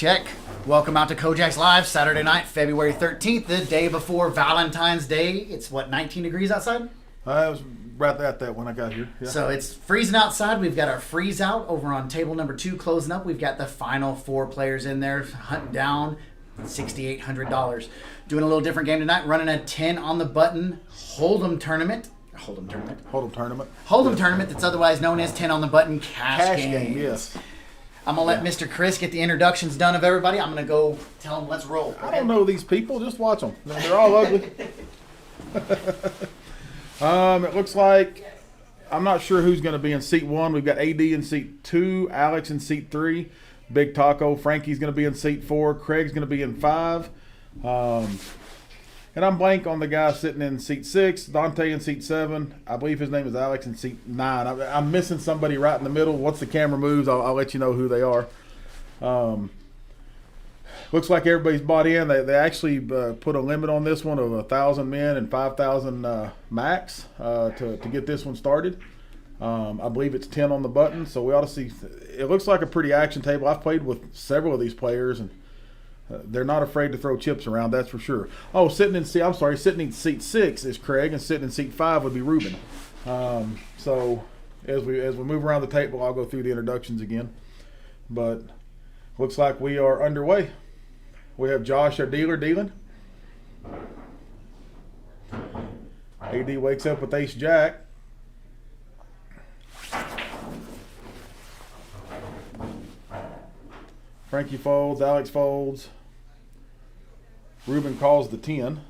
Check. Welcome out to Kojak's Live, Saturday night, February 13th, the day before Valentine's Day. It's what, 19 degrees outside? I was right at that when I got here. Yeah. So it's freezing outside. We've got our freeze out over on table number 2 closing up. We've got the final 4 players in there hunting down $6,800. Doing a little different game tonight, running a 10 on the button Hold'em tournament. Hold'em tournament that's otherwise known as 10 on the button cash game. Yes. I'm going to let Mr. Chris get the introductions done of everybody. I'm going to go tell him, let's roll. I don't know these people. Just watch them. They're all ugly. It looks like, I'm not sure who's going to be in seat 1. We've got AD in seat 2, Alex in seat 3, Big Taco, Frankie's going to be in seat 4, Craig's going to be in 5. And I'm blank on the guy sitting in seat 6, Dante in seat 7. I believe his name is Alex in seat 9. I'm missing somebody right in the middle. Once the camera moves, I'll let you know who they are. Looks like everybody's bought in. They actually put a limit on this one of 1,000 men and 5,000 max to get this one started. I believe it's 10 on the button, so we ought to see. It looks like a pretty action table. I've played with several of these players, and they're not afraid to throw chips around, that's for sure. Oh, sitting in seat 6 is Craig, and sitting in seat 5 would be Ruben. So as we move around the table, I'll go through the introductions again. But looks like we are underway. We have Josh, our dealer, dealing. AD wakes up with Ace Jack. Frankie folds, Alex folds. Ruben calls the 10.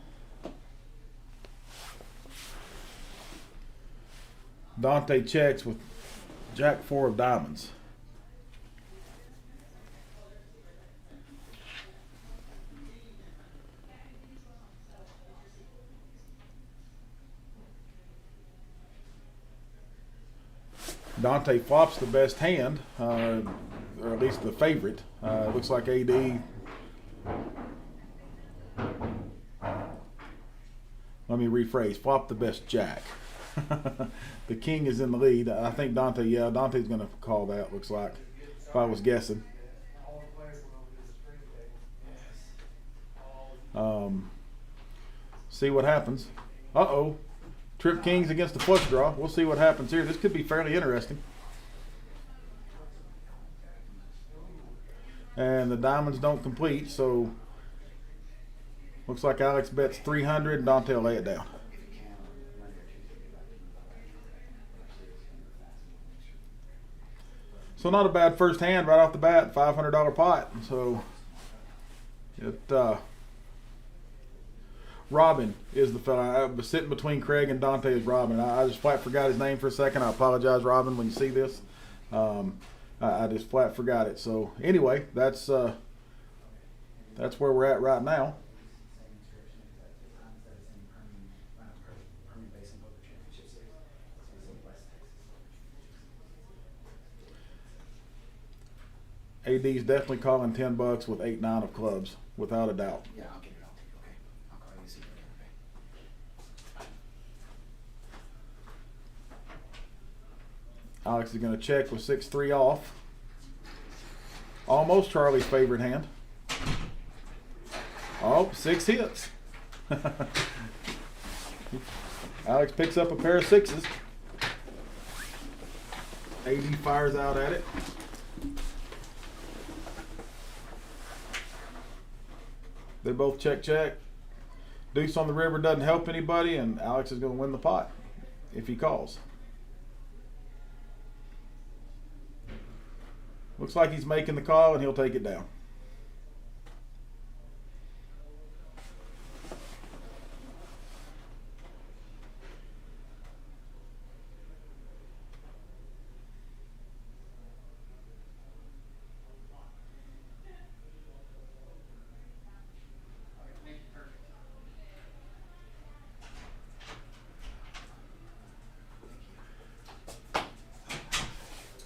Dante checks with Jack 4 of diamonds. Dante flops the best hand, or at least the favorite. Looks like AD. Let me rephrase. Flop the best jack. The king is in the lead. I think Dante's going to call that, looks like, if I was guessing. See what happens. Uh-oh. Trip kings against the flush draw. We'll see what happens here. This could be fairly interesting. And the diamonds don't complete, so looks like Alex bets 300 and Dante will lay it down. So not a bad first hand right off the bat, $500 pot. So Robin is the fella. I was sitting between Craig and Dante as Robin. I just flat forgot his name for a second. I apologize, Robin, when you see this. I just flat forgot it. So anyway, that's where we're at right now. AD's definitely calling $10 with 8-9 of clubs, without a doubt. Yeah, I'll get it. I'll take it. Okay. I'll call you. See you later. Okay. Alex is going to check with 6-3 off. Almost Charlie's favorite hand. Oh, 6 hits. Alex picks up a pair of 6s. AD fires out at it. They both check. Deuce on the river doesn't help anybody, and Alex is going to win the pot if he calls. Looks like he's making the call, and he'll take it down.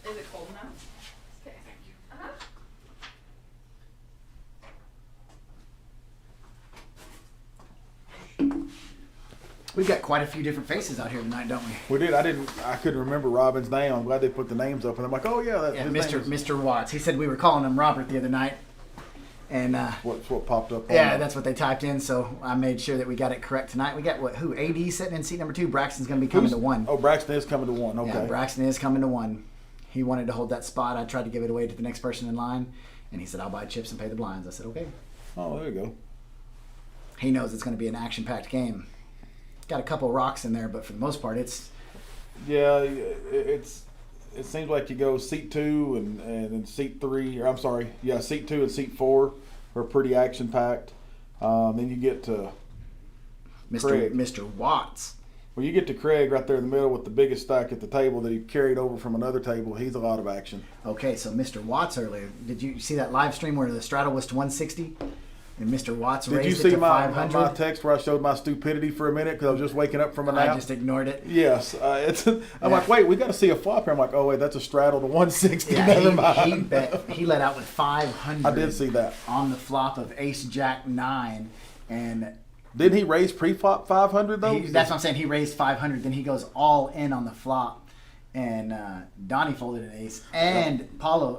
Is it cold enough? Okay, thank you. We've got quite a few different faces out here tonight, don't we? We did. I couldn't remember Robin's name. I'm glad they put the names up, and I'm like, oh yeah, Yeah, Mr. Watts. He said we were calling him Robert the other night. And what popped up. yeah, that's what they typed in. So I made sure that we got it correct tonight. We got who? AD sitting in seat number 2. Braxton's going to be coming to 1. Oh, Braxton is coming to 1. Okay. Yeah, Braxton is coming to 1. He wanted to hold that spot. I tried to give it away to the next person in line, and he said, "I'll buy chips and pay the blinds." I said, "Okay." Oh, there you go. He knows it's going to be an action-packed game. Got a couple rocks in there, but for the most part, it's Yeah, it seems like you go seat 2 and then seat 3. Or I'm sorry, yeah, seat 2 and seat 4 are pretty action packed. Then you get to Craig. Mr. Watts. Well, you get to Craig right there in the middle with the biggest stack at the table that he carried over from another table. He's a lot of action. Okay, so Mr. Watts earlier. Did you see that live stream where the straddle was to 160? And Mr. Watts Did you raised see it to my 500? text where I showed my stupidity for a minute because I was just waking up from a nap? I just ignored it. Yes. I'm like, wait, we got to see a flop here. I'm like, oh, wait, that's a straddle to 160. Yeah, Never mind. he let out with 500. I did see that. On the flop of Ace Jack 9. And didn't he raise pre-flop 500 though? that's what I'm saying. He raised 500. Then he goes all in on the flop. And Donnie folded an ace. And Tacho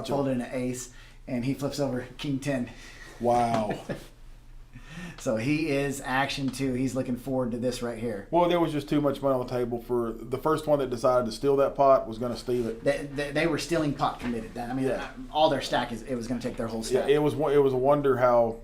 folded an ace. And he flips over King 10. Wow. So he is action too. He's looking forward to this right here. Well, there was just too much money on the table for the first one that decided to steal that pot was going to steal it. They were stealing pot committed. All their stack it was going to take their whole stack. Yeah, it was a wonder how,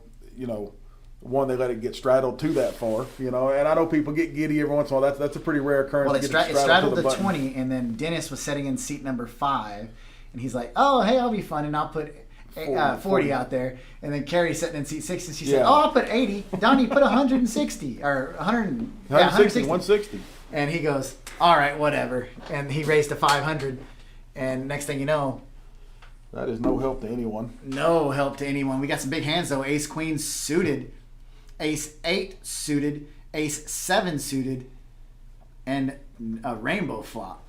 one, they let it get straddled to that far, and I know people get giddy every once in a while. That's a pretty rare occurrence. Well, it straddled straddled to to button. 20, and then Dennis was sitting in seat number 5, and he's like, "Oh, hey, I'll be fun, and I'll put 40 out there." And then Carrie's sitting in seat 6, and she said, "Oh, I'll put 80." Donnie put 160 or 160. And he goes, "All right, whatever." And he raised to 500, and next thing you know, that is no help to anyone. No help to anyone. We got some big hands though. Ace Queen suited, Ace 8 suited, Ace 7 suited, and a rainbow flop.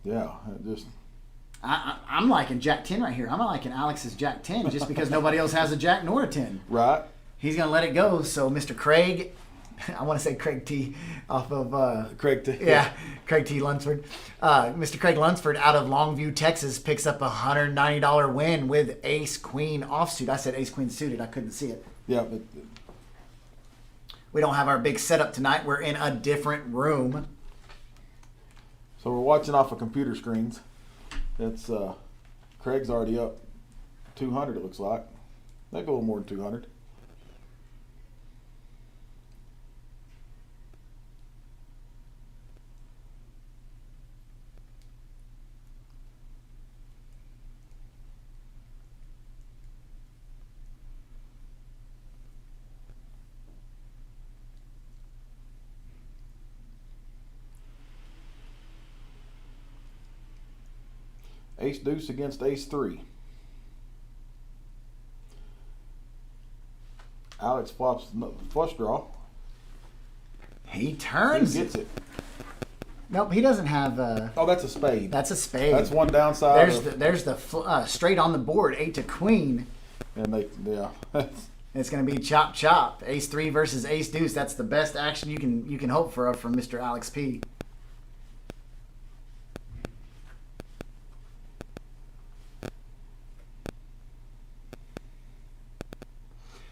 Yeah, just. I'm liking Jack 10 right here. I'm not liking Alex's Jack 10 just because nobody else has a Jack nor a 10. Right. He's going to let it go. So Mr. Craig, I want to say Craig T off of... Craig T. Yeah, Craig T. Lunsford. Mr. Craig Lunsford out of Longview, Texas picks up a $190 win with Ace Queen offsuit. I said Ace Queen suited. I couldn't see it. Yeah. We don't have our big setup tonight. We're in a different room. So we're watching off of computer screens. It's Craig's already up 200. It looks like. Maybe a little more than 200. Ace deuce against ace 3. Alex flops flush draw. He turns. He gets it. Nope, he doesn't have. Oh, that's a spade. That's a spade. That's one downside. There's the straight on the board 8 to queen. And It's going to be chop chop. Ace 3 versus ace deuce. That's the best action you can hope for from Mr. Alex P.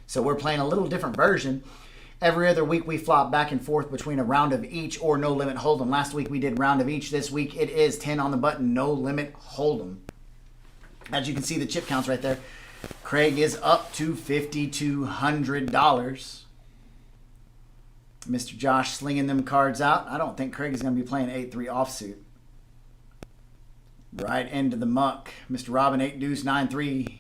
So we're playing a little different version. Every other week we flop back and forth between a round of each or no limit hold'em. Last week we did round of each. This week it is 10 on the button, no limit hold'em. As you can see the chip counts right there. Craig is up to $5,200. Mr. Josh slinging them cards out. I don't think Craig is going to be playing 8-3 offsuit. Right into the muck. Mr. Robin 8 deuce 9-3.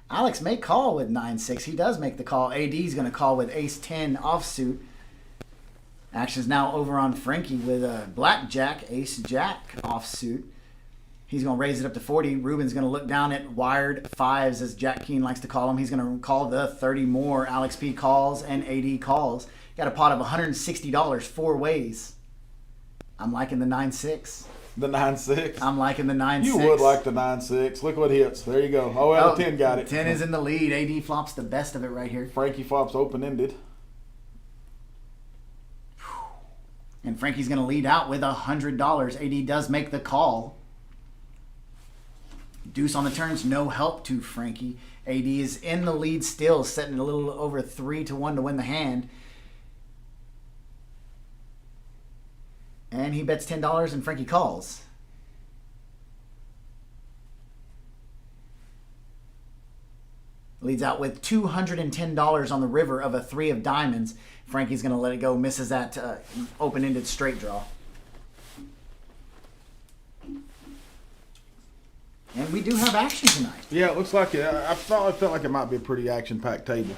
Alex may call with 9-6. He does make the call. AD is going to call with ace 10 offsuit. Action's now over on Frankie with a blackjack, ace jack offsuit. He's going to raise it up to 40. Ruben's going to look down at wired fives, as Jack Keen likes to call them. He's going to call the 30 more. Alex P calls and AD calls. Got a pot of $160 four ways. I'm liking the 9-6. The 9-6. I'm liking the 9-6. You would like the 9-6. Look what hits. There you go. Oh, well, the 10 got it. 10 is in the lead. AD flops the best of it right here. Frankie flops open-ended. And Frankie's going to lead out with $100. AD does make the call. Deuce on the turns, no help to Frankie. AD is in the lead still, setting a little over 3-1 to win the hand. And he bets $10 and Frankie calls. Leads out with $210 on the river of a 3 of diamonds. Frankie's going to let it go. Misses that open-ended straight draw. And we do have action tonight. Yeah, it looks like it. I felt like it might be a pretty action-packed table.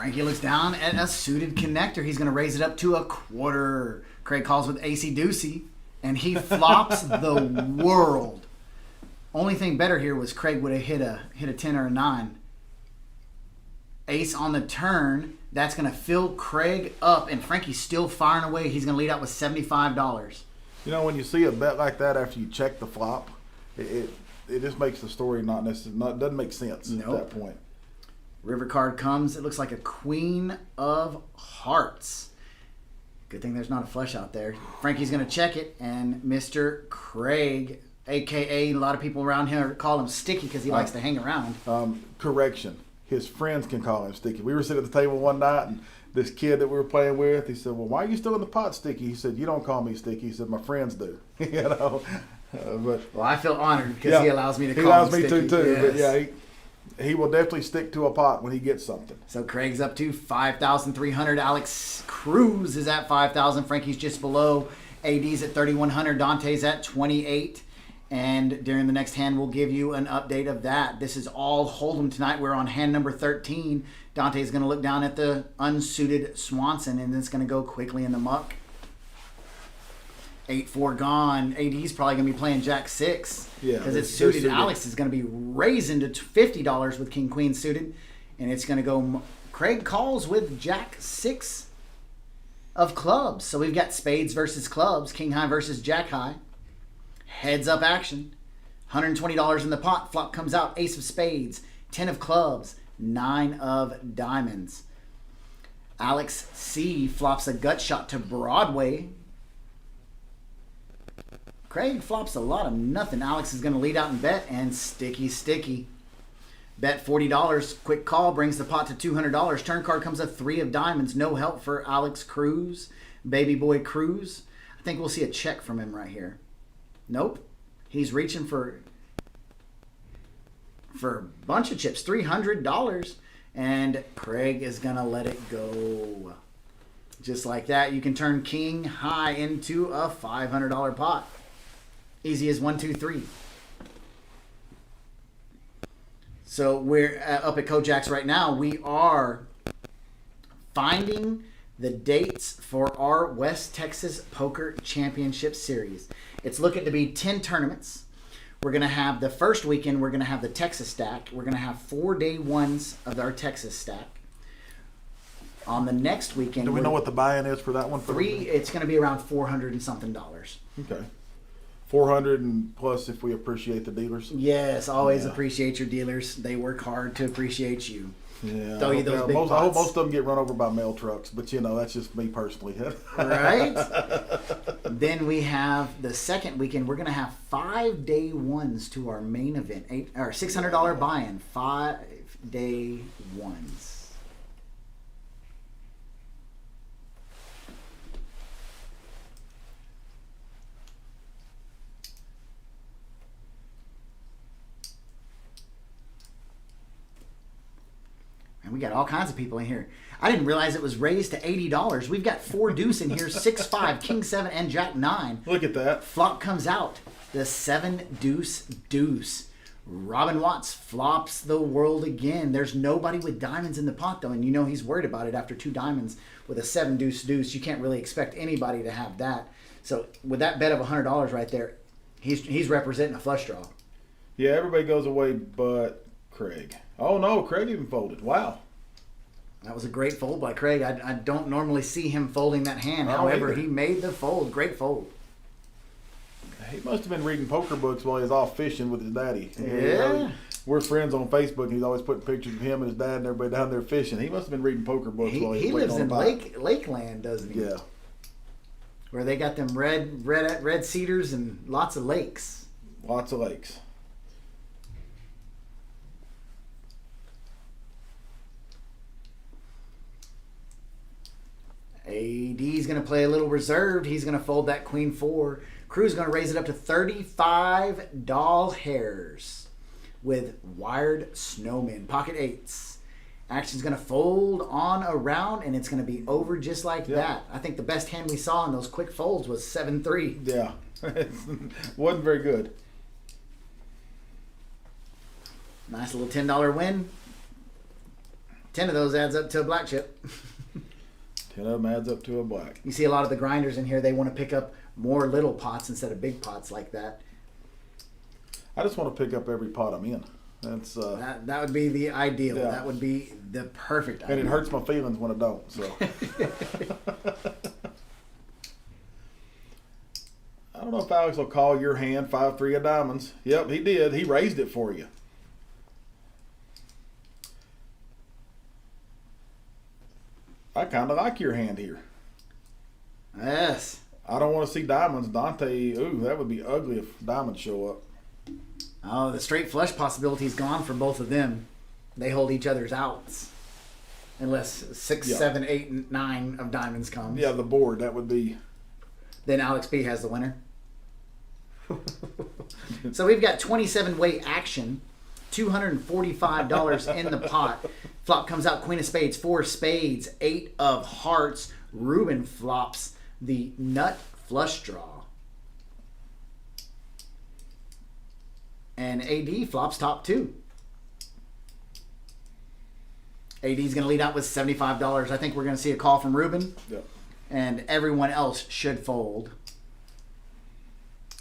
Frankie looks down at a suited connector. He's going to raise it up to a quarter. Craig calls with Acey Deucey, and he flops the world. Only thing better here was Craig would have hit a 10 or a 9. Ace on the turn. That's going to fill Craig up, and Frankie's still firing away. He's going to lead out with $75. You know, when you see a bet like that after you check the flop, it just makes the story doesn't make sense at that point. River card comes. It looks like a Queen of Hearts. Good thing there's not a flush out there. Frankie's going to check it, and Mr. Craig, a.k.a. a lot of people around here call him Sticky because he likes to hang around. Correction. His friends can call him Sticky. We were sitting at the table one night, and this kid that we were playing with, he said, well, why are you still in the pot, Sticky? He said, you don't call me Sticky. He said, my friends do. You know? Well, I feel honored because he allows me to call him He allows Sticky. me to, too. Yes. But, yeah, he will definitely stick to a pot when he gets something. So Craig's up to 5,300. Alex Cruz is at 5,000. Frankie's just below. AD's at 3,100. Dante's at 28. And during the next hand, we'll give you an update of that. This is all Hold'em tonight. We're on hand number 13. Dante's going to look down at the unsuited Swanson, and it's going to go quickly in the muck. 8-4 gone. AD's probably going to be playing Jack 6 because it's suited. Alex is going to be raising to $50 with King Queen suited, and it's going to go. Craig calls with Jack 6 of clubs. So we've got spades versus clubs, King High versus Jack High. Heads up action. $120 in the pot. Flop comes out. Ace of spades, 10 of clubs, 9 of diamonds. Alex C flops a gut shot to Broadway. Craig flops a lot of nothing. Alex is going to lead out and bet, and sticky. Bet $40. Quick call brings the pot to $200. Turn card comes a 3 of diamonds. No help for Alex Cruz. Baby boy Cruz. I think we'll see a check from him right here. Nope. He's reaching for a bunch of chips. $300. And Craig is going to let it go. Just like that, you can turn King High into a $500 pot. Easy as 1, 2, 3. So we're up at Kojak's right now. We are finding the dates for our West Texas Poker Championship Series. It's looking to be 10 tournaments. We're going to have the first weekend, we're going to have the Texas stack. We're going to have 4 day ones of our Texas stack. On the next weekend, do we know what the buy-in is for that one? It's going to be around $400 and something. Okay. 400 and plus if we appreciate the dealers. Yes, always appreciate your dealers. They work hard to appreciate you. Yeah, Throw you those big I hope pots. most of them get run over by mail trucks, but you know that's just me personally. Right? Then we have the second weekend. We're going to have 5 day ones to our main event. $600 buy-in. 5 day ones. And we got all kinds of people in here. I didn't realize it was raised to $80. We've got 4 deuce in here, 6-5, King 7, and Jack 9. Look at that. Flop comes out. The 7 deuce. Robin Watts flops the world again. There's nobody with diamonds in the pot, though, and you know he's worried about it after 2 diamonds with a 7 deuce. You can't really expect anybody to have that. So with that bet of $100 right there, He's representing a flush draw. Yeah, everybody goes away but Craig. Oh no, Craig even folded. Wow. That was a great fold by Craig. I don't normally see him folding that hand. I don't However, either. he made the fold. Great fold. He must have been reading poker books while he was off fishing with his daddy. Yeah. We're friends on Facebook, and he's always putting pictures of him and his dad and everybody down there fishing. He must have been reading poker books while he He was lives waiting in on a bite. Lakeland, doesn't he? Yeah. Where they got them red cedars and lots of lakes. Lots of lakes. AD's going to play a little reserved. He's going to fold that queen 4. Crew's going to raise it up to 35 doll hairs with wired snowmen. Pocket 8s. Action's going to fold on around, and it's going to be over just like that. I think the best hand we saw in those quick folds was 7-3. Yeah. Wasn't very good. Nice little $10 win. 10 of those adds up to a black chip. 10 of them adds up to a black. You see a lot of the grinders in here, they want to pick up more little pots instead of big pots like that. I just want to pick up every pot I'm in. That's That would be the ideal. Yeah. That would be the perfect ideal. and it hurts my feelings when I don't. So I don't know if Alex will call your hand 5-3 of diamonds. Yep, he did. He raised it for you. I kind of like your hand here. Yes. I don't want to see diamonds. Dante, ooh, that would be ugly if diamonds show up. Oh, the straight flush possibility is gone for both of them. They hold each other's outs. Unless 6, Yeah. 7, 8, and 9 of diamonds comes. Yeah, the board, that would be... Then Alex P has the winner. So we've got 27-way action. $245 in the pot. Flop comes out Queen of Spades, 4 of Spades, 8 of Hearts. Ruben flops the nut flush draw. And AD flops top 2. AD's going to lead out with $75. I think we're going to see a call from Ruben. Yep. And everyone else should fold.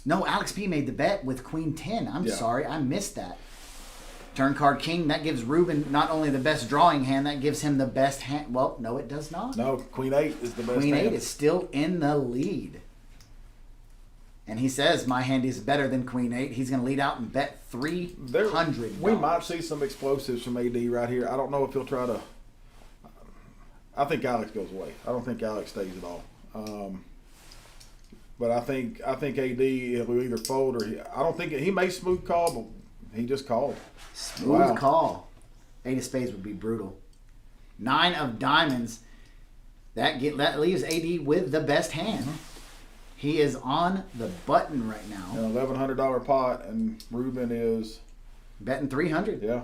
No, Alex P made the bet with Queen 10. I'm Yeah. sorry, I missed that. Turn card King, that gives Ruben not only the best drawing hand, that gives him the best hand. Well, no, it does not. No, Queen 8 is the best Queen hand. 8 is still in the lead. And he says my hand is better than Queen 8. He's going to lead out and bet $300. We might see some explosives from AD right here. I don't know if he'll try to... I think Alex goes away. I don't think Alex stays at all. But I think AD will either fold or... I don't think... He may smooth call, but he just called. Smooth call. 8 of Spades would be brutal. 9 of Diamonds. That leaves AD with the best hand. He is on the button right now. An $1,100 pot, and Ruben is... Betting 300. Yeah.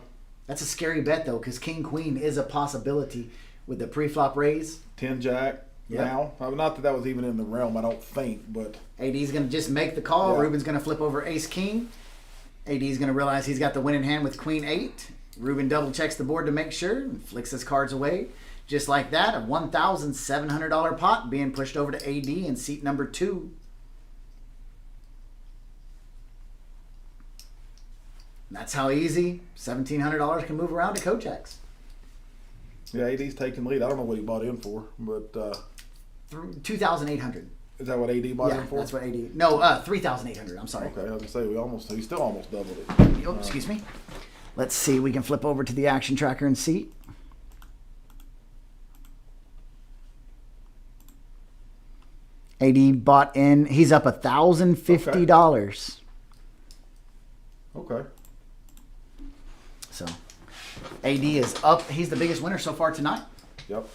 That's a scary bet, though, because King Queen is a possibility with the pre-flop raise. 10 Jack Yep. now. Not that was even in the realm, I don't think, but... AD's going to just make the call. Yeah. Ruben's going to flip over Ace King. AD's going to realize he's got the winning hand with Queen 8. Ruben double checks the board to make sure and flicks his cards away. Just like that, a $1,700 pot being pushed over to AD in seat number 2. That's how easy $1,700 can move around to Kochak's. Yeah, AD's taking the lead. I don't know what he bought in for, but... $2,800. is that what AD bought Yeah, in for? that's what AD. No, $3,800. I'm sorry. Okay, I was gonna say he still almost doubled it. Oh, excuse me. Let's see. We can flip over to the action tracker and see. AD bought in. He's up $1,050. Okay. So, AD is up. He's the biggest winner so far tonight. Yep.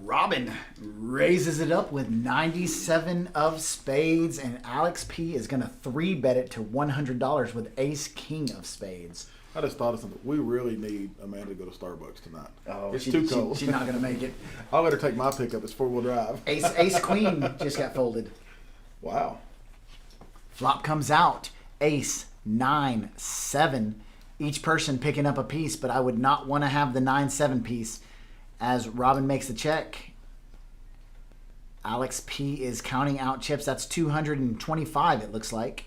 Robin raises it up with 97 of spades, and Alex P is going to 3-bet it to $100 with Ace King of spades. I just thought of something. We really need Amanda to go to Starbucks tonight. Oh, it's too cold. She's not going to make it. I'll let her take my pickup. It's 4-wheel drive. Ace Queen just got folded. Wow. Flop comes out. Ace, 9, 7. Each person picking up a piece, but I would not want to have the 9-7 piece as Robin makes the check. Alex P is counting out chips. That's 225, it looks like.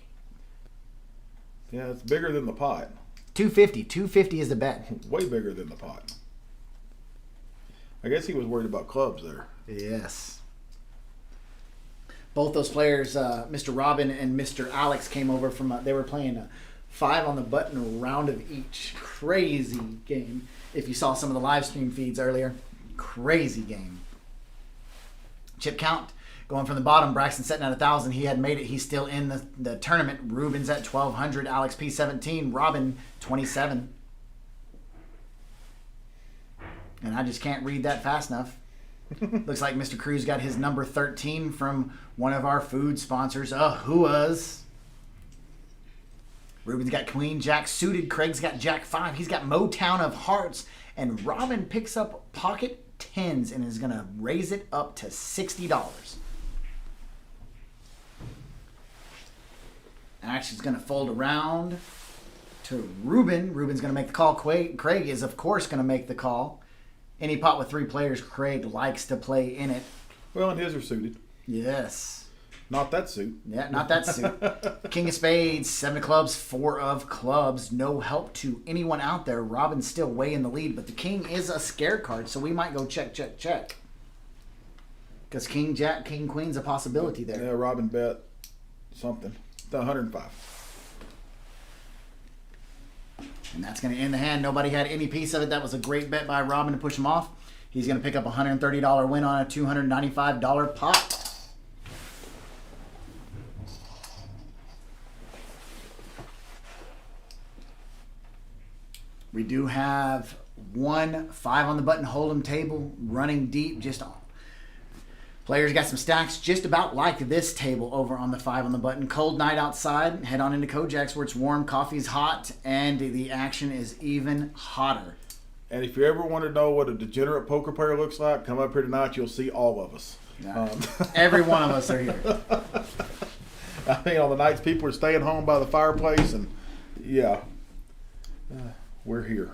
Yeah, it's bigger than the pot. 250. 250 is the bet. Way bigger than the pot. I guess he was worried about clubs there. Yes. Both those players, Mr. Robin and Mr. Alex, came over from, they were playing a 5 on the button round of each. Crazy game. If you saw some of the live stream feeds earlier, crazy game. Chip count going from the bottom. Braxton setting at 1,000. He had made it. He's still in the tournament. Ruben's at 1,200. Alex P 17. Robin 27. And I just can't read that fast enough. Looks like Mr. Cruz got his number 13 from one of our food sponsors, Ahua's. Ruben's got Queen Jack suited. Craig's got Jack 5. He's got Motown of Hearts. And Robin picks up pocket 10s and is going to raise it up to $60. Action's going to fold around to Ruben. Ruben's going to make the call. Craig is, of course, going to make the call. Any pot with 3 players, Craig likes to play in it. Well, and his are suited. Yes. Not that suit. Yeah, not that suit. King of Spades, 7 of clubs, 4 of clubs. No help to anyone out there. Robin's still way in the lead, but the king is a scare card, so we might go check, check, check. Because King, Jack, King, Queen's a possibility there. Yeah, Robin bet something. 105. And that's going to end the hand. Nobody had any piece of it. That was a great bet by Robin to push him off. He's going to pick up a $130 win on a $295 pot. We do have 1 5 on the button hold'em table running deep. Just on. Players got some stacks just about like this table over on the 5 on the button. Cold night outside. Head on into Kojak's where it's warm, coffee's hot, and the action is even hotter. And if you ever want to know what a degenerate poker player looks like, come up here tonight. You'll see all of us. Yeah. Every one of us are here. I mean, on the nights people are staying home by the fireplace, and yeah, we're here.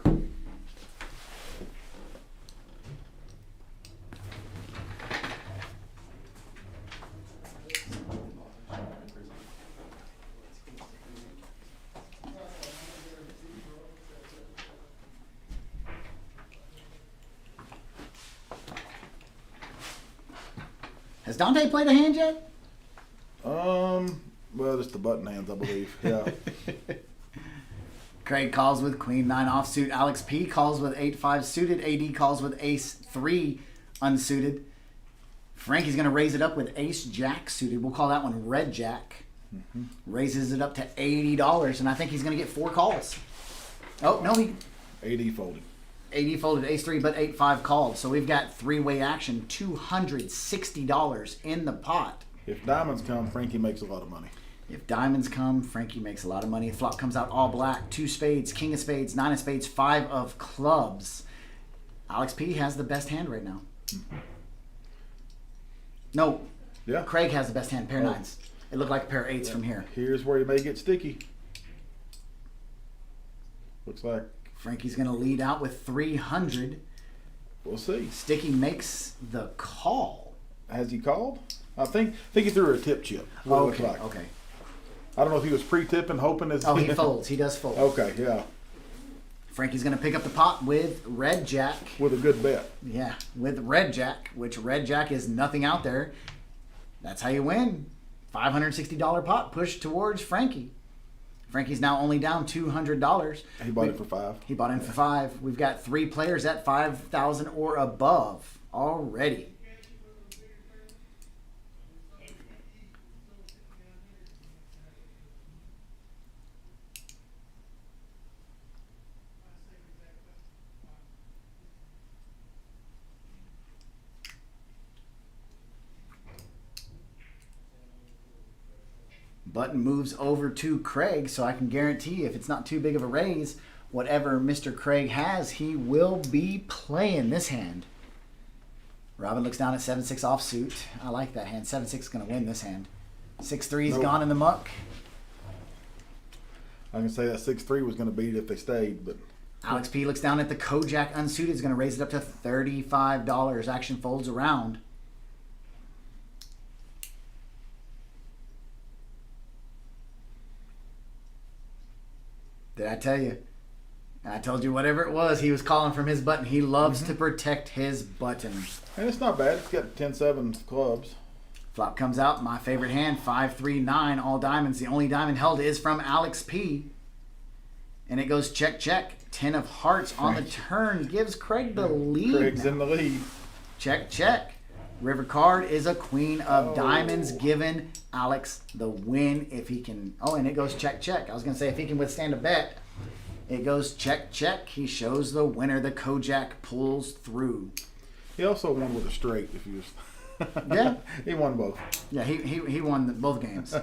Has Dante played a hand yet? Well, just the button hands, I believe. Yeah. Craig calls with Queen 9 offsuit. Alex P calls with 8-5 suited. AD calls with Ace 3 unsuited. Frankie's going to raise it up with Ace Jack suited. We'll call that one Red Jack. Mm-hmm. Raises it up to $80, and I think he's going to get 4 calls. Oh, no, he... AD folded. AD folded Ace 3, but 8-5 called. So we've got 3-way action, $260 in the pot. If diamonds come, Frankie makes a lot of money. If diamonds come, Frankie makes a lot of money. Flop comes out all black. 2 spades, king of spades, 9 of spades, 5 of clubs. Alex P has the best hand right now. Mm-hmm. No. Yeah. Craig has the best hand, pair 9s. It looked like a pair of 8s from here. Here's where you may get sticky. Looks like Frankie's going to lead out with 300. We'll see. Sticky makes the call. Has he called? I think he threw her a tip chip. Okay, like. okay. I don't know if he was pre-tipping, hoping it's... Oh, he folds. He does fold. Okay, yeah. Frankie's going to pick up the pot with Red Jack. With a good bet. Yeah, with Red Jack, which Red Jack is nothing out there. That's how you win. $560 pot pushed towards Frankie. Frankie's now only down $200. He bought it for 5. He bought in for 5. We've got 3 players at 5,000 or above already. Button moves over to Craig, so I can guarantee if it's not too big of a raise, whatever Mr. Craig has, he will be playing this hand. Robin looks down at 7-6 offsuit. I like that hand. 7-6 is going to win this hand. 6-3 is gone in the muck. I can say that 6-3 was going to beat it if they stayed, but... Alex P looks down at the Kojak unsuited. Is going to raise it up to $35. Action folds around. Did I tell you? I told you whatever it was, he was calling from his button. He loves to protect his button. And it's not bad. It's got 10-7 clubs. Flop comes out. My favorite hand, 5-3-9, all diamonds. The only diamond held is from Alex P. And it goes check, check. 10 of hearts on the turn gives Craig the lead. Craig's in the lead. Check, check. River card is a queen of diamonds, giving Alex the win if he can. Oh, and it goes check, check. I was going to say if he can withstand a bet. It goes check, check. He shows the winner. The Kojak pulls through. He also won with a straight. If you just Yeah. he won both. Yeah, he won both games.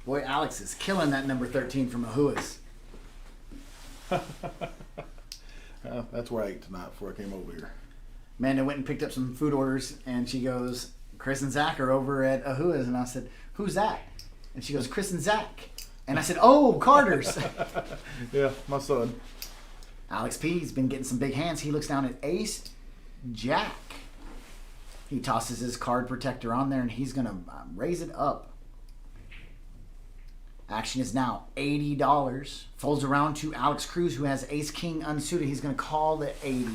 Boy, Alex is killing that number 13 from Ahuas. That's where I ate tonight before I came over here. Amanda went and picked up some food orders, and she goes, Chris and Zach are over at Ahuas. And I said, who's that? And she goes, Chris and Zach. And I said, oh, Carter's. Yeah, my son. Alex P's been getting some big hands. He looks down at Ace Jack. He tosses his card protector on there, and he's going to raise it up. Action is now $80. Folds around to Alex Cruz, who has Ace King unsuited. He's going to call the 80.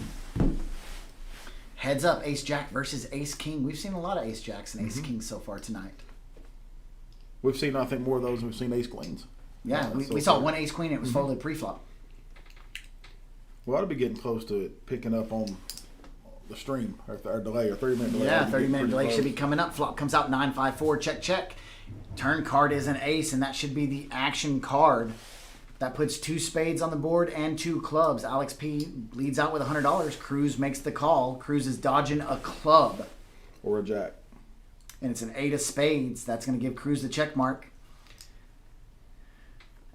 Heads up, Ace Jack versus Ace King. We've seen a lot of Ace Jacks and Ace Kings so far tonight. We've seen, I think, more of those than we've seen Ace Queens. Yeah, we saw one Ace Queen. It was folded pre-flop. We ought to be getting close to it, picking up on the stream, or delay, or 30-minute delay. Yeah, 30-minute delay should be coming up. Flop comes out 9-5-4, check, check. Turn card is an ace, and that should be the action card. That puts 2 spades on the board and 2 clubs. Alex P leads out with $100. Cruz makes the call. Cruz is dodging a club. Or a jack. And it's an 8 of spades. That's going to give Cruz the check mark.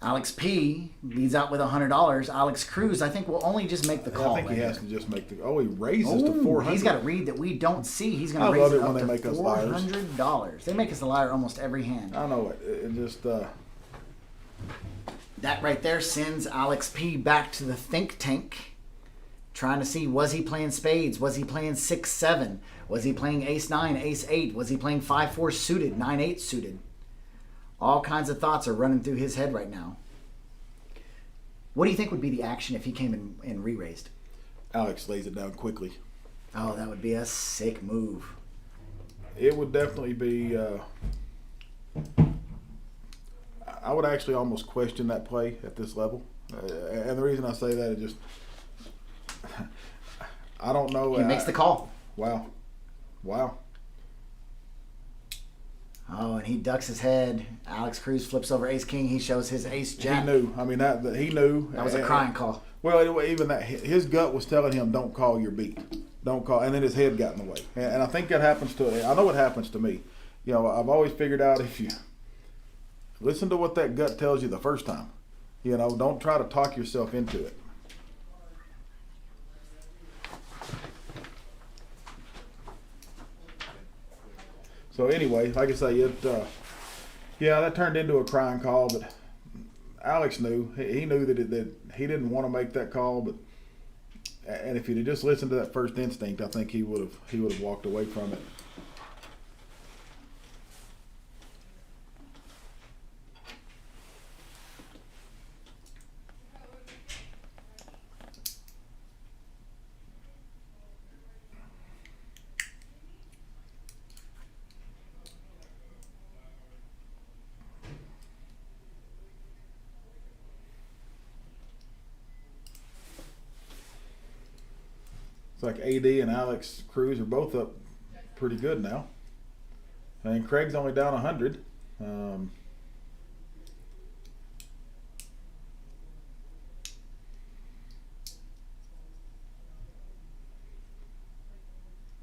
Alex P leads out with $100. Alex Cruz, I think, will only just make the call. I think he has to just make the. Oh, he raises to $400. He's got a read that we don't see. He's going to raise it up to $400. They make us a liar almost every hand. I know it. It just. That right there sends Alex P back to the think tank, trying to see, was he playing spades? Was he playing 6-7? Was he playing ace-9, ace-8? Was he playing 5-4 suited, 9-8 suited? All kinds of thoughts are running through his head right now. What do you think would be the action if he came and re-raised? Alex lays it down quickly. Oh, that would be a sick move. It would definitely be. I would actually almost question that play at this level. And the reason I say that is just. I don't know. He makes the call. Wow. Oh, and he ducks his head. Alex Cruz flips over ace king. He shows his ace jack. He knew. I mean, he knew. That was a crying call. Well, anyway, even that, his gut was telling him, "Don't call your beat. Don't call." And then his head got in the way. And I think that happens to. I know it happens to me. You know, I've always figured out if you listen to what that gut tells you the first time. You know, don't try to talk yourself into it. So anyway, like I say, yeah, that turned into a crying call, but Alex knew. He knew that he didn't want to make that call, and if he'd have just listened to that first instinct, I think he would have walked away from it. It's like AD and Alex Cruz are both up pretty good now. And Craig's only down 100.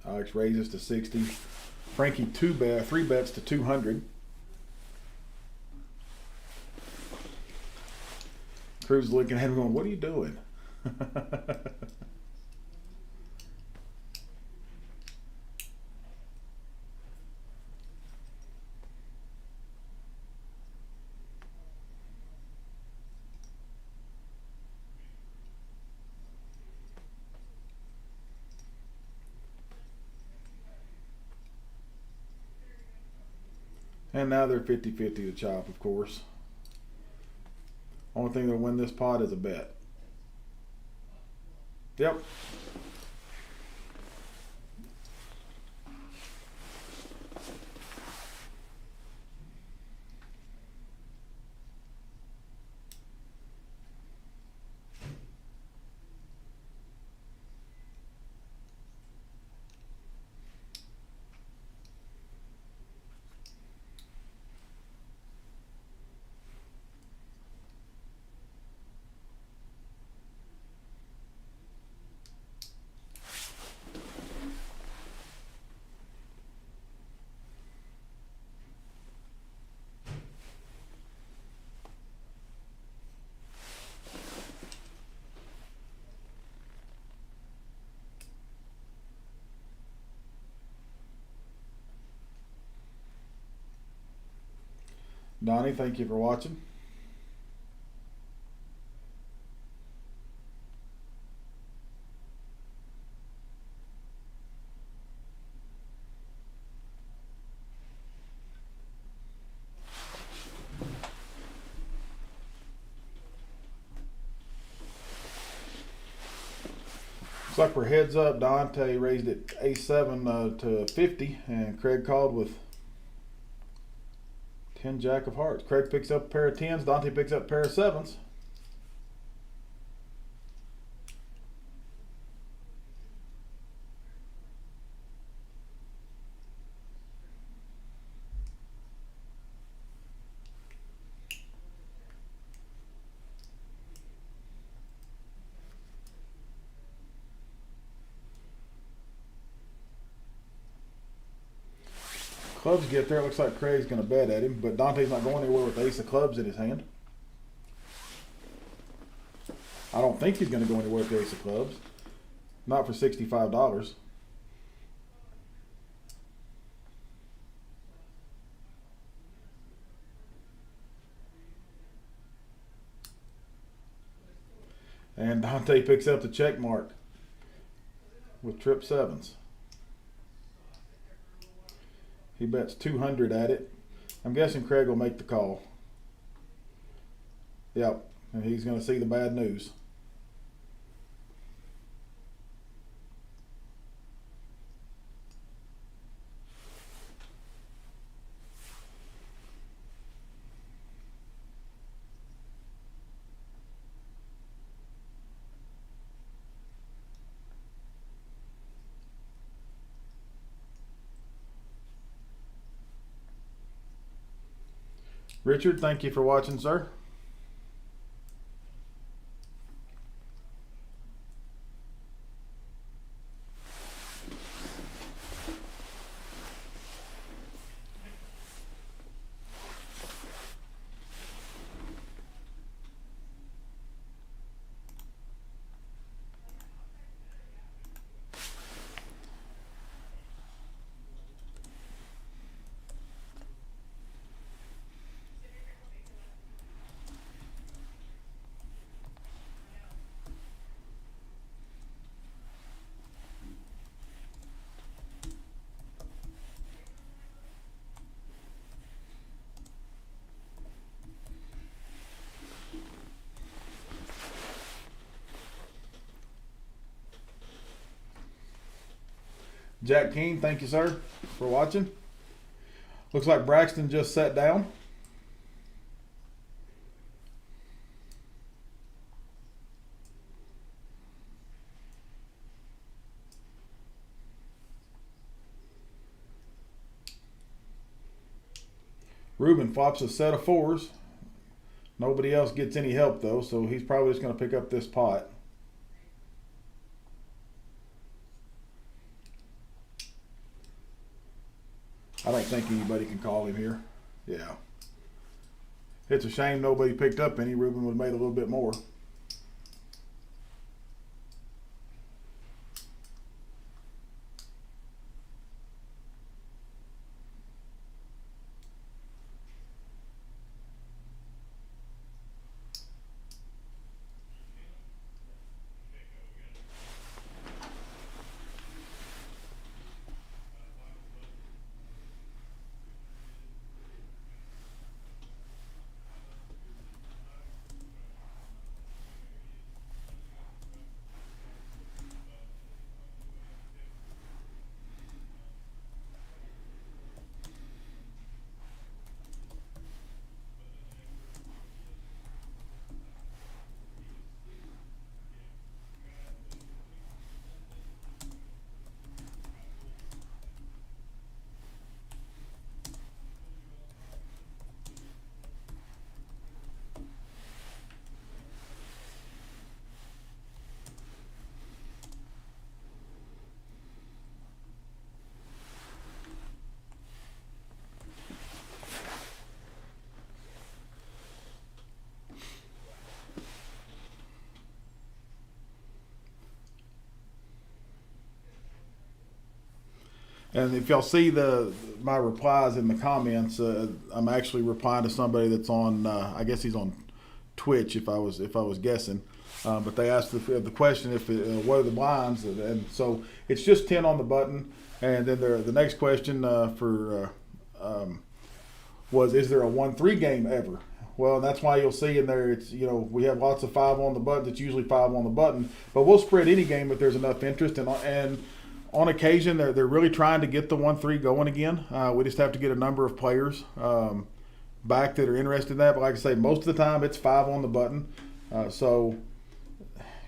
Alex raises to 60. Frankie 3 bets to 200. Crew's looking at him going, what are you doing? And now they're 50-50 to chop, of course. Only thing that'll win this pot is a bet. Yep. Donnie, thank you for watching. Looks like we're heads up. Dante raised it A7 to 50, and Craig called with 10 Jack of Hearts. Craig picks up a pair of 10s. Dante picks up a pair of 7s. Clubs get there. It looks like Craig's going to bet at him, but Dante's not going anywhere with the ace of clubs in his hand. I don't think he's going to go anywhere with the ace of clubs. Not for $65. And Dante picks up the check mark with trip 7s. He bets 200 at it. I'm guessing Craig will make the call. Yep, and he's going to see the bad news. Richard, thank you for watching, sir. Jack Keane, thank you, sir, for watching. Looks like Braxton just sat down. Ruben flops a set of 4s. Nobody else gets any help, though, so he's probably just going to pick up this pot. I don't think anybody can call him here. Yeah. It's a shame nobody picked up any. Ruben would have made a little bit more. And if y'all see my replies in the comments, I'm actually replying to somebody that's on. I guess he's on Twitch. If I was guessing, but they asked the question what are the blinds, and so it's just 10 on the button. And then the next question was, is there a 1-3 game ever? Well, that's why you'll see in there, it's, we have lots of 5 on the button. It's usually 5 on the button, but we'll spread any game if there's enough interest. And on occasion, they're really trying to get the 1-3 going again. We just have to get a number of players back that are interested in that. But like I say, most of the time it's 5 on the button. So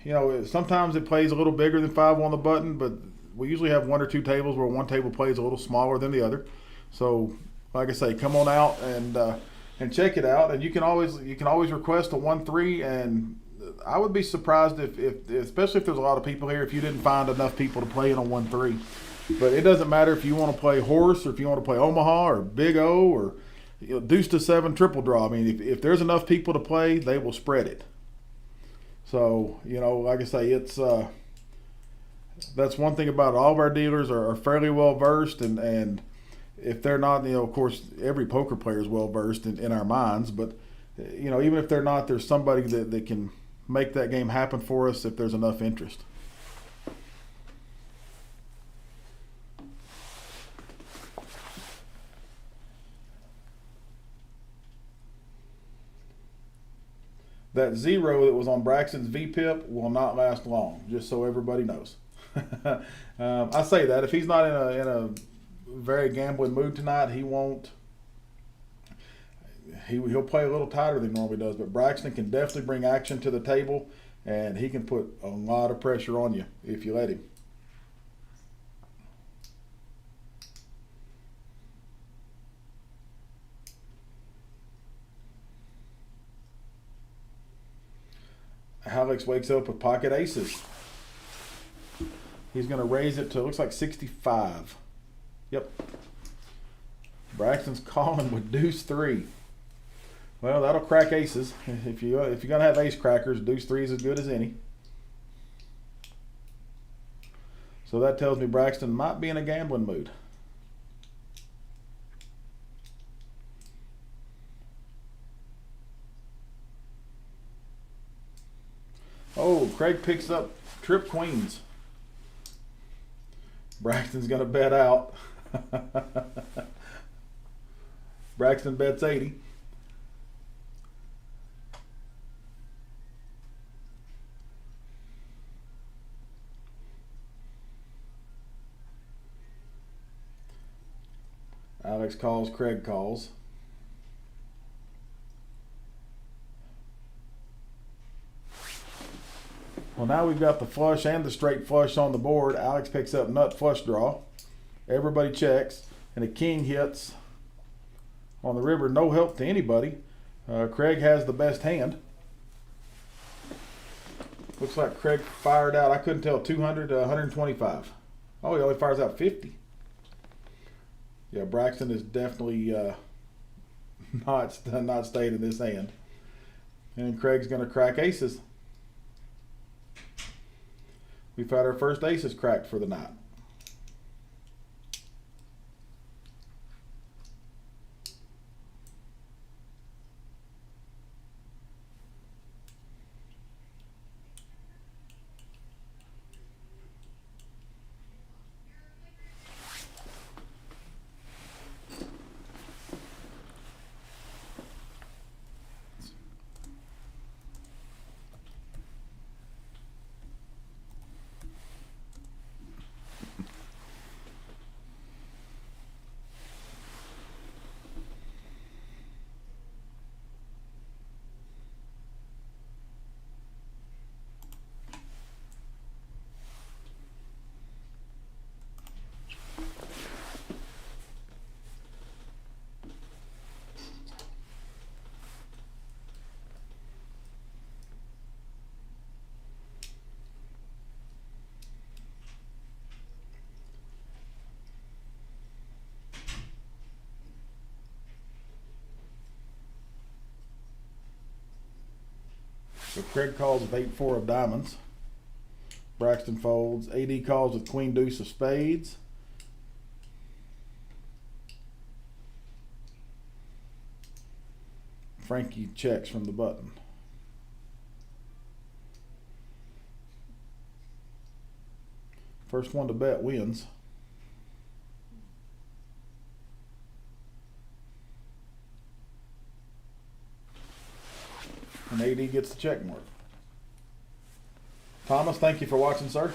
sometimes it plays a little bigger than 5 on the button, but we usually have 1 or 2 tables where one table plays a little smaller than the other. So like I say, come on out and check it out. And you can always request a 1-3, and I would be surprised if especially if there's a lot of people here, if you didn't find enough people to play in a 1-3. But it doesn't matter if you want to play horse or if you want to play Omaha or Big O or deuce to 7 triple draw. I mean, if there's enough people to play, they will spread it. So like I say, it's that's one thing about it. All of our dealers are fairly well versed, and if they're not, of course, every poker player is well versed in our minds. But even if they're not, there's somebody that can make that game happen for us if there's enough interest. That 0 that was on Braxton's VPIP will not last long, just so everybody knows. I say that if he's not in a very gambling mood tonight, he won't. He'll play a little tighter than he normally does, but Braxton can definitely bring action to the table, and he can put a lot of pressure on you if you let him. Alex wakes up with pocket aces. He's going to raise it to, looks like 65. Yep. Braxton's calling with deuce 3. Well, that'll crack aces. If you're gonna have ace crackers, deuce 3 is as good as any. So that tells me Braxton might be in a gambling mood. Oh, Craig picks up trip queens. Braxton's gonna bet out. Braxton bets 80. Alex calls, Craig calls. Well, now we've got the flush and the straight flush on the board. Alex picks up nut flush draw. Everybody checks, and a king hits on the river. No help to anybody. Craig has the best hand. Looks like Craig fired out, I couldn't tell, 200 to 125. Oh, he only fires out 50. Yeah, Braxton is definitely not staying in this hand. And Craig's going to crack aces. We've had our first aces cracked for the night. So Craig calls with 8-4 of diamonds. Braxton folds. AD calls with queen deuce of spades. Frankie checks from the button. First one to bet wins. And AD gets the check mark. Thomas, thank you for watching, sir.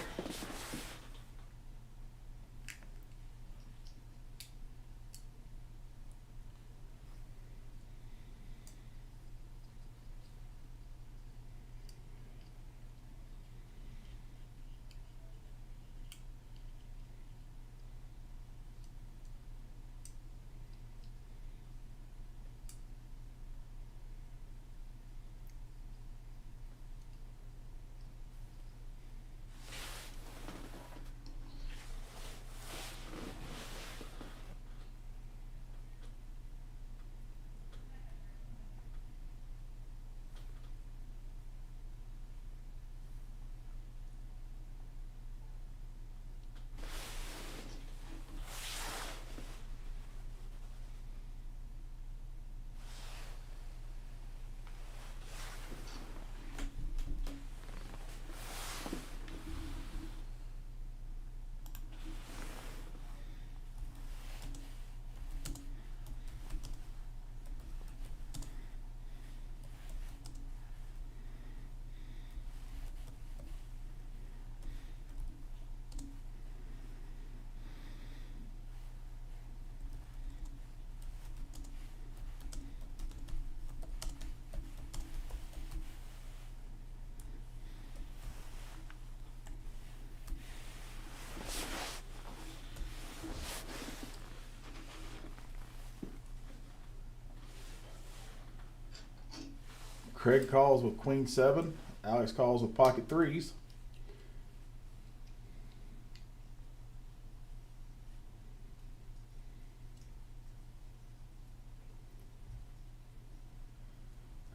Craig calls with queen 7. Alex calls with pocket threes.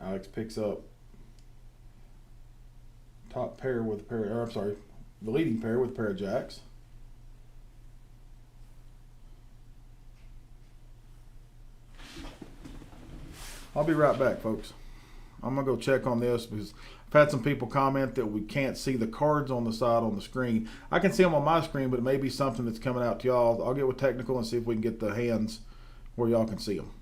Alex picks up top pair with a pair, or I'm sorry, the leading pair with a pair of jacks. I'll be right back, folks. I'm going to go check on this because I've had some people comment that we can't see the cards on the side on the screen. I can see them on my screen, but it may be something that's coming out to y'all. I'll get with technical and see if we can get the hands where y'all can see them.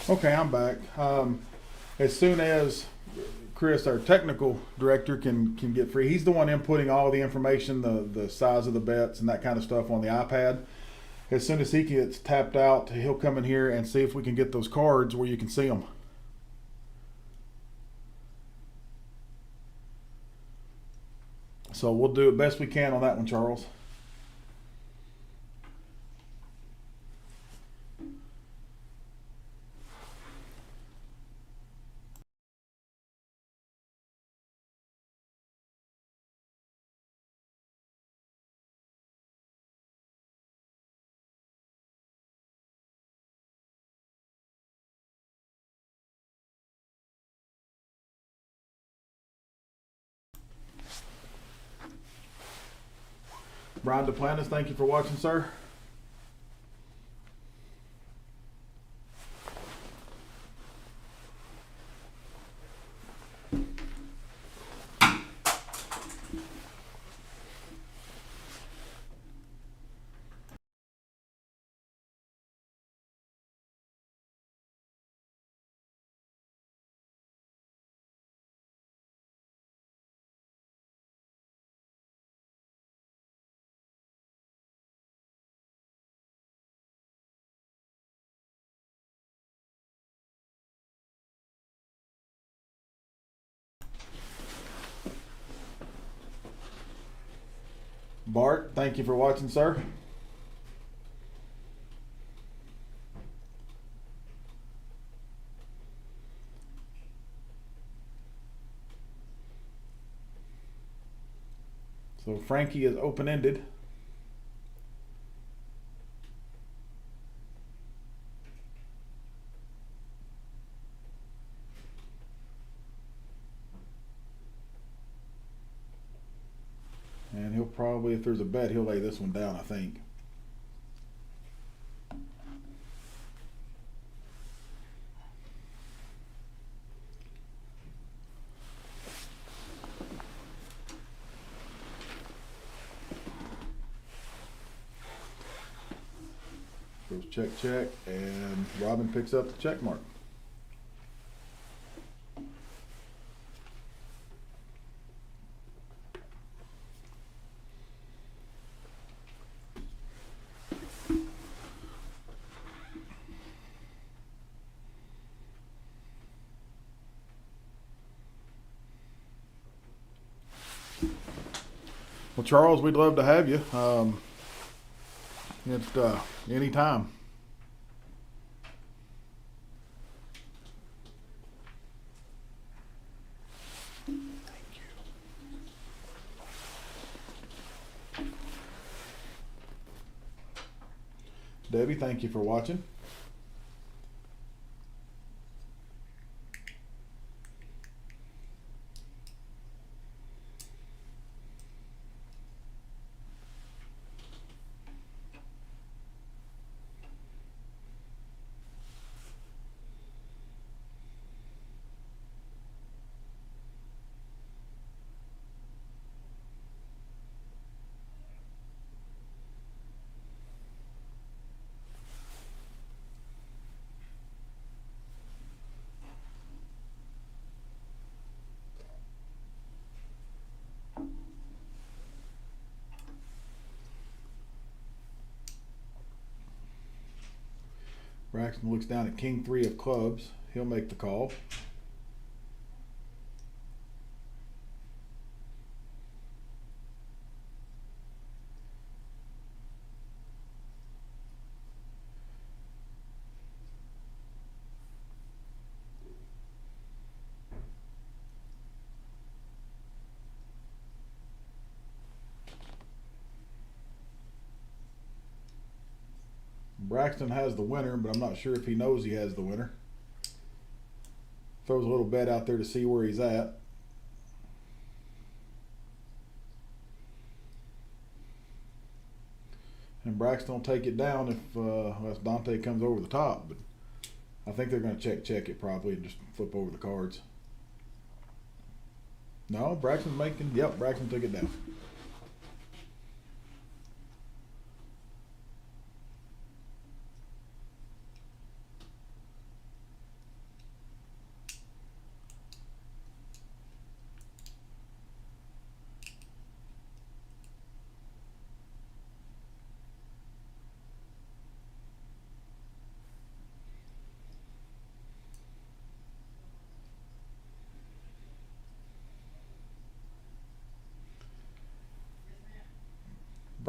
Okay, I'm back. As soon as Chris, our technical director, can get free, he's the one inputting all the information, the size of the bets and that kind of stuff on the iPad. As soon as he gets tapped out, he'll come in here and see if we can get those cards where you can see them. So we'll do the best we can on that one, Charles. Brian Duplantis, thank you for watching, sir. Bart, thank you for watching, sir. So Frankie is open-ended. And he'll probably, if there's a bet, he'll lay this one down, I think. Goes check, check, and Robin picks up the check mark. Well, Charles, we'd love to have you. It's anytime. Debbie, thank you for watching. Braxton looks down at King 3 of clubs. He'll make the call. Braxton has the winner, but I'm not sure if he knows he has the winner. Throws a little bet out there to see where he's at. And Braxton will take it down if Dante comes over the top. But I think they're going to check it probably and just flip over the cards. No, Braxton's making, yep, Braxton took it down.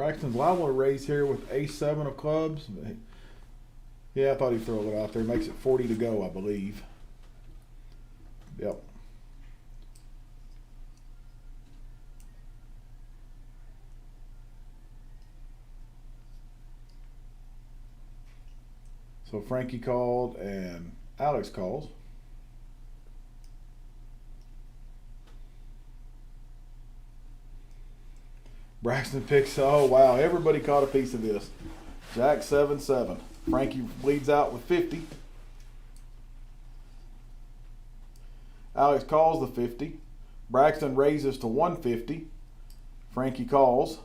Braxton's liable to raise here with ace-7 of clubs. Yeah, I thought he'd throw it out there. Makes it 40 to go, I believe. Yep. So Frankie called and Alex calls. Braxton picks, oh wow, everybody caught a piece of this. Jack 7-7. Frankie bleeds out with 50. Alex calls the 50. Braxton raises to 150. Frankie calls.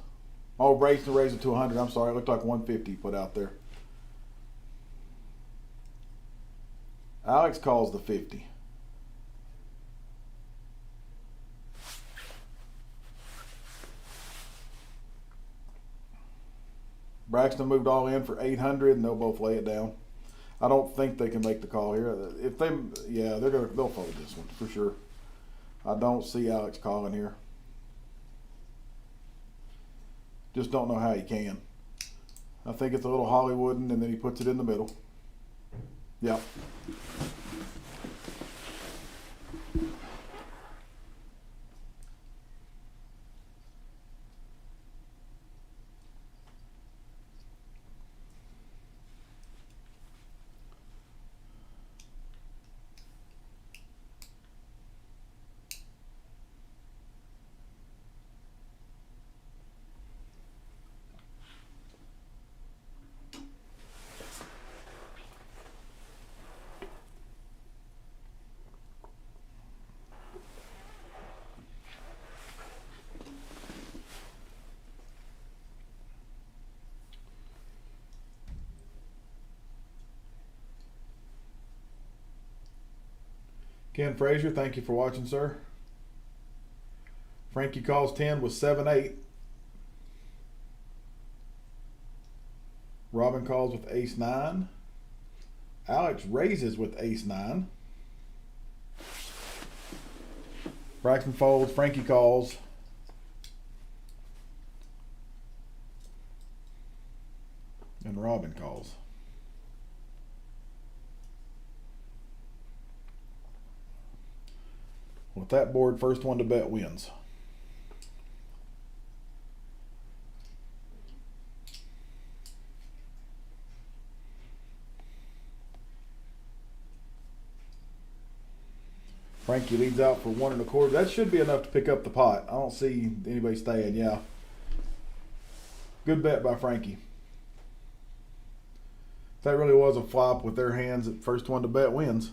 Oh, Braxton raises to 100. I'm sorry, it looked like 150 put out there. Alex calls the 50. Braxton moved all in for 800, and they'll both lay it down. I don't think they can make the call here. If they, yeah, they'll fold this one for sure. I don't see Alex calling here. Just don't know how he can. I think it's a little Hollywooden, and then he puts it in the middle. Yep. Ken Frazier, thank you for watching, sir. Frankie calls 10 with 7-8. Robin calls with ace-9. Alex raises with ace-9. Braxton folds, Frankie calls. And Robin calls. With that board, first one to bet wins. Frankie leads out for 1 1/4. That should be enough to pick up the pot. I don't see anybody staying. Yeah. Good bet by Frankie. If that really was a flop with their hands, first one to bet wins.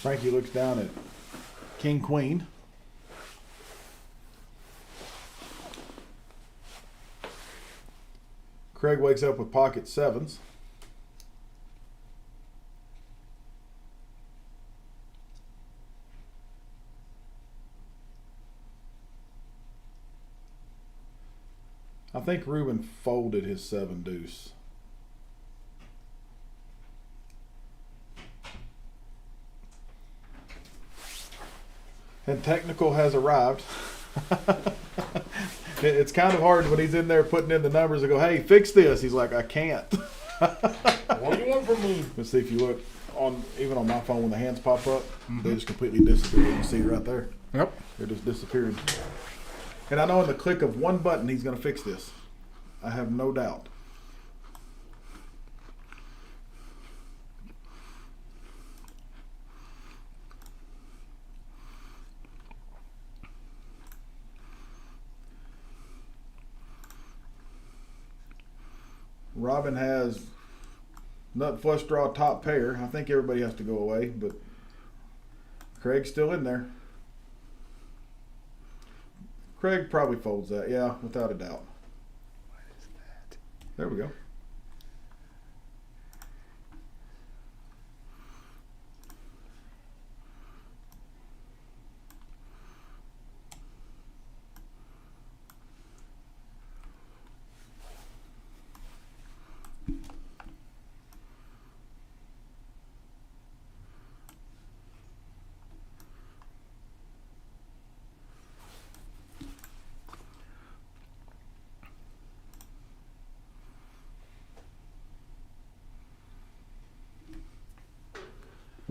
Frankie looks down at King Queen. Craig wakes up with pocket 7s. I think Ruben folded his 7 deuce. And technical has arrived. It's kind of hard when he's in there putting in the numbers and go, hey, fix this. He's like, I can't. What do you want from me? Let's see if you look on, even on my phone when the hands pop up, they just completely disappear. You see it right there. Yep. They're just disappearing. And I know in the click of one button, he's going to fix this. I have no doubt. Robin has nut flush draw top pair. I think everybody has to go away, but Craig's still in there. Craig probably folds that, yeah, without a doubt. What is that? There we go.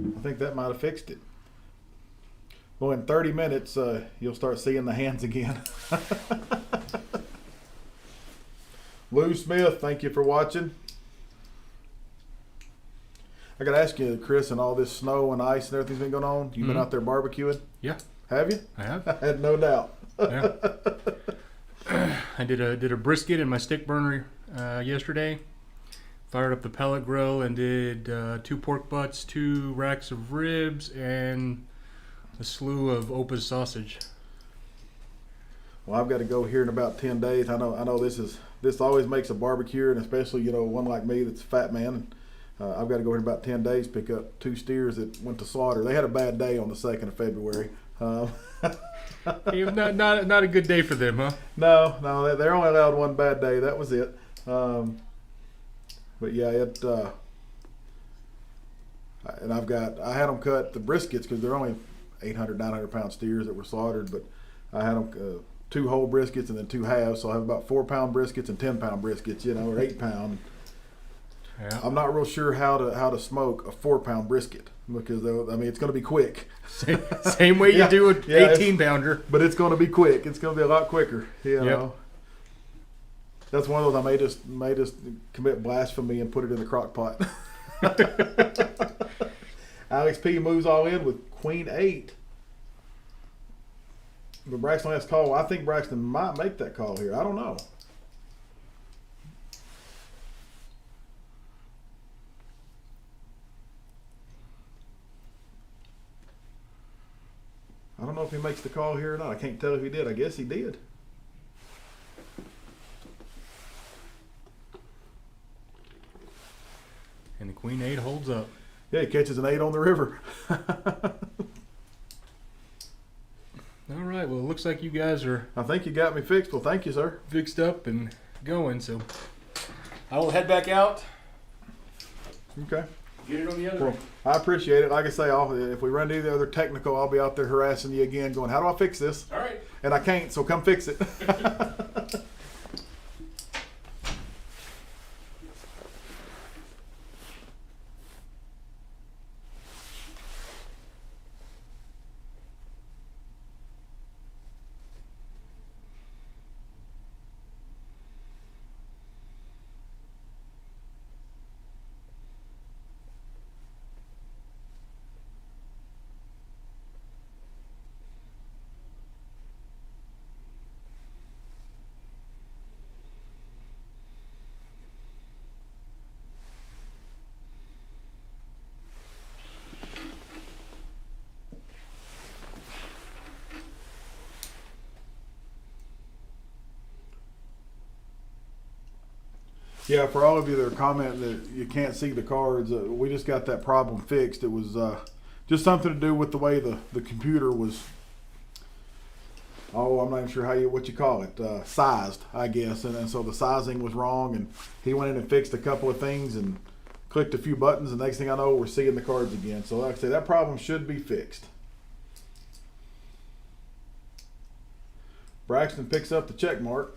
I think that might have fixed it. Well, in 30 minutes, you'll start seeing the hands again. Lou Smith, thank you for watching. I got to ask you, Chris, and all this snow and ice and everything's been going on, you've been out there barbecuing? Yeah. Have you? I have. I had no doubt. Yeah. I did a brisket in my stick burner yesterday. Fired up the pellet grill and did 2 pork butts, 2 racks of ribs, and a slew of Opa's sausage. Well, I've got to go here in about 10 days. I know this always makes a barbecue, and especially one like me that's a fat man. I've got to go here in about 10 days, pick up 2 steers that went to slaughter. They had a bad day on the 2nd of February. Not a good day for them, huh? No, they're only allowed 1 bad day. That was it. But yeah, and I had them cut the briskets because they're only 800, 900 pound steers that were slaughtered, but I had them 2 whole briskets and then 2 halves, so I have about 4 pound briskets and 10 pound briskets, or 8 pound. Yeah. I'm not real sure how to smoke a 4 pound brisket because it's going to be quick. Same way you do an 18 pounder, but it's going to be quick. It's going to be a lot quicker, know. That's one of those I may just commit blasphemy and put it in the crock pot. Alex P moves all in with Queen 8. But Braxton has call. I think Braxton might make that call here. I don't know. I don't know if he makes the call here or not. I can't tell if he did. I guess he did. and the Queen 8 holds up. Yeah, he catches an 8 on the river. All right, well, it looks like you guys are I think you got me fixed. Well, thank you, sir. fixed up and going, so I will head back out. Okay. Get it on the other Well, end. I appreciate it. Like I say, if we run into the other technical, I'll be out there harassing you again going, how do I fix this? All right. And I can't, so come fix it. Yeah, for all of you that are commenting that you can't see the cards, we just got that problem fixed. It was just something to do with the way the computer was, I'm not even sure what you call it, sized, I guess. And so the sizing was wrong, and he went in and fixed a couple of things and clicked a few buttons, and next thing I know, we're seeing the cards again. So like I say, that problem should be fixed. Braxton picks up the check mark.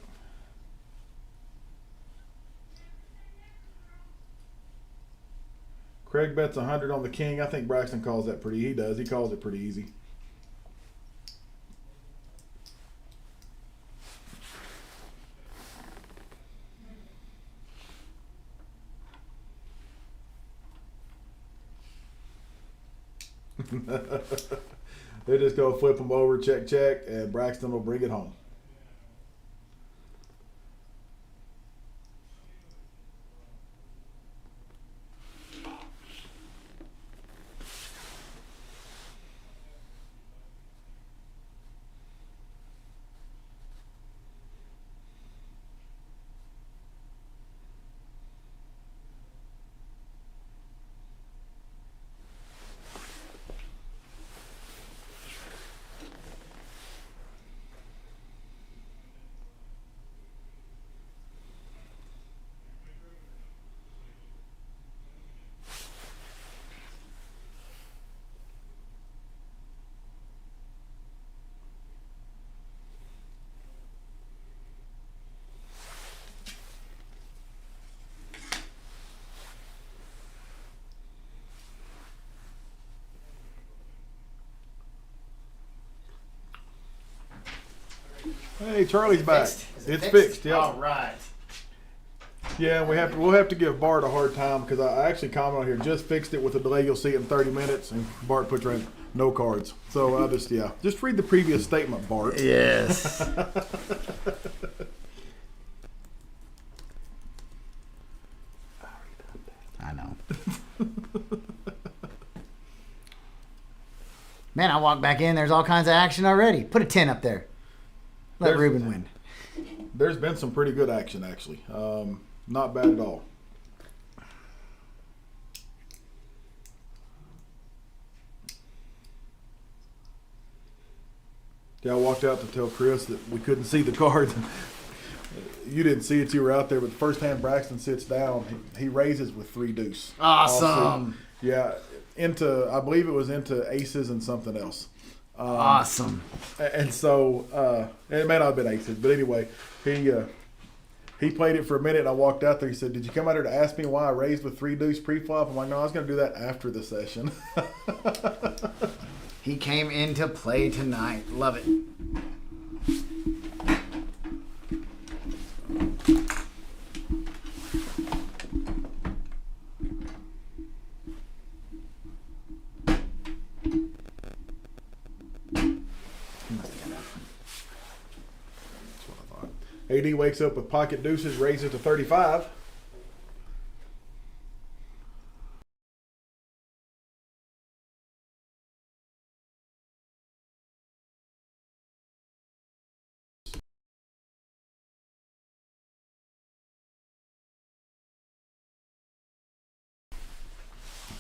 Craig bets 100 on the king. I think Braxton calls that pretty. He does. He calls it pretty easy. They just go flip them over, check, check, and Braxton will bring it home. Hey, Charlie's back. Fixed? Is it It's fixed. Yeah. All right. Yeah, we'll have to give Bart a hard time because I actually commented on here. Just fixed it with a delay. You'll see it in 30 minutes, and Bart puts right no cards. So I just read the previous statement, Bart. Yes. I know. Man, I walk back in. There's all kinds of action already. Put a 10 up there. Let There's- Ruben win. There's been some pretty good action actually. Not bad at all. Yeah, I walked out to tell Chris that we couldn't see the cards. You didn't see it, you were out there, but the first hand Braxton sits down, he raises with 3 deuce. Awesome. Yeah, I believe it was into aces and something else. Awesome. And so it may not have been aces, but anyway, he played it for a minute. And I walked out there. He said, "Did you come out here to ask me why I raised with 3 deuce pre-flop?" I'm like, "No, I was going to do that after the session." He came into play tonight. Love it. AD wakes up with pocket deuces, raises to 35.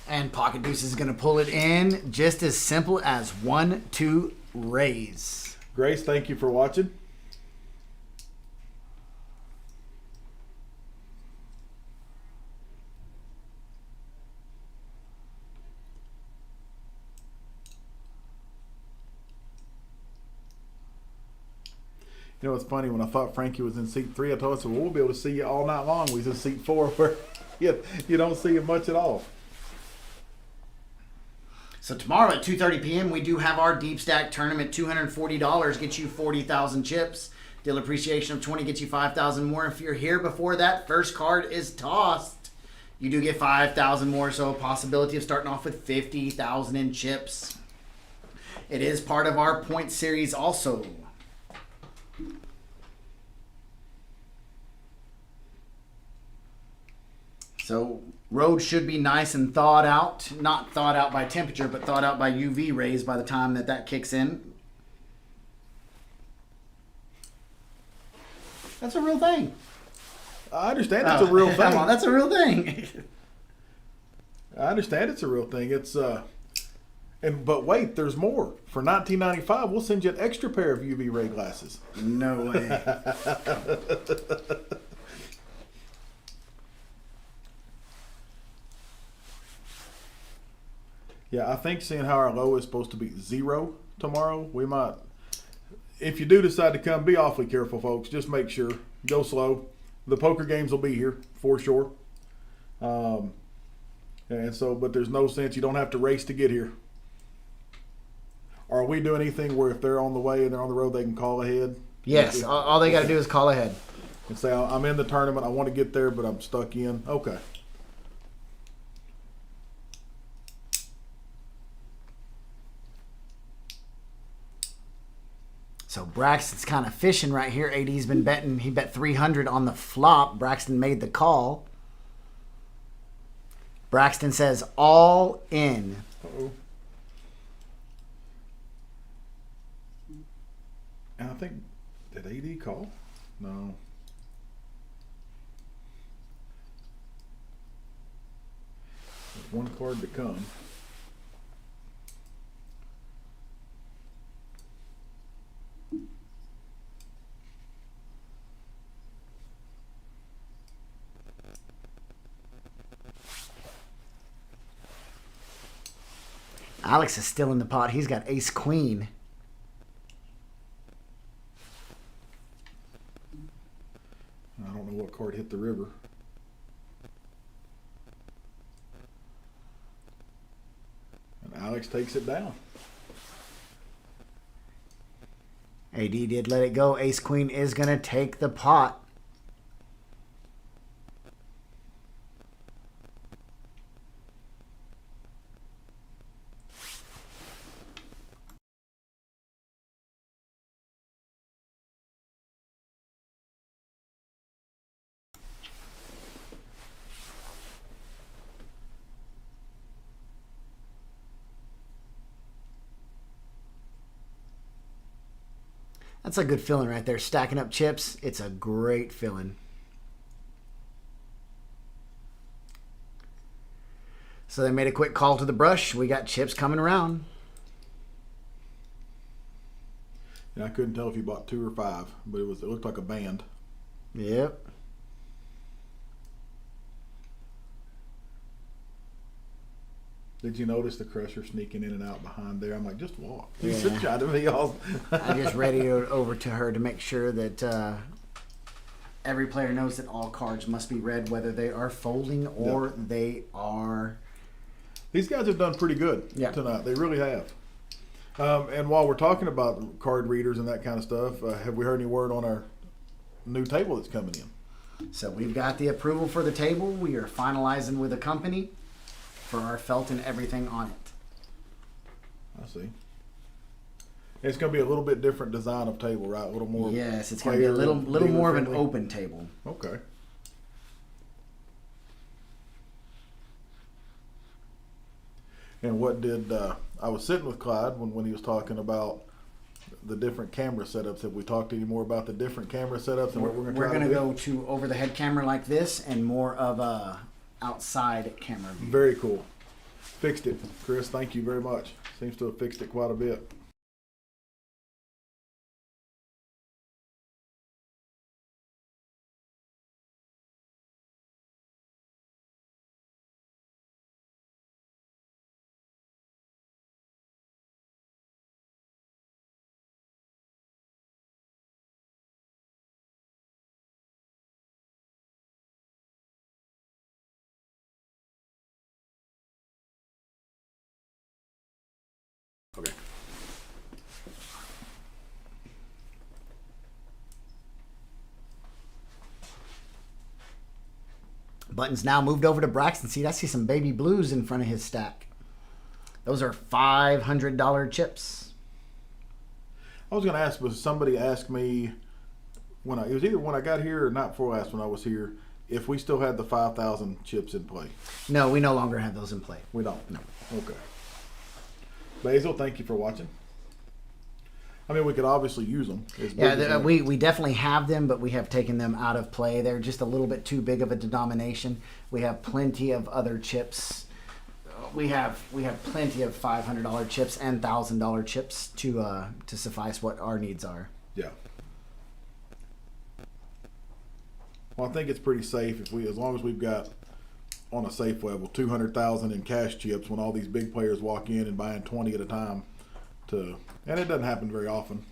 And Pocket Deuce is going to pull it in just as simple as 1-2 raise. Grace, thank you for watching. You know, it's funny, when I thought Frankie was in seat 3, I told him, well, we'll be able to see you all night long. We was in seat 4 where you don't see him much at all. So tomorrow at 2:30 p.m. we do have our Deep Stack tournament. $240 gets you 40,000 chips. Deal appreciation of 20 gets you 5,000 more. If you're here before that first card is tossed, you do get 5,000 more. So a possibility of starting off with 50,000 in chips. It is part of our point series also. So road should be nice and thawed out. Not thawed out by temperature, but thawed out by UV rays by the time that kicks in. That's a real thing. I understand it's a real thing. Come on, that's a real thing. I understand it's a real thing. But wait, there's more. For $19.95, we'll send you an extra pair of UV ray glasses. No way. Yeah, I think seeing how our low is supposed to be 0 tomorrow, we might. If you do decide to come, be awfully careful, folks. Just make sure. Go slow. The poker games will be here for sure. But there's no sense. You don't have to race to get here. Are we doing anything where if they're on the way and they're on the road, they can call ahead? Yes, all they got to do is call ahead. And say, I'm in the tournament. I want to get there, but I'm stuck in. Okay. So Braxton's kind of fishing right here. AD's been betting. He bet 300 on the flop. Braxton made the call. Braxton says all in. Uh-oh. And I think, did AD call? No. There's one card to come. Alex is still in the pot. He's got ace queen. I don't know what card hit the river. And Alex takes it down. AD did let it go. Ace Queen is going to take the pot. That's a good feeling right there. Stacking up chips, it's a great feeling. So they made a quick call to the brush. We got chips coming around. And I couldn't tell if you bought 2 or 5, but it looked like a band. Yep. Did you notice the crusher sneaking in and out behind there? I'm like, just walk. Yeah. He's trying to be all. I just radioed over to her to make sure that every player knows that all cards must be read, whether they are folding or they are. These guys have done pretty good tonight. They really have. And while we're talking about card readers and that kind of stuff, have we heard any word on our new table that's coming in? So we've got the approval for the table. We are finalizing with a company for our felt and everything on it. I see. It's going to be a little bit different design of table, right? A little more. Yes, it's going to be a little more of an open table. Okay. And what did I was sitting with Clyde when he was talking about the different camera setups. Have we talked any more about the different camera setups and what we're going to try to do? We're going to go to over the head camera like this and more of a outside camera view. Very cool. Fixed it, Chris. Thank you very much. Seems to have fixed it quite a bit. Okay. Buttons now moved over to Braxton. See, I see some baby blues in front of his stack. Those are $500 chips. I was going to ask, but somebody asked me it was either when I got here or not before last when I was here, if we still had the 5,000 chips in play. No, we no longer have those in play. We don't? No. Okay. Basil, thank you for watching. I mean, we could obviously use them. We definitely have them, but we have taken them out of play. They're just a little bit too big of a denomination. We have plenty of other chips. We have plenty of $500 chips and $1,000 chips to suffice what our needs are. Yeah. Well, I think it's pretty safe as long as we've got on a safe level 200,000 in cash chips when all these big players walk in and buying 20 at a time. And it doesn't happen very often.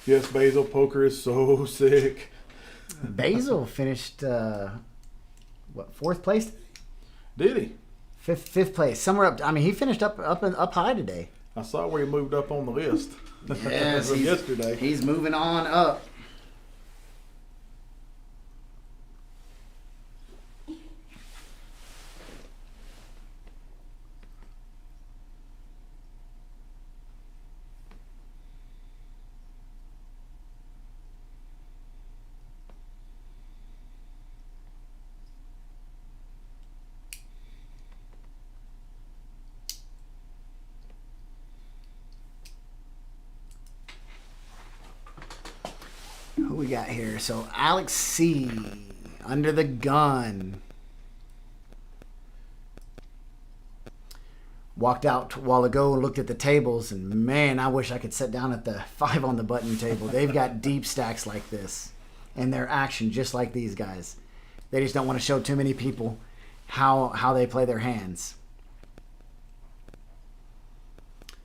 Yes, Basil, poker is so sick. Basil finished fourth place? Did he? Fifth place, somewhere up. I mean, he finished up high today. I saw where he moved up on the list. Yes, from yesterday. He's moving on up. Who we got here? So Alex C. Under the gun. Walked out a while ago and looked at the tables, and man, I wish I could sit down at the 5 on the button table. They've got deep stacks like this, and their action just like these guys. They just don't want to show too many people how they play their hands.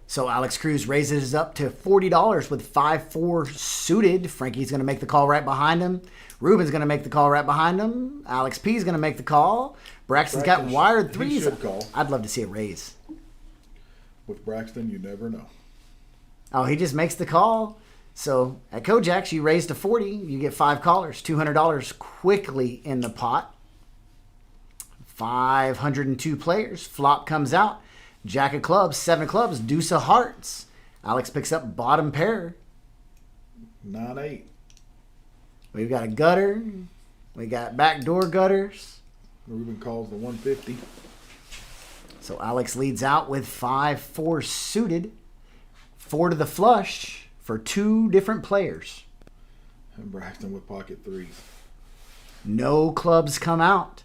So Alex Cruz raises up to $40 with 5-4 suited. Frankie's going to make the call right behind him. Ruben's going to make the call right behind him. Alex P's going to make the call. Braxton's got wired threes. He should call. I'd love to see a raise. With Braxton, you never know. Oh, he just makes the call. So at Kojak's, you raise to 40. You get 5 callers. $200 quickly in the pot. 502 players. Flop comes out. Jack of clubs, 7 of clubs, deuce of hearts. Alex picks up bottom pair. 9-8. We've got a gutter. We got backdoor gutters. Ruben calls the 150. So Alex leads out with 5-4 suited. 4 to the flush for 2 different players. And Braxton with pocket 3s. No clubs come out.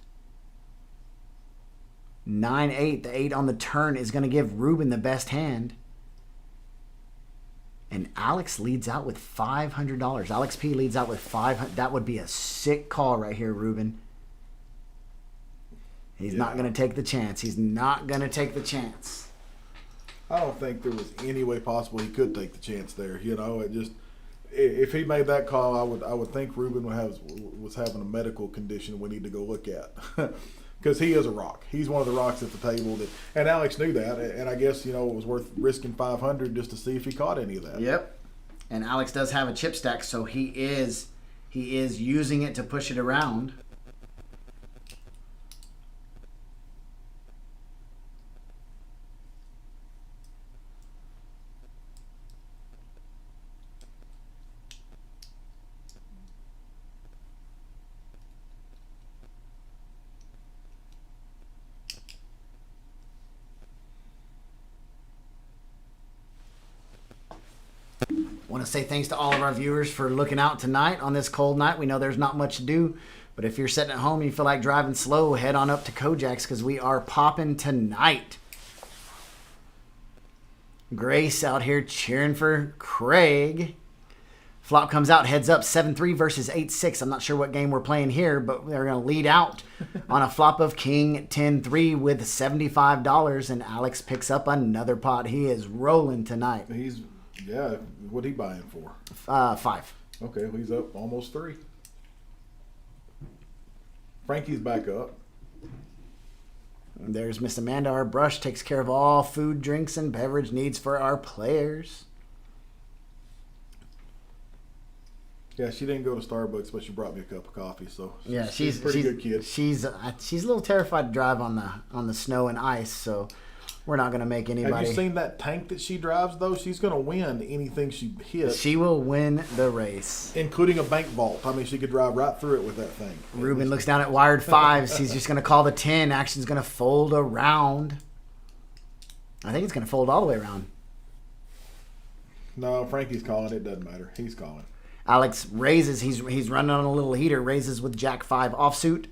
9-8. The 8 on the turn is going to give Ruben the best hand. And Alex leads out with $500. Alex P leads out with $500. That would be a sick call right here, Ruben. He's not going to take the chance. He's not going to take the chance. I don't think there was any way possible he could take the chance there. You know, it just, if he made that call, I would think Ruben was having a medical condition we need to go look at. Because he is a rock. He's one of the rocks at the table. And Alex knew that. And I guess, you know, it was worth risking $500 just to see if he caught any of that. Yep. And Alex does have a chip stack, so he is using it to push it around. Want to say thanks to all of our viewers for looking out tonight on this cold night. We know there's not much to do, but if you're sitting at home and you feel like driving slow, head on up to Kojak's because we are popping tonight. Grace out here cheering for Craig. Flop comes out, heads up 7-3 versus 8-6. I'm not sure what game we're playing here, but they're going to lead out on a flop of King 10-3 with $75, and Alex picks up another pot. He is rolling tonight. Yeah, what he buying for? 5. Okay, well, he's up almost 3. Frankie's back up. There's Miss Amanda. Our brush takes care of all food, drinks, and beverage needs for our players. Yeah, she didn't go to Starbucks, but she brought me a cup of coffee. So Yeah, she's a pretty good kid. She's a little terrified to drive on the snow and ice, so we're not going to make anybody. Have you seen that tank that she drives, though? She's going to win anything she hits. She will win the race. Including a bank vault. I mean, she could drive right through it with that thing. Ruben looks down at wired 5s. He's just going to call the 10. Action's going to fold around. I think it's going to fold all the way around. No, Frankie's calling. It doesn't matter. He's calling. Alex raises. He's running on a little heater. Raises with Jack 5 offsuit.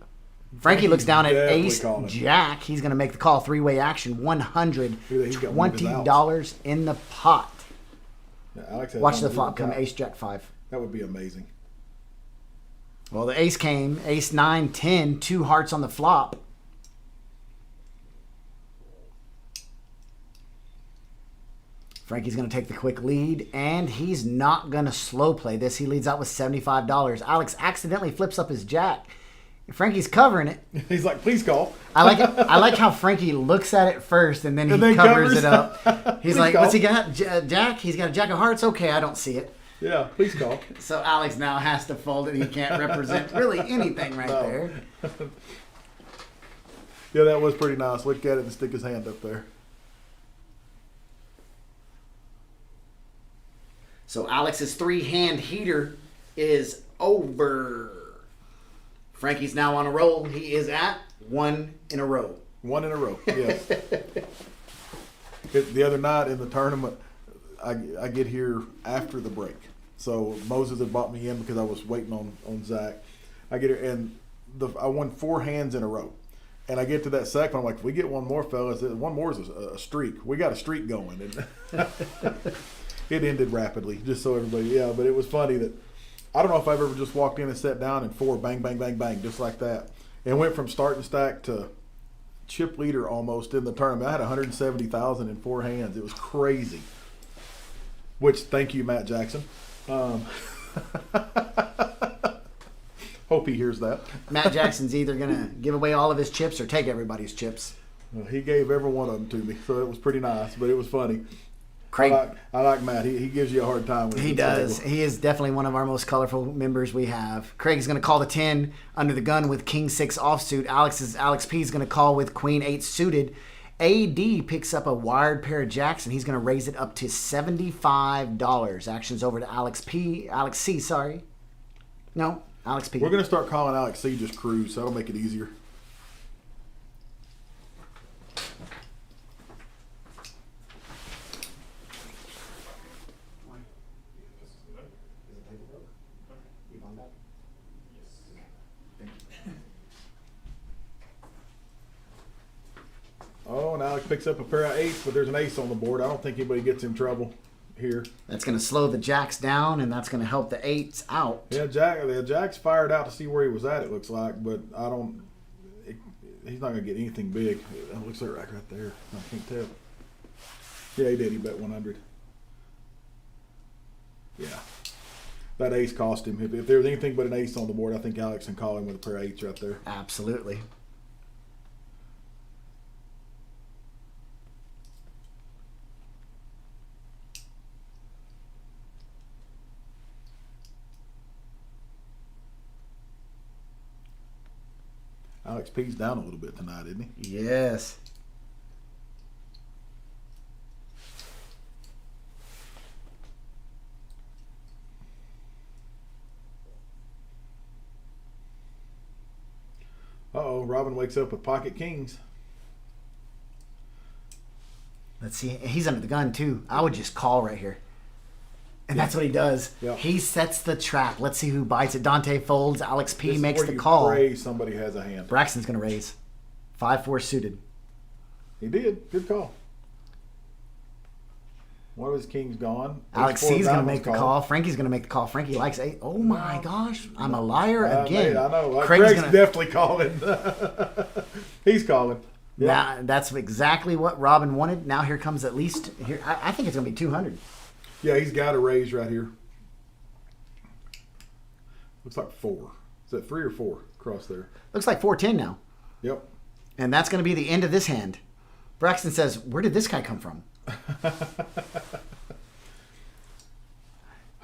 Frankie looks down at Ace Jack. He's going to make the call. 3-way action. $120 in the pot. Yeah, Alex Watch the flop come. Ace Jack 5. That would be amazing. Well, the ace came. Ace 9, 10. 2 hearts on the flop. Frankie's going to take the quick lead, and he's not going to slow play this. He leads out with $75. Alex accidentally flips up his jack. Frankie's covering it. He's like, please call. I like how Frankie looks at it first, and then he covers it up. He's like, what's he got? Jack? He's got a jack of hearts? Okay, I don't see it. Yeah, please call. So Alex now has to fold it. He can't represent really anything there. Yeah, that was pretty nice. Look at it and stick his hand up there. So Alex's 3-hand heater is over. Frankie's now on a roll. He is at 1 in a row. 1 in a row, yes. The other night in the tournament, I get here after the break. So Moses had brought me in because I was waiting on Zach. I get here, and I won 4 hands in a row. And I get to that second, I'm like, if we get one more, fellas, one more is a streak. We got a streak going. And it ended rapidly, just so everybody, yeah. But it was funny that I don't know if I've ever just walked in and sat down and 4, bang, bang, bang, bang, just like that. And went from starting stack to chip leader almost in the tournament. I had 170,000 in 4 hands. It was crazy. Which, thank you, Matt Jackson. Hope he hears that. Matt Jackson's either going to give away all of his chips or take everybody's chips. Well, he gave every one of them to me, so it was pretty nice, but it was funny. Craig, I like Matt. He gives you a hard time. He does. He is definitely one of our most colorful members we have. Craig's going to call the 10 under the gun with King 6 offsuit. Alex P is going to call with Queen 8 suited. AD picks up a wired pair of jacks, and he's going to raise it up to $75. Action's over to Alex C, sorry. No, Alex P. We're going to start calling Alex C just cruise. That'll make it easier. Oh, and Alex picks up a pair of 8s, but there's an ace on the board. I don't think anybody gets in trouble here. That's going to slow the jacks down, and that's going to help the 8s out. Yeah, Jack's fired out to see where he was at, it looks like, but he's not going to get anything big. It looks like right there. I can't tell. Yeah, he did. He bet 100. Yeah. That ace cost him. If there was anything but an ace on the board, I think Alex can call him with a pair of 8s right there. Absolutely. Alex P's down a little bit tonight, isn't he? Yes. Uh-oh, Robin wakes up with pocket kings. Let's see. He's under the gun, too. I would just call right here. And that's what he does. Yep. He sets the trap. Let's see who bites it. Dante folds. Alex P This is makes where the you call. pray somebody has a hand. Braxton's going to raise. 5-4 suited. He did. Good call. One of his kings gone. Alex Ace-4 C's going to diamonds make the call. Frankie's going to make the call. Frankie likes 8. Oh, my gosh. I'm a liar again. I know. Craig's Craig's definitely calling. He's calling. Yeah. Now, that's exactly what Robin wanted. Now here comes at least here. I think it's going to be 200. Yeah, he's got a raise right here. Looks like 4. Is that 3 or 4 across there? Looks like 410 now. Yep. And that's going to be the end of this hand. Braxton says, where did this guy come from?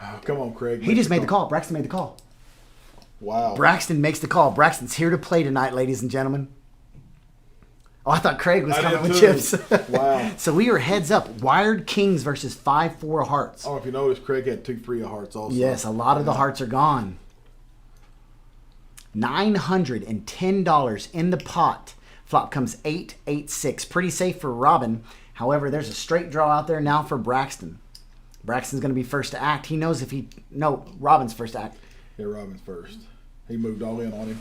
Oh, come on, Craig. He just made the call. Braxton made the call. Wow. Braxton makes the call. Braxton's here to play tonight, ladies and gentlemen. Oh, I thought Craig was I coming did with too. chips. Wow. So we are heads up. Wired kings versus 5-4 hearts. Oh, if you notice, Craig had 2-3 of hearts also. Yes, a lot of the hearts are gone. $910 in the pot. Flop comes 8-8-6. Pretty safe for Robin. However, there's a straight draw out there now for Braxton. Braxton's going to be first to act. He knows if he... No, Robin's first to act. Yeah, Robin's first. He moved all in on him.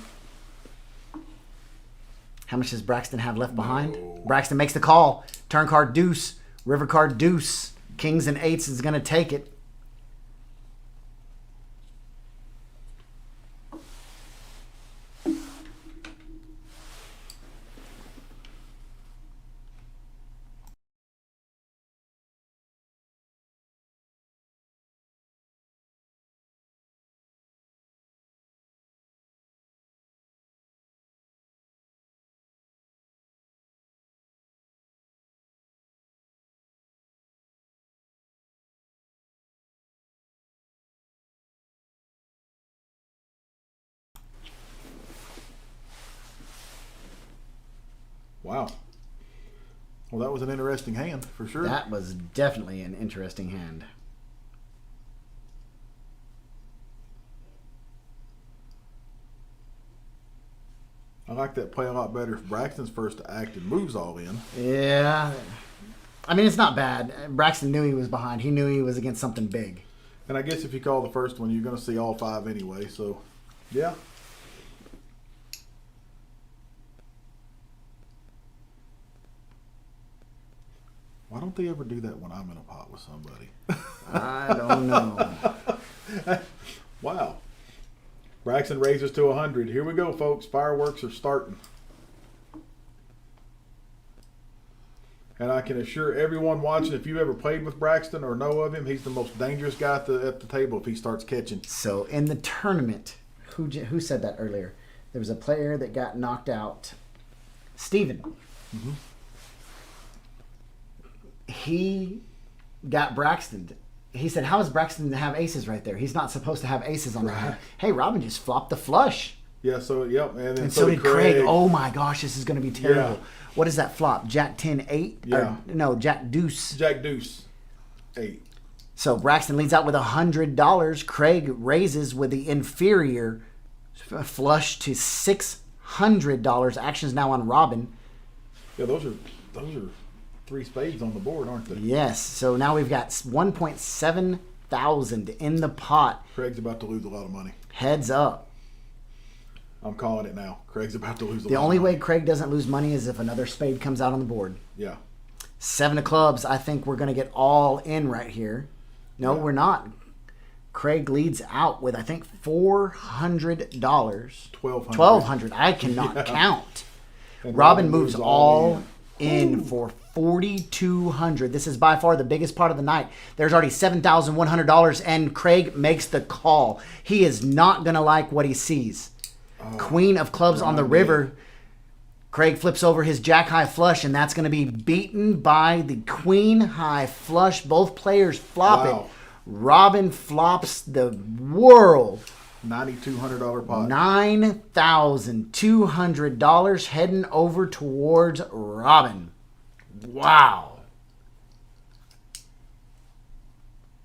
How much does Braxton have left behind? No. Braxton makes the call. Turn card deuce. River card deuce. Kings and 8s is going to take it. Wow. Well, that was an interesting hand, for sure. That was definitely an interesting hand. I like that play a lot better if Braxton's first to act and moves all in. Yeah. I mean, it's not bad. Braxton knew he was behind. He knew he was against something big. And I guess if you call the first one, you're going to see all 5 anyway. So, yeah. don't they ever do that when I'm in a pot with somebody? I don't know. Wow. Braxton raises to 100. Here we go, folks. Fireworks are starting. And I can assure everyone watching, if you ever played with Braxton or know of him, he's the most dangerous guy at the table if he starts catching. So in the tournament, who said that earlier? There was a player that got knocked out. Steven. Mm-hmm. He got Braxton. He said, how is Braxton to have aces right there? He's not supposed to have aces on the hand. Hey, Robin just flopped the flush. Yeah, so, yep. And so did Craig. Oh, my gosh, this is going to be terrible. Yeah. What is that flop? Jack 10-8? Yeah. No, Jack Deuce. Jack Deuce 8. So Braxton leads out with $100. Craig raises with the inferior flush to $600. Action's now on Robin. Yeah, those are 3 spades on the board, aren't they? Yes. So now we've got 1.7 thousand in the pot. Craig's about to lose a lot of money. Heads up. I'm calling it now. Craig's about to lose a lot The only of money. way Craig doesn't lose money is if another spade comes out on the board. Yeah. 7 of clubs. I think we're going to get all in right here. No, Yeah. we're not. Craig leads out with, I think, $400. $1,200. I cannot Yeah. count. And Robin moves all in for $4,200. This is by far the biggest part of the night. There's already $7,100, and Craig makes the call. He is not going to like what he sees. Queen of clubs on the river. Craig flips over his jack high flush, and that's going to be beaten by the queen high flush. Both players flop Wow. it. Robin flops the world. $9,200 pot. $9,200 heading over towards Robin. Wow.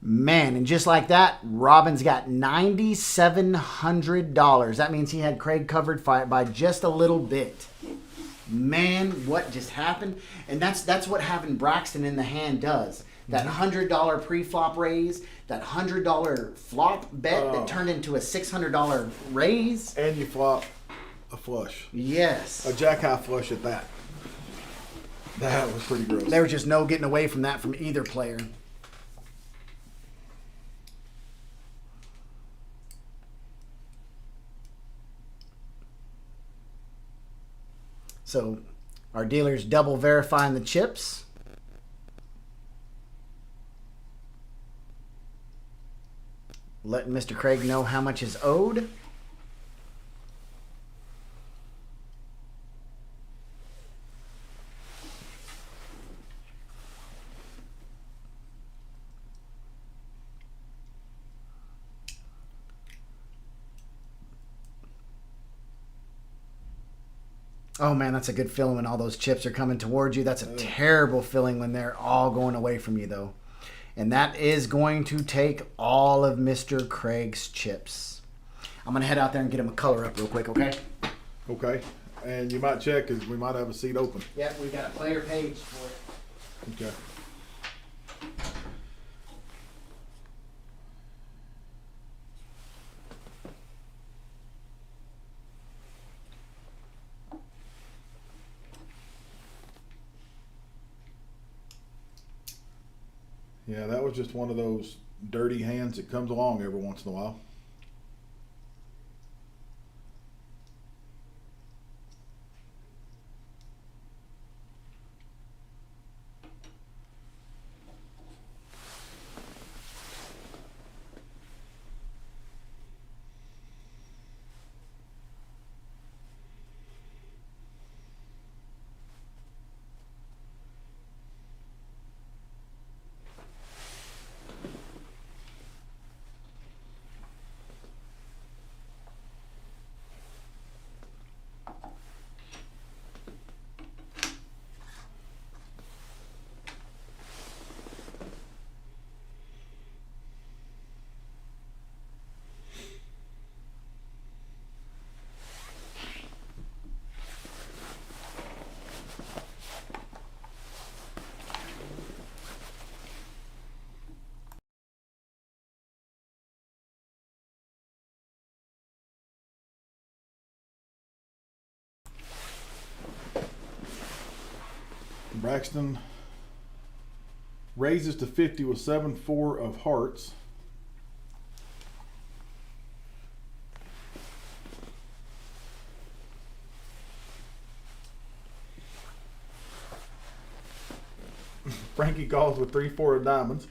Man, and just like that, Robin's got $9,700. That means he had Craig covered by just a little bit. Man, what just happened? And that's what having Braxton in the hand does. That $100 pre-flop raise, that $100 flop bet that turned into a $600 raise. And you flop a flush. Yes. A jack high flush at that. That was pretty gross. There was just no getting away from that from either player. So our dealer's double verifying the chips. Letting Mr. Craig know how much is owed. Oh man, that's a good feeling when all those chips are coming towards you. That's a terrible feeling when they're all going away from you, though. And that is going to take all of Mr. Craig's chips. I'm going to head out there and get him a color up real quick, okay? Okay. And you might check because we might have a seat open. Yep, we've got a player page for it. Okay. Yeah, that was just one of those dirty hands that comes along every once in a while. Braxton Raises to 50 with 7-4 of hearts. Frankie calls with 3-4 of diamonds.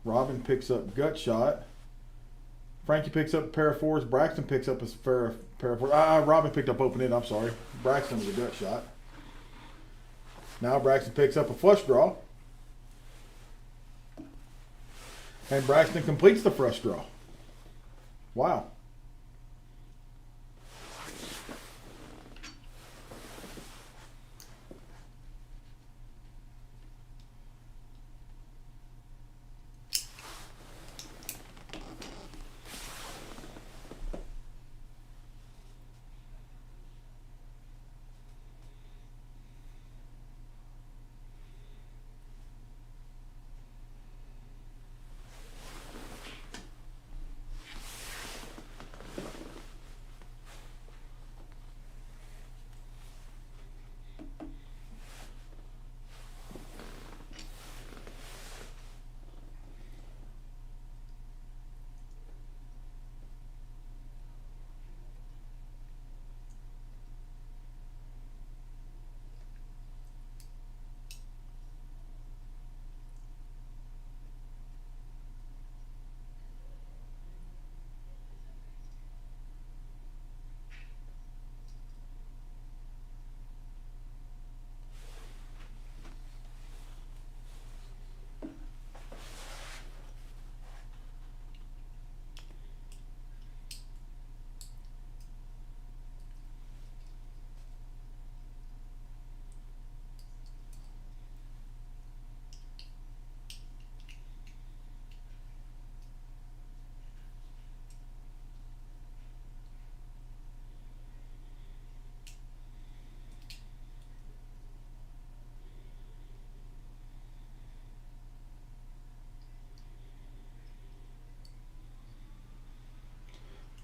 Robin picks up gut shot. Frankie picks up a pair of fours. Braxton picks up a pair of fours. Robin picked up open end. I'm sorry. Braxton was a gut shot. Now Braxton picks up a flush draw. And Braxton completes the flush draw. Wow.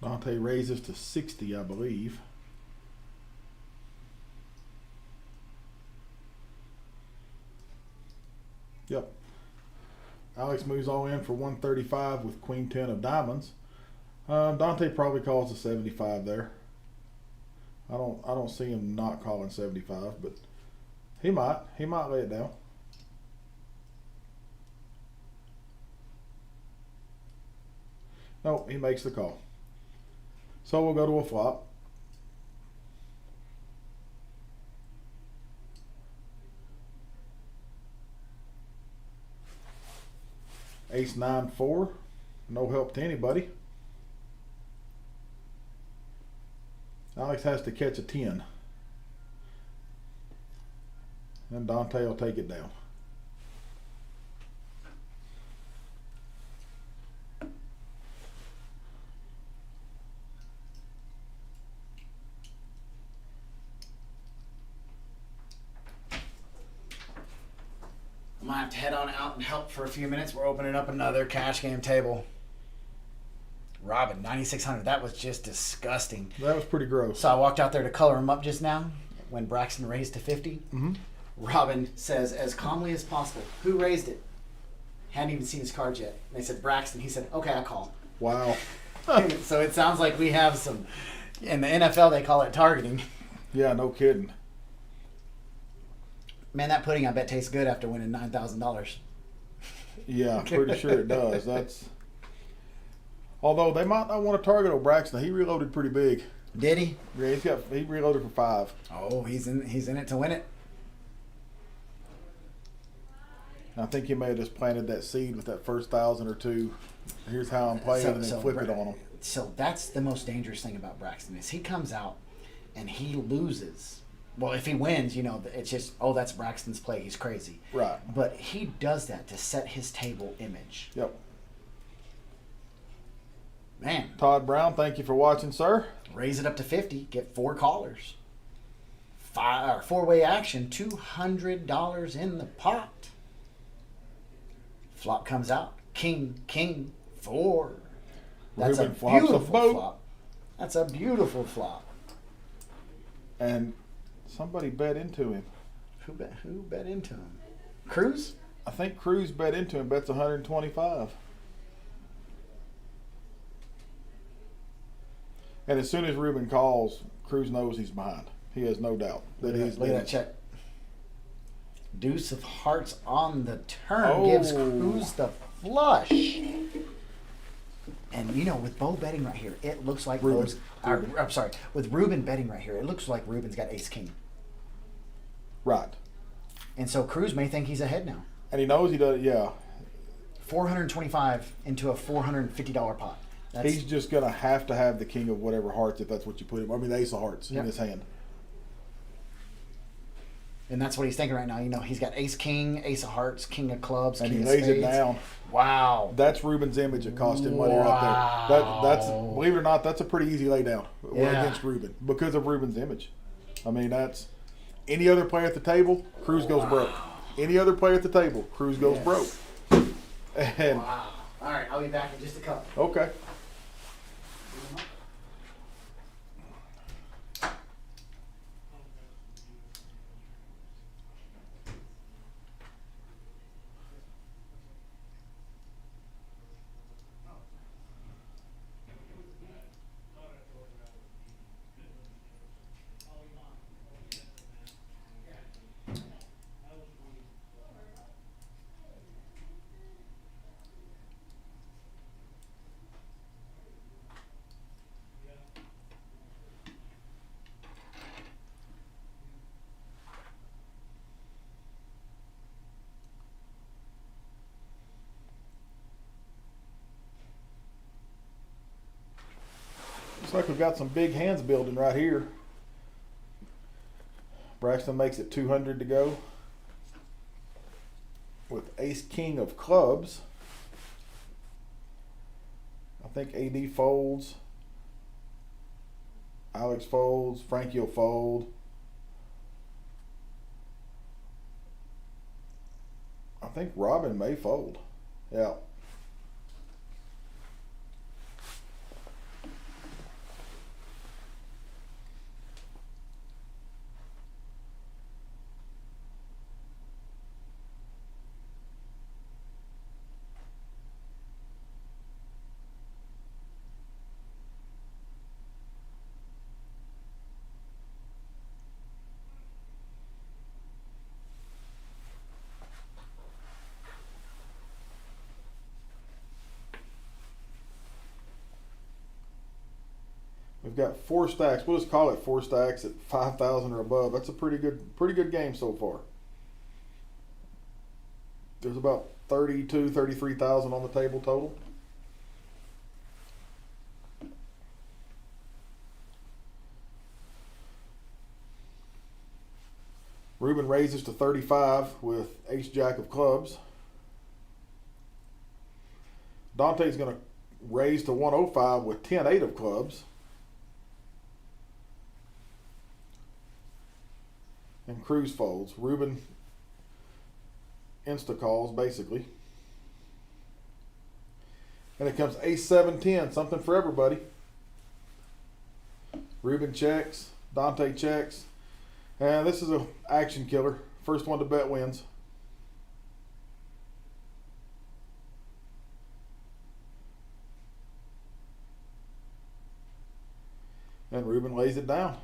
Dante raises to 60, I believe. Yep. Alex moves all in for 135 with Queen 10 of diamonds. Dante probably calls a 75 there. I don't see him not calling 75, but he might. He might lay it down. Nope, he makes the call. So we'll go to a flop. Ace 9-4. No help to anybody. Alex has to catch a 10. And Dante will take it down. I'm gonna have to head on out and help for a few minutes. We're opening up another cash game table. Robin, 9,600. That was just disgusting. That was pretty gross. So I walked out there to color him up just now when Braxton raised to 50. Mm-hmm. Robin says as calmly as possible, "Who raised it?" Hadn't even seen his cards yet. And they said Braxton. He said, "Okay, I call." Wow. So it sounds like we have some. In the NFL, they call it targeting. Yeah, no kidding. Man, that pudding I bet tastes good after winning $9,000. Yeah, pretty sure it does. That's. Although they might not want to target O'Braxton. He reloaded pretty big. Did he? Yeah, he reloaded for 5. Oh, he's in it to win it. I think he may have just planted that seed with that first 1,000 or two. Here's how I'm playing, and then flip it on him. So that's the most dangerous thing about Braxton is he comes out and he loses. Well, if he wins, it's just, oh, that's Braxton's play. He's crazy. Right. But he does that to set his table image. Yep. Man. Todd Brown, thank you for watching, sir. Raise it up to 50. Get 4 callers. 4-way action. $200 in the pot. Flop comes out. King, 4. That's Ruben a flops a beautiful boat. flop. That's a beautiful flop. And somebody bet into him. Who bet into him? Cruz? I think Cruz bet into him. Bets 125. And as soon as Ruben calls, Cruz knows he's behind. He has no doubt that he's. Look at that check. Deuce of hearts on the turn Oh. gives Cruz the flush. And you know, with Bo betting right here, it looks like Ruben. I'm sorry. With Ruben betting right here, it looks like Ruben's got ace king. Right. And so Cruz may think he's ahead now. And he knows he does. Yeah. 425 into a $450 pot. He's just gonna have to have the king of whatever hearts if that's what you put him. I mean, the ace of hearts Yep. in his hand. And that's what he's thinking right now. You know, he's got ace king, ace of hearts, king of clubs, And king he of lays spades. it down. Wow. That's Ruben's image. It cost him money right there. That's believe it or not, that's a pretty easy lay down Yeah. against Ruben because of Ruben's image. I mean, that's any other player at the table, Cruz goes broke. Any other player at the table, Cruz goes Yes. broke. And Wow. All right, I'll be back in just a couple. okay. Looks like we've got some big hands building right here. Braxton makes it 200 to go with ace king of clubs. I think AD folds. Alex folds. Frankie will fold. I think Robin may fold. Yeah. We've got 4 stacks. We'll just call it 4 stacks at 5,000 or above. That's a pretty good game so far. There's about 33,000 on the table total. Ruben raises to 35 with ace jack of clubs. Dante's going to raise to 105 with 10-8 of clubs. And Cruz folds. Ruben insta calls basically. And it comes ace 7-10, something for everybody. Ruben checks, Dante checks. And this is an action killer. First one to bet wins. And Ruben lays it down.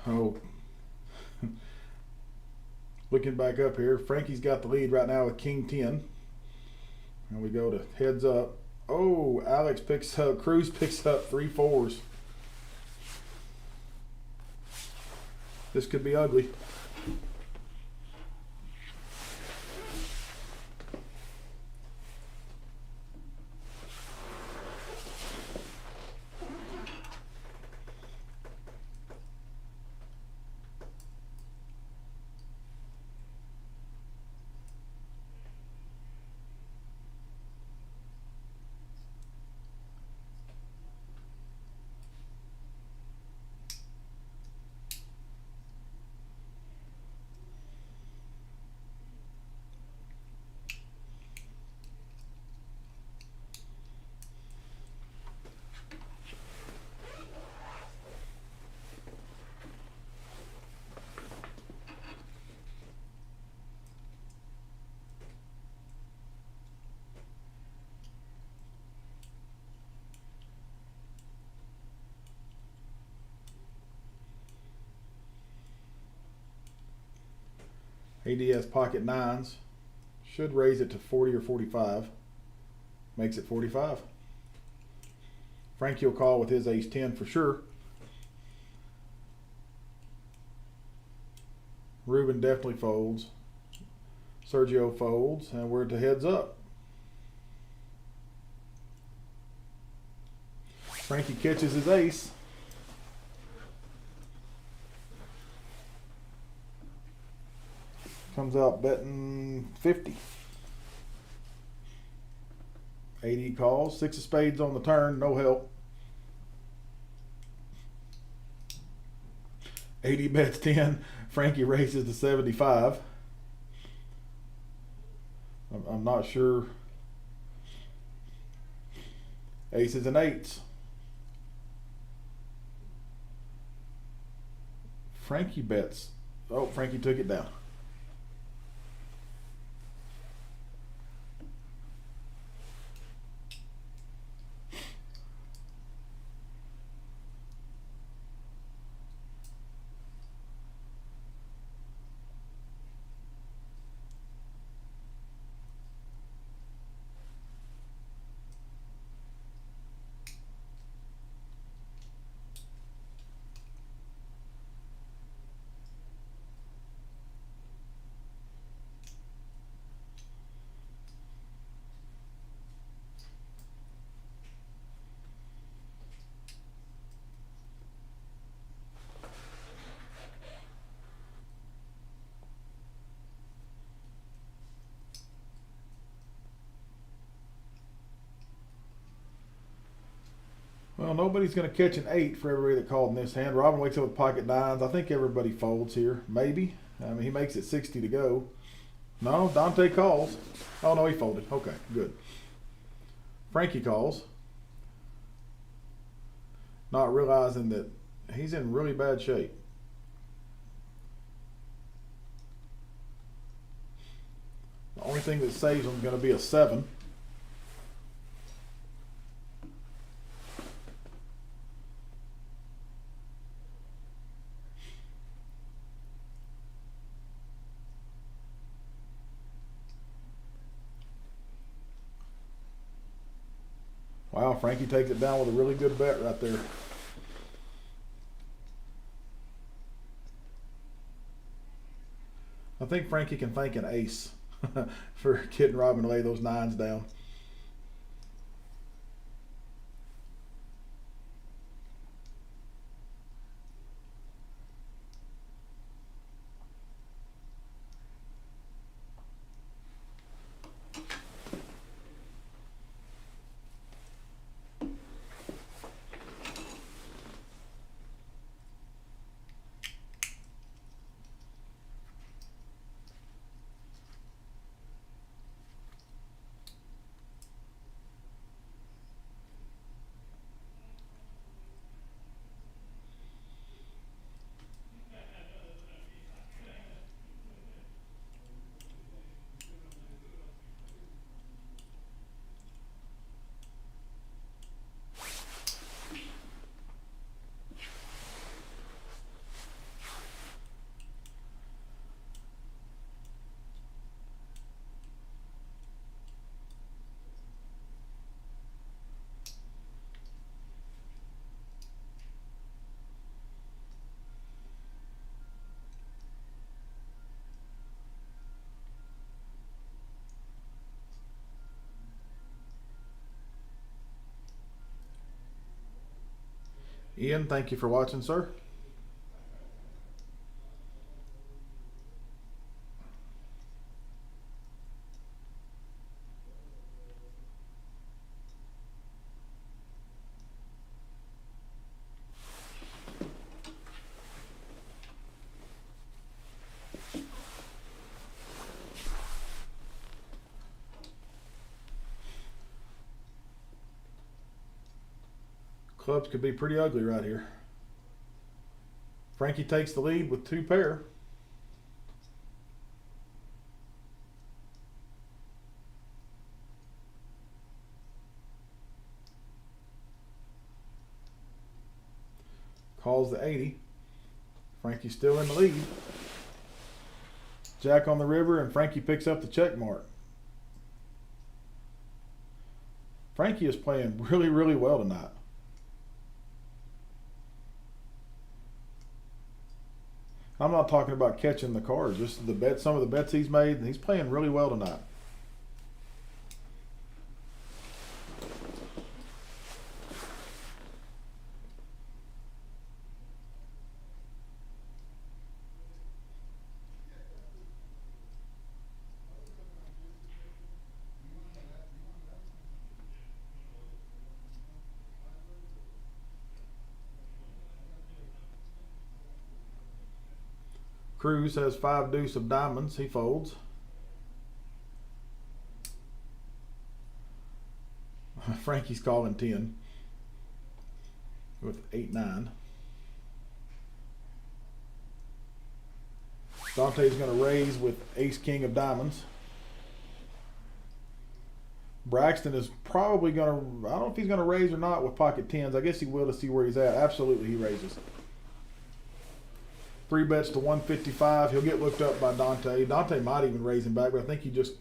Oh, looking back up here, Frankie's got the lead right now with King 10. And we go to heads up. Oh, Cruz picks up 3 4s. This could be ugly. ADS pocket 9s. Should raise it to 40 or 45. Makes it 45. Frankie will call with his ace 10 for sure. Ruben definitely folds. Sergio folds, and we're to heads up. Frankie catches his ace. Comes out betting 50. 80 calls. 6 of spades on the turn. No help. 80 bets 10. Frankie raises to 75. I'm not sure. Aces and 8s. Frankie bets. Oh, Frankie took it down. Well, nobody's going to catch an 8 for everybody that called in this hand. Robin wakes up with pocket 9s. I think everybody folds here. Maybe. I mean, he makes it 60 to go. No, Dante calls. Oh, no, he folded. Okay, good. Frankie calls. Not realizing that he's in really bad shape. The only thing that saves him is going to be a 7. Wow, Frankie takes it down with a really good bet right there. I think Frankie can thank an ace for getting Robin to lay those 9s down. Ian, thank you for watching, sir. Clubs could be pretty ugly right here. Frankie takes the lead with 2 pair. Calls the 80. Frankie's still in the lead. Jack on the river, and Frankie picks up the check mark. Frankie is playing really, really well tonight. I'm not talking about catching the cards, just the bet. Some of the bets he's made, and he's playing really well tonight. Cruz has 5 deuce of diamonds. He folds. Frankie's calling 10 with 8-9. Dante's going to raise with ace king of diamonds. Braxton is probably going to, I don't know if he's going to raise or not with pocket 10s. I guess he will to see where he's at. Absolutely, he raises. 3 bets to 155. He'll get looked up by Dante. Dante might even raise him back, but I think he just,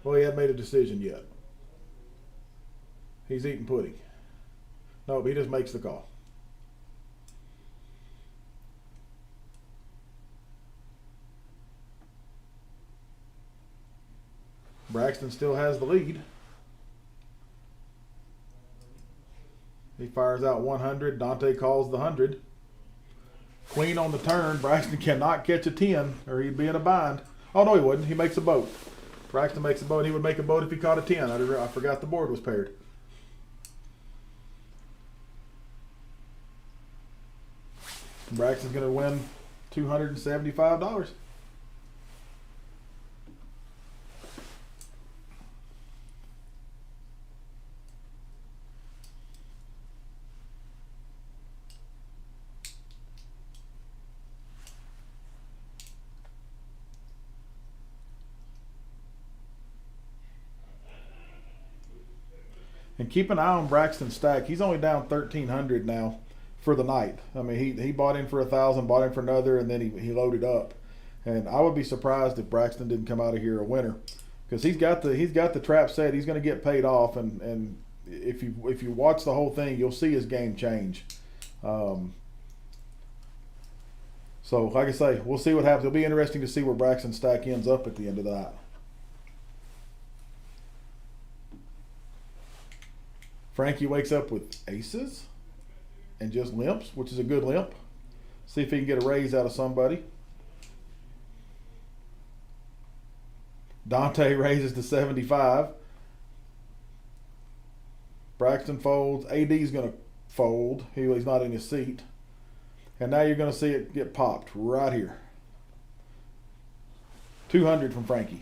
well, he hadn't made a decision yet. He's eating pudding. No, but he just makes the call. Braxton still has the lead. He fires out 100. Dante calls the 100. Queen on the turn. Braxton cannot catch a 10 or he'd be in a bind. Oh, no, he wouldn't. He makes a boat. Braxton makes a boat. He would make a boat if he caught a 10. I forgot the board was paired. Braxton's going to win $275. And keep an eye on Braxton's stack. He's only down 1,300 now for the night. I mean, he bought in for 1,000, bought in for another, and then he loaded up. And I would be surprised if Braxton didn't come out of here a winner, because he's got the trap set. He's going to get paid off, and if you watch the whole thing, you'll see his game change. So, like I say, we'll see what happens. It'll be interesting to see where Braxton's stack ends up at the end of that. Frankie wakes up with aces and just limps, which is a good limp. See if he can get a raise out of somebody. Dante raises to 75. Braxton folds. AD's going to fold. He's not in his seat. And now you're going to see it get popped right here. 200 from Frankie.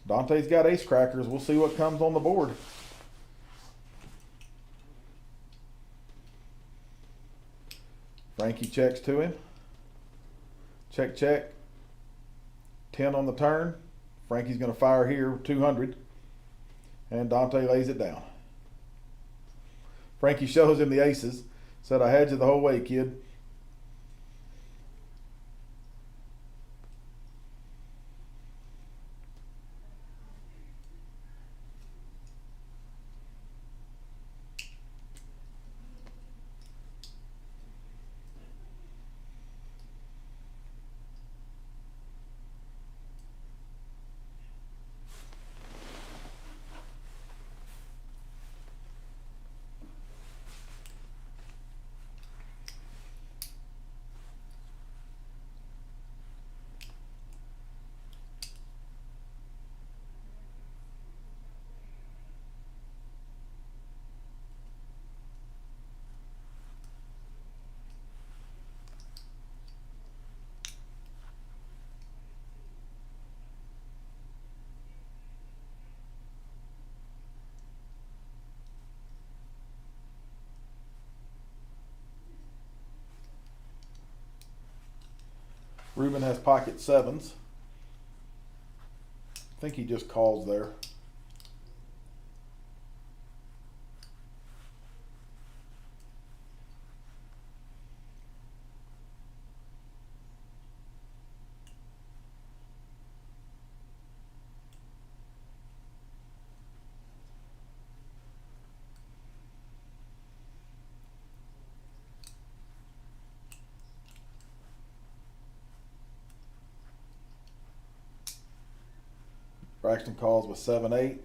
Dante's got ace crackers. We'll see what comes on the board. Frankie checks to him. Check, check. 10 on the turn. Frankie's going to fire here, 200. And Dante lays it down. Frankie shows him the aces. Said, I had you the whole way, kid. Ruben has pocket sevens. I think he just calls there. Braxton calls with 7-8.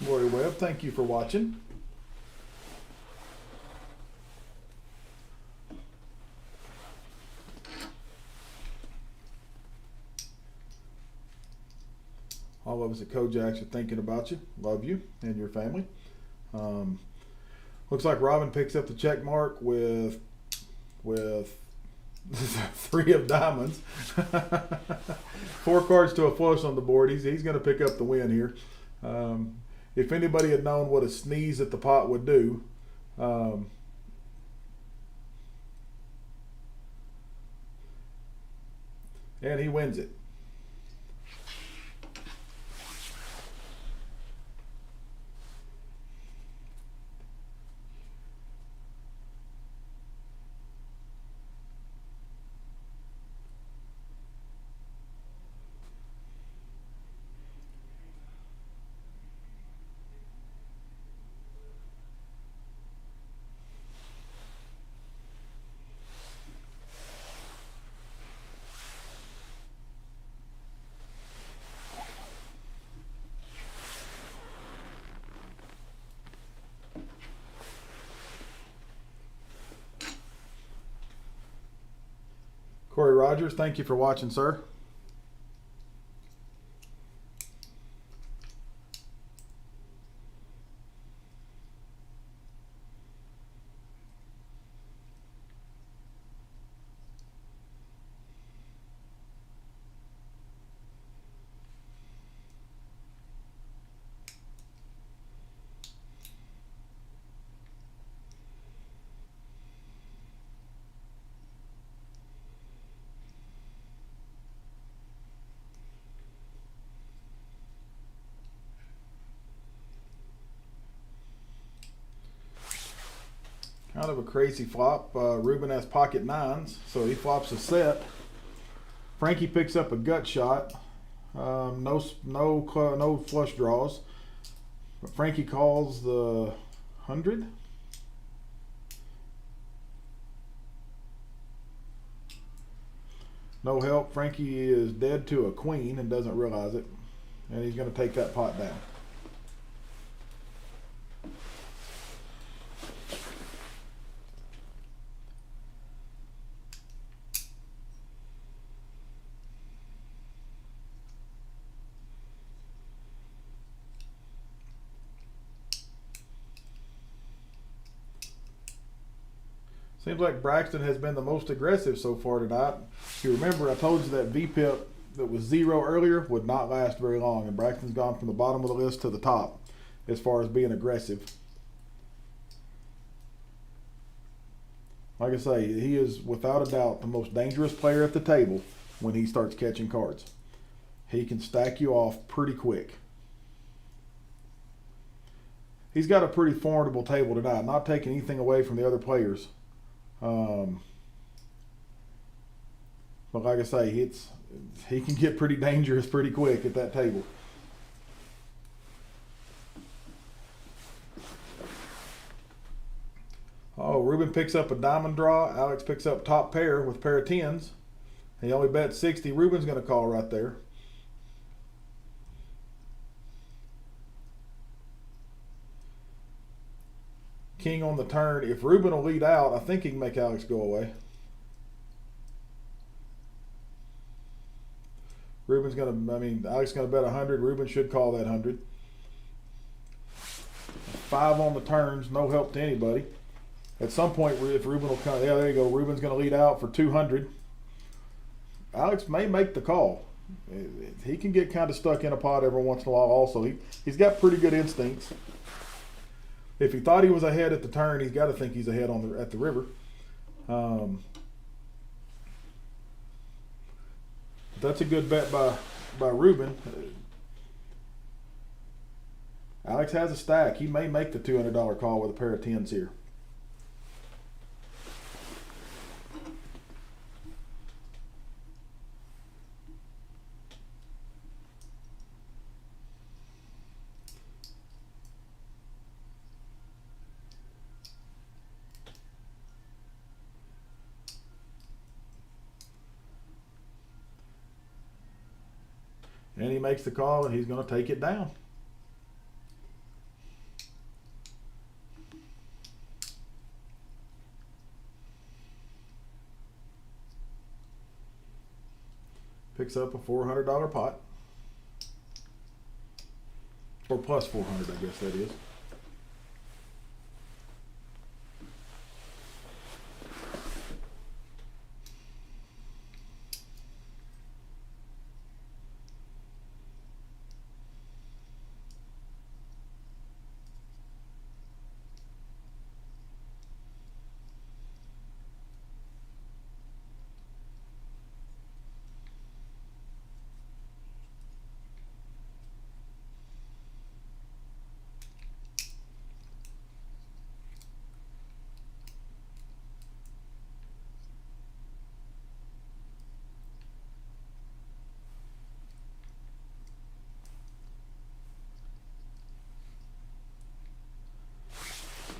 Lori Webb, thank you for watching. All of us at Kojaks are thinking about you, love you and your family. Looks like Robin picks up the check mark with 3 of diamonds. 4 cards to a flush on the board. He's going to pick up the win here. If anybody had known what a sneeze at the pot would do, and he wins it. Corey Rogers, thank you for watching, sir. Kind of a crazy flop. Ruben has pocket nines, so he flops a set. Frankie picks up a gut shot. No flush draws. But Frankie calls the 100. No help. Frankie is dead to a queen and doesn't realize it, and he's going to take that pot down. Seems like Braxton has been the most aggressive so far tonight. If you remember, I told you that VPIP that was 0 earlier would not last very long, and Braxton's gone from the bottom of the list to the top as far as being aggressive. Like I say, he is without a doubt the most dangerous player at the table when he starts catching cards. He can stack you off pretty quick. He's got a pretty formidable table tonight, not taking anything away from the other players. But like I say, he can get pretty dangerous pretty quick at that table. Oh, Ruben picks up a diamond draw. Alex picks up top pair with pair of 10s. He only bet 60. Ruben's going to call right there. King on the turn. If Ruben will lead out, I think he can make Alex go away. Alex is going to bet 100. Ruben should call that 100. 5 on the turns, no help to anybody. At some point, if Ruben will come, yeah, there you go. Ruben's going to lead out for 200. Alex may make the call. He can get kind of stuck in a pot every once in a while also. He's got pretty good instincts. If he thought he was ahead at the turn, he's got to think he's ahead at the river. That's a good bet by Ruben. Alex has a stack. He may make the $200 call with a pair of 10s here. And he makes the call, and he's going to take it down. Picks up a $400 pot. Or plus 400, I guess that is.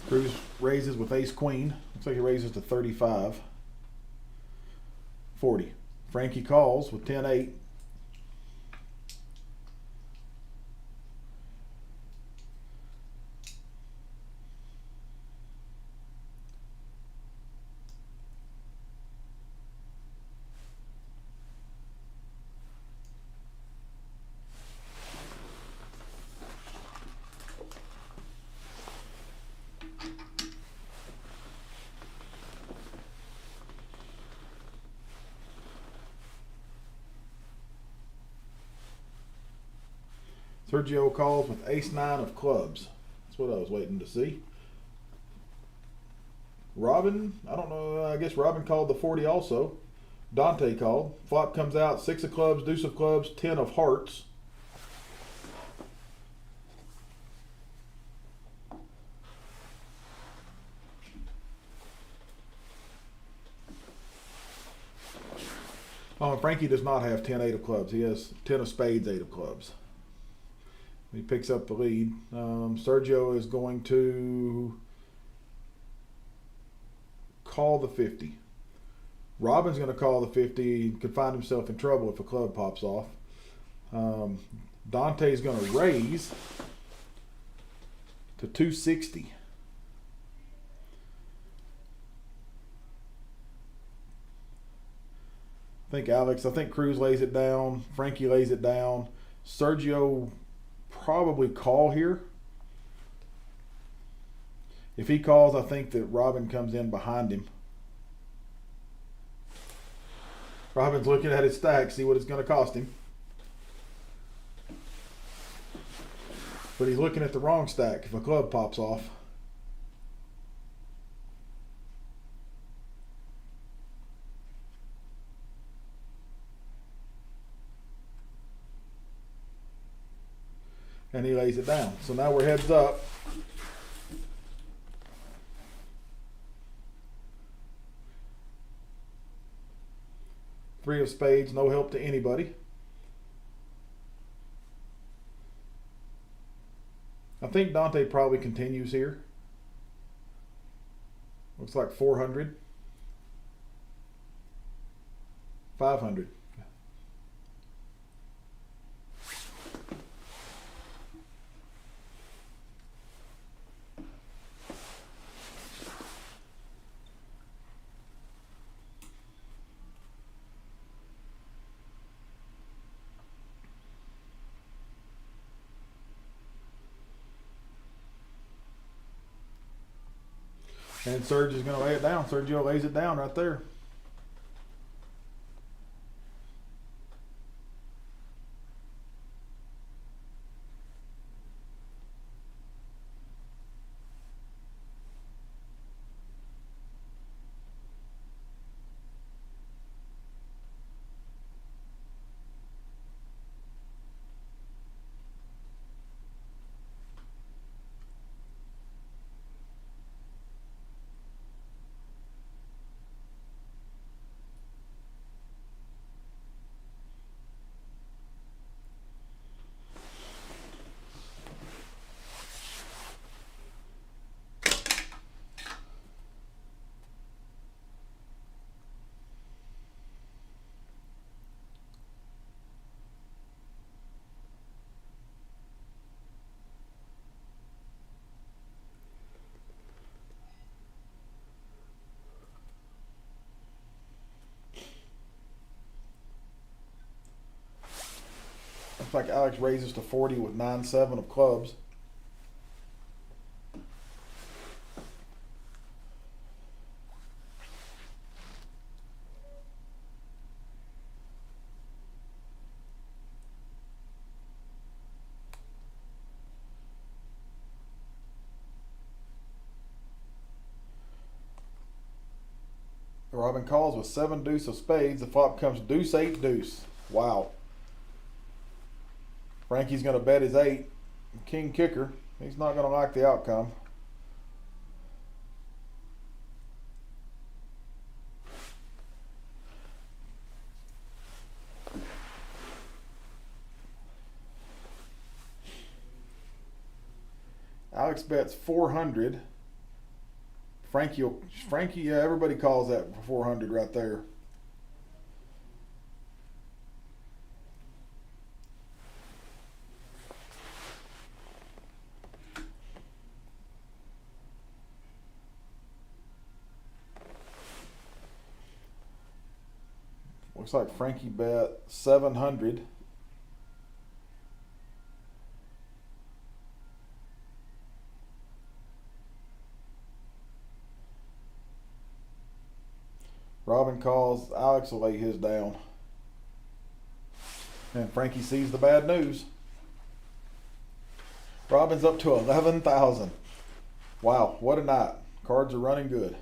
Cruz raises with ace queen. Looks like he raises to 35. 40. Frankie calls with 10-8. Sergio calls with ace-9 of clubs. That's what I was waiting to see. Robin, I don't know, I guess Robin called the 40 also. Dante called. Flop comes out, 6 of clubs, deuce of clubs, 10 of hearts. Oh, and Frankie does not have 10-8 of clubs. He has 10 of spades, 8 of clubs. He picks up the lead. Sergio is going to call the 50. Robin's going to call the 50. He could find himself in trouble if a club pops off. Dante's going to raise to 260. I think Cruz lays it down. Frankie lays it down. Sergio probably call here. If he calls, I think that Robin comes in behind him Robin's looking at his stack, see what it's going to cost him. But he's looking at the wrong stack if a club pops off. And he lays it down. So now we're heads up. Three of spades, no help to anybody. I think Dante probably continues here. Looks like 400. 500. And Serge is going to lay it down. Sergio lays it down right there. Looks like Alex raises to 40 with 9-7 of clubs. Robin calls with 7 deuce of spades. The flop comes deuce 8 deuce. Wow. Frankie's going to bet his 8. King kicker. He's not going to like the outcome. Alex bets 400. Frankie, yeah, everybody calls that for 400 right there. Looks like Frankie bet 700. Robin calls, Alex will lay his down. And Frankie sees the bad news. Robin's up to 11,000. Wow, what a night. Cards are running good.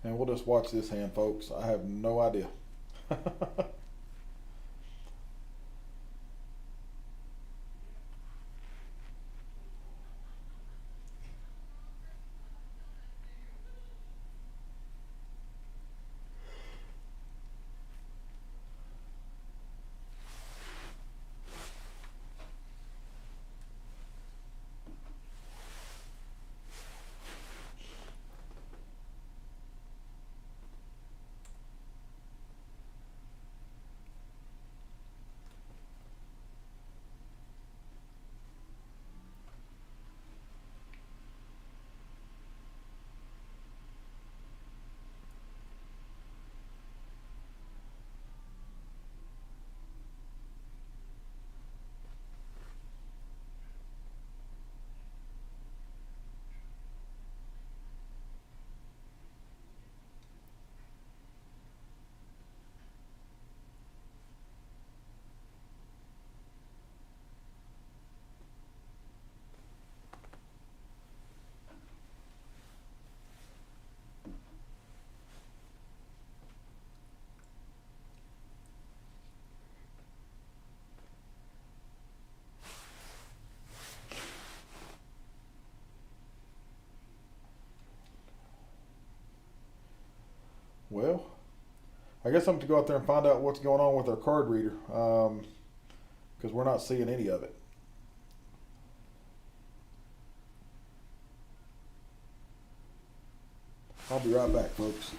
And we'll just watch this hand, folks. I have no idea. Well, I guess I'm going to go out there and find out what's going on with our card reader, because we're not seeing any of it. I'll be right back, folks.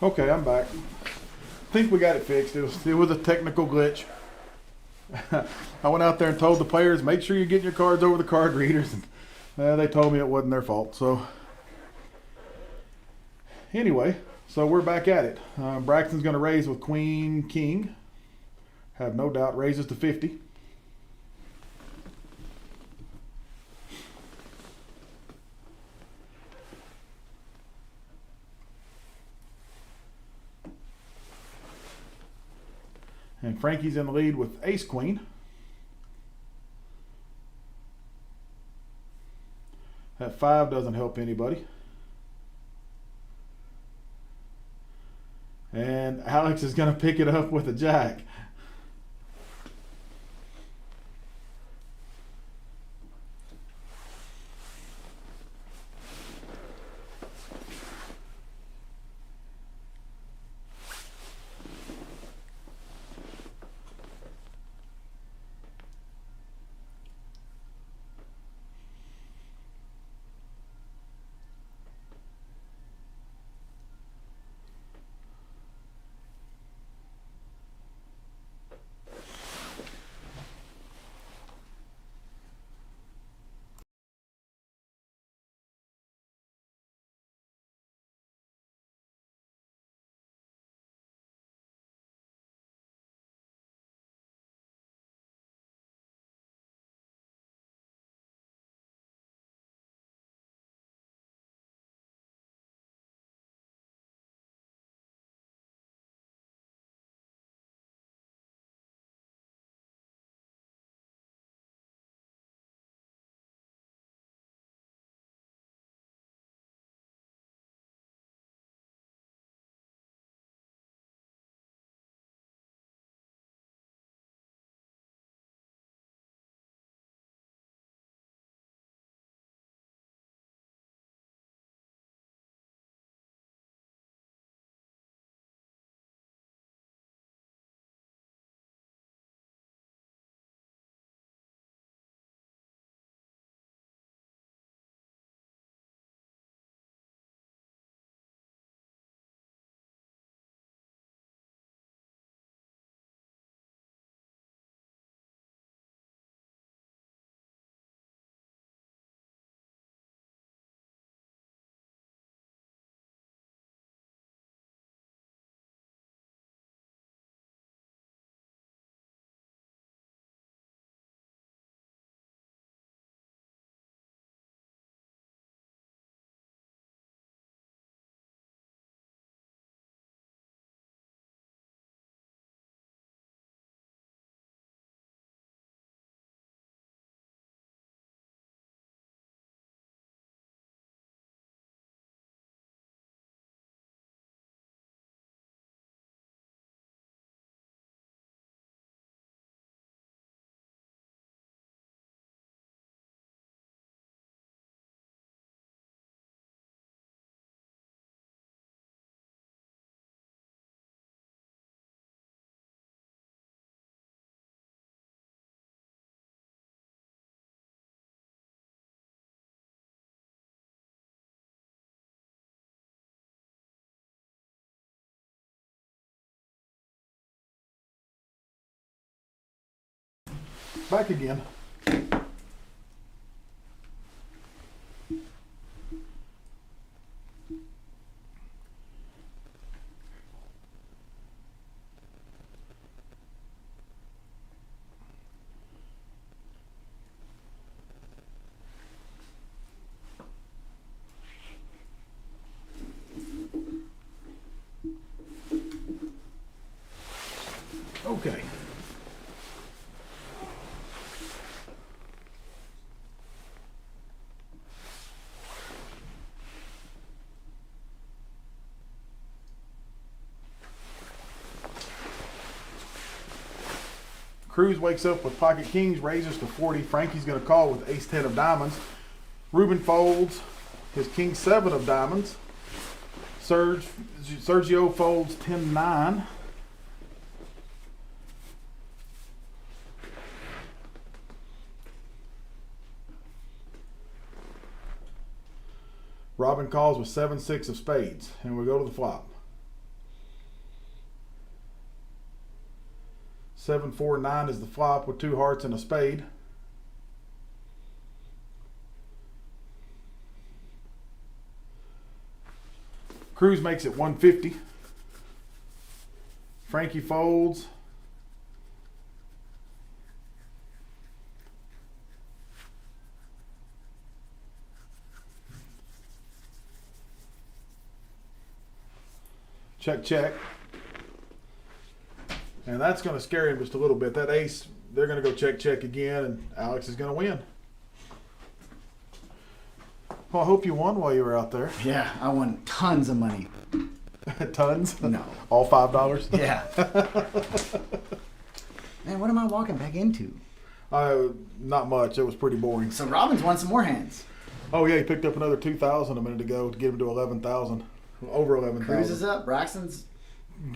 Okay, I'm back. I think we got it fixed. It was a technical glitch. I went out there and told the players, make sure you're getting your cards over the card readers. And they told me it wasn't their fault. So anyway, so we're back at it. Braxton's going to raise with Queen King. Have no doubt raises to 50. And Frankie's in the lead with Ace Queen. That 5 doesn't help anybody. And Alex is going to pick it up with a Jack. Back again. Okay. Cruz wakes up with pocket kings, raises to 40. Frankie's going to call with ace 10 of diamonds. Ruben folds his king 7 of diamonds. Sergio folds 10-9. Robin calls with 7-6 of spades, and we go to the flop. 7-4-9 is the flop with 2 hearts and a spade. Cruz makes it 150. Frankie folds. Check, check. And that's going to scare him just a little bit. That ace, they're going to go check, check again, and Alex is going to win. Well, I hope you won while you were out there. Yeah, I won tons of money. Tons? No. All $5? Yeah. Man, what am I walking back into? Not much. It was pretty boring. So Robbins won some more hands. Oh, yeah, he picked up another 2,000 a minute ago to get him to 11,000. Over 11,000. Cruz is up. Braxton's.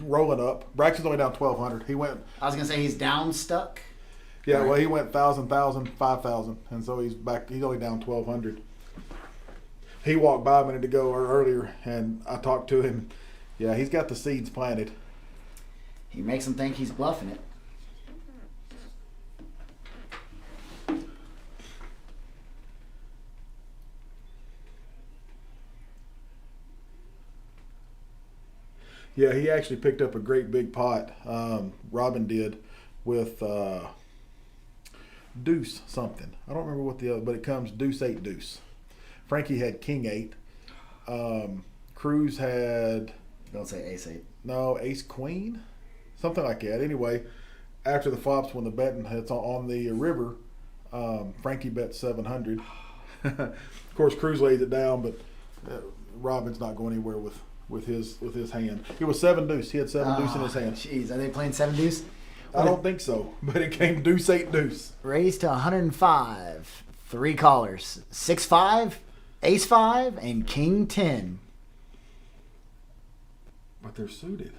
Rolling up. Braxton's only down 1,200. He went. I was gonna say he's down stuck. Yeah, Right. well, he went 1,000, 5,000, and so he's back. He's only down 1,200. He walked by a minute ago or earlier, and I talked to him. Yeah, he's got the seeds planted. He makes him think he's bluffing it. Yeah, he actually picked up a great big pot. Robin did with deuce something. I don't remember what the other, but it comes deuce 8 deuce. Frankie had king 8. Cruz had Don't say ace 8. no ace queen, something like that. Anyway, after the flops, when the betting hits on the river, Frankie bet 700. Of course, Cruz laid it down, but Robin's not going anywhere with his hand. It was 7 deuce. He had 7 deuce in his hand. Jeez, are they playing 7 deuce? I don't think so, but it came deuce 8 deuce. Raised to 105. 3 callers. 6-5, ace 5, and king 10. But they're suited.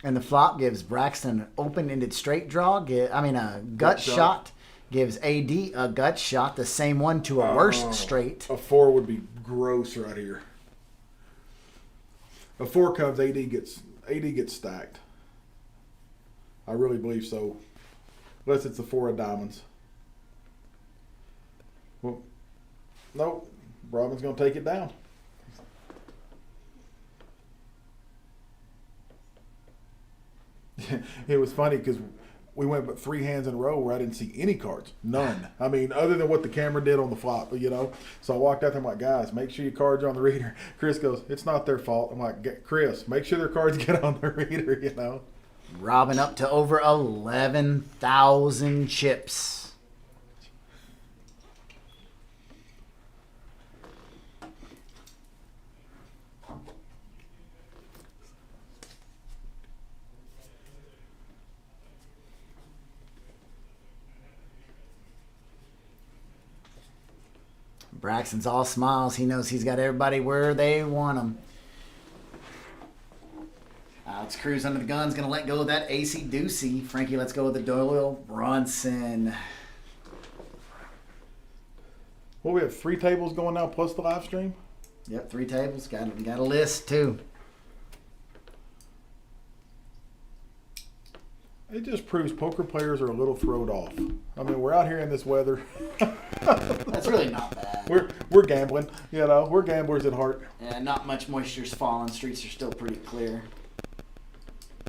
And the flop gives Braxton an open-ended straight draw. A gut shot. Gives AD a gut shot, the same one to a worse straight. A 4 would be gross right here. A 4 comes, AD gets stacked. I really believe so. Unless it's a 4 of diamonds. Well, nope. Robin's going to take it down. It was funny because we went but 3 hands in a row where I didn't see any cards. None. I mean, other than what the camera did on the flop, you know. So I walked out there, I'm like, guys, make sure your cards are on the reader. Chris goes, it's not their fault. I'm like, Chris, make sure their cards get on the reader, you know. Robin up to over 11,000 chips. Braxton's all smiles. He knows he's got everybody where they want him. Alex Cruz under the gun's going to let go of that AC Deucey. Frankie lets go of the Doyle Brunson. Well, we have 3 tables going now plus the live stream. Yep, 3 tables. Got a list too. It just proves poker players are a little throwed off. I mean, we're out here in this weather. That's really not bad. We're gambling, you know. We're gamblers at heart. Yeah, not much moisture's falling. Streets are still pretty clear.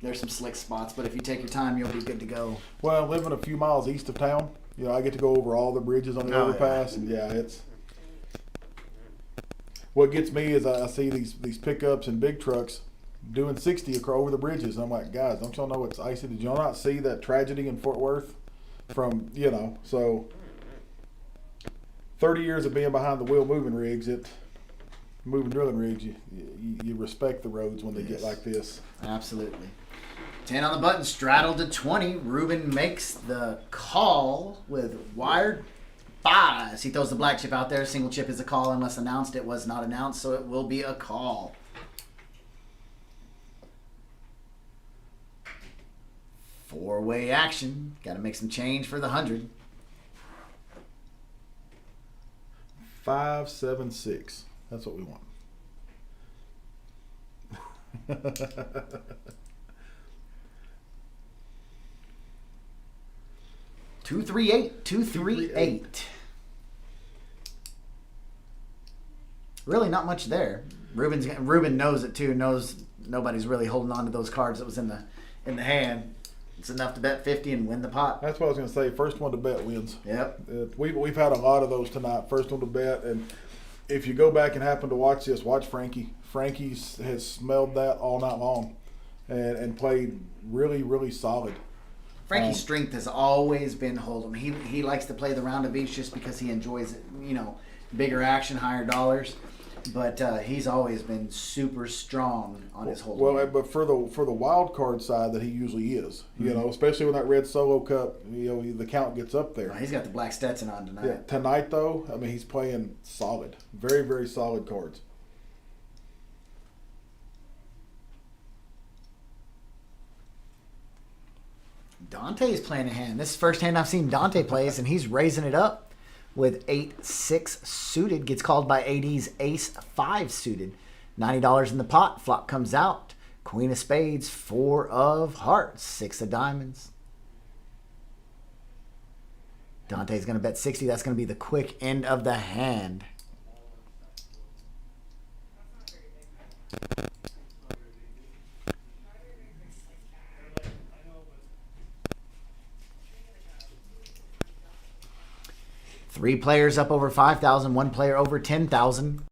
There's some slick spots, but if you take your time, you'll be good to go. Well, living a few miles east of town, you know, I get to go over all the bridges on the Oh, overpass, and yeah, it's. What gets me is I see these pickups and big trucks doing 60 over the bridges. And I'm like, guys, don't y'all know it's icy? Did y'all not see that tragedy in Fort Worth? From, you know, so 30 years of being behind the wheel moving drilling rigs, you respect the roads when they get like this. Absolutely. 10 on the button, straddled to 20. Ruben makes the call with wired buys. He throws the black chip out there. Single chip is a call unless announced. It was not announced, so it will be a call. Four-way action. Got to make some change for the 100. 5, 7, 6. That's what we want. 238. 238. Really not much there. Ruben knows it too. Knows nobody's really holding on to those cards that was in the hand. It's enough to bet 50 and win the pot. That's what I was going to say. First one to bet wins. Yep. We've had a lot of those tonight. First one to bet, and if you go back and happen to watch this, watch Frankie. Frankie has smelled that all night long, and played really, really solid. Frankie's strength has always been hold'em. He likes to play the round of each just because he enjoys it. You know, bigger action, higher dollars. But he's always been super strong on his hold'em. Well, but for the wild card side that he usually is, you know, especially with that red solo cup, you know, the count gets up there. He's got the black Stetson on tonight. Yeah, tonight though, I mean, he's playing solid, very, very solid cards. Dante's playing a hand. This is the first hand I've seen Dante plays, and he's raising it up with 8-6 suited. Gets called by AD's Ace-5 suited. $90 in the pot. Flop comes out. Queen of spades, 4 of hearts, 6 of diamonds. Dante's going to bet 60. That's going to be the quick end of the hand. Three players up over 5,000. One player over 10,000.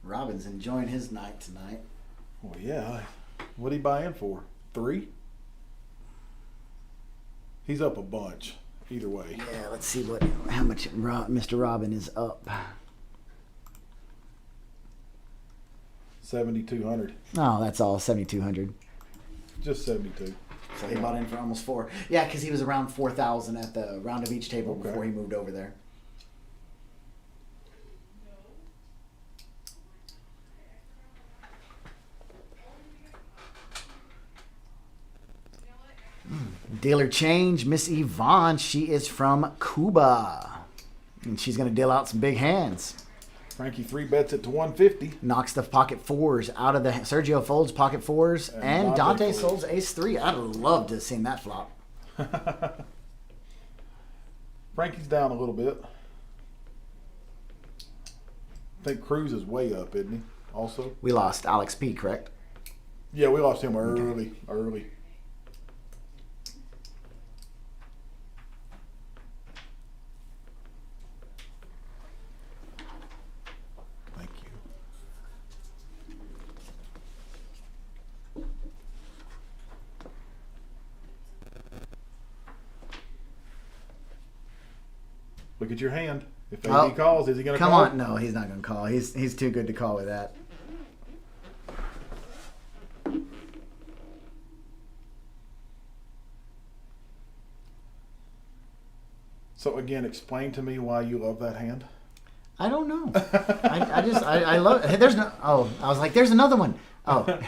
Robin's enjoying his night tonight. Well, yeah. What'd he buy in for? 3? He's up a bunch. Either way. Yeah, let's see how much Mr. Robin is up. 7,200. Oh, that's all, 7,200. Just 72. So he bought in for almost 4. Yeah, because he was around 4,000 at the round of each table before he moved over there. Dealer change, Miss Yvonne. She is from Cuba. And she's going to deal out some big hands. Frankie 3 bets it to 150. Knocks the pocket 4s out of the... Sergio folds pocket 4s. And Dante folds ace-3. I'd love to have seen that flop. Frankie's down a little bit. I think Cruz is way up, isn't he? Also. We lost Alex P, correct? Yeah, we lost him early. Early. Look at your hand. If AD calls, is he going to call? Come on. No, he's not going to call. He's too good to call with that. So again, explain to me why you love that hand. I don't know. I love. Hey, there's no. Oh, I was like, there's another one. Oh.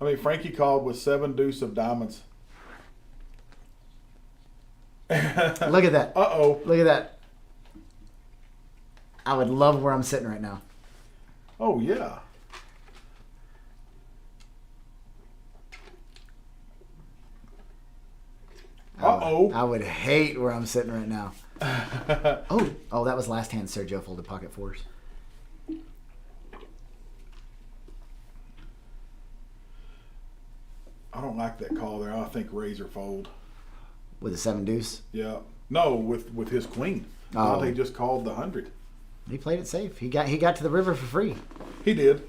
I mean, Frankie called with 7 deuce of diamonds. Look at that. Uh-oh. Look at that. I would love where I'm sitting right now. Oh, yeah. Uh-oh. I would hate where I'm sitting right now. Oh, that was last hand Sergio folded pocket fours. I don't like that call there. I think raise or fold. With a 7 deuce. Yeah. No, with his queen. I thought he just called the 100. He played it safe. He got to the river for free. He did.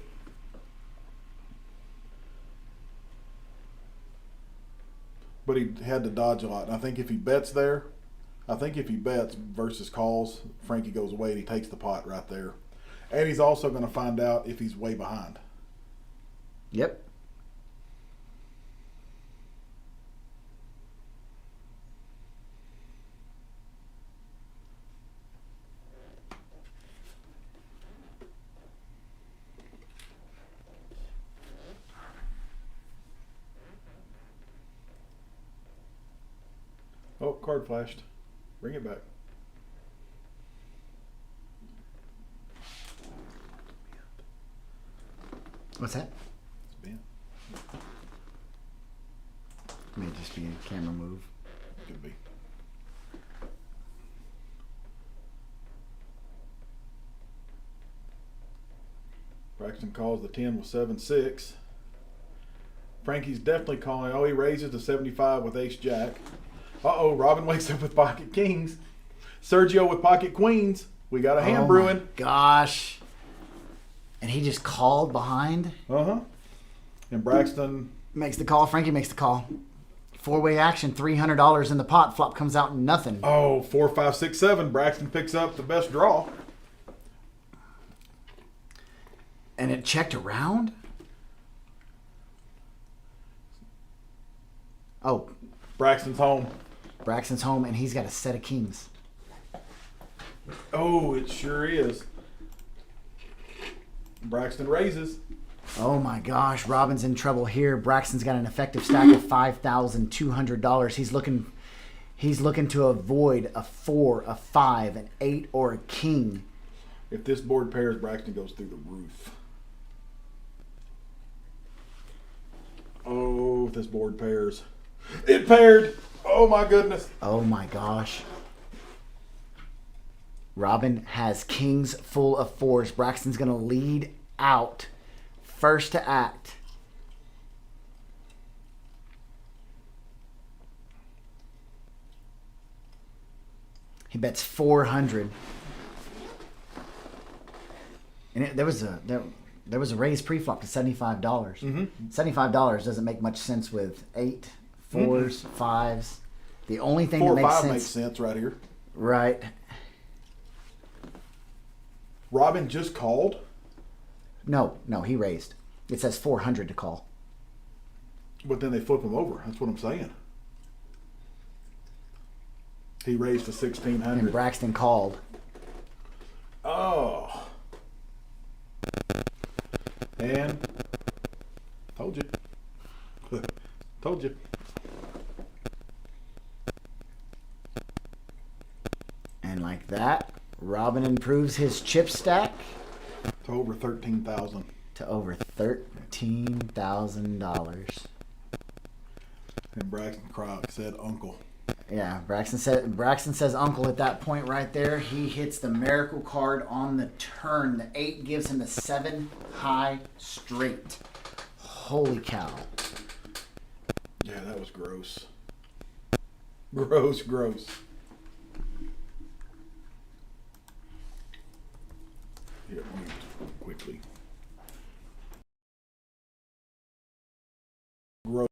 But he had to dodge a lot. And I think if he bets there, versus calls, Frankie goes away and he takes the pot right there. And he's also going to find out if he's way behind. Yep. Oh, card flashed. Bring it back. What's that? It's bent. May just be a camera move. Could be. Braxton calls the 10 with 7-6. Frankie's definitely calling. Oh, he raises to 75 with ace jack. Uh-oh, Robin wakes up with pocket kings. Sergio with pocket queens. We got a hand brewing. My gosh. And he just called behind. Uh-huh. And Braxton Makes the call. Frankie makes the call. 4-way action, $300 in the pot. Flop comes out nothing. Oh, 4, 5, 6, 7. Braxton picks up the best draw. And it checked around? Oh, Braxton's home. Braxton's home, and he's got a set of kings. Oh, it sure is. Braxton raises. Oh my gosh, Robin's in trouble here. Braxton's got an effective stack of $5,200. He's looking to avoid a 4, a 5, an 8, or a king. If this board pairs, Braxton goes through the roof. Oh, if this board pairs. It paired. Oh my goodness. Oh my gosh. Robin has kings full of 4s. Braxton's going to lead out. First to act. He bets 400. And there was a raise pre-flop to $75. Mm-hmm. $75 doesn't make much sense with 8, 4s, 5s. The only thing 4 that or makes 5 sense, makes sense right here. right? Robin just called. No, he raised. It says 400 to call. But then they flip him over. That's what I'm saying. He raised to And 1,600. Braxton called. Oh. And told you. Told you. And like that, Robin improves his chip stack To over 13,000. to over $13,000. And Braxton Croc said uncle. Yeah, Braxton says uncle at that point right there. He hits the miracle card on the turn. The 8 gives him a 7 high straight. Holy cow. Yeah, that was gross. Gross. Here, mute quickly. Gross.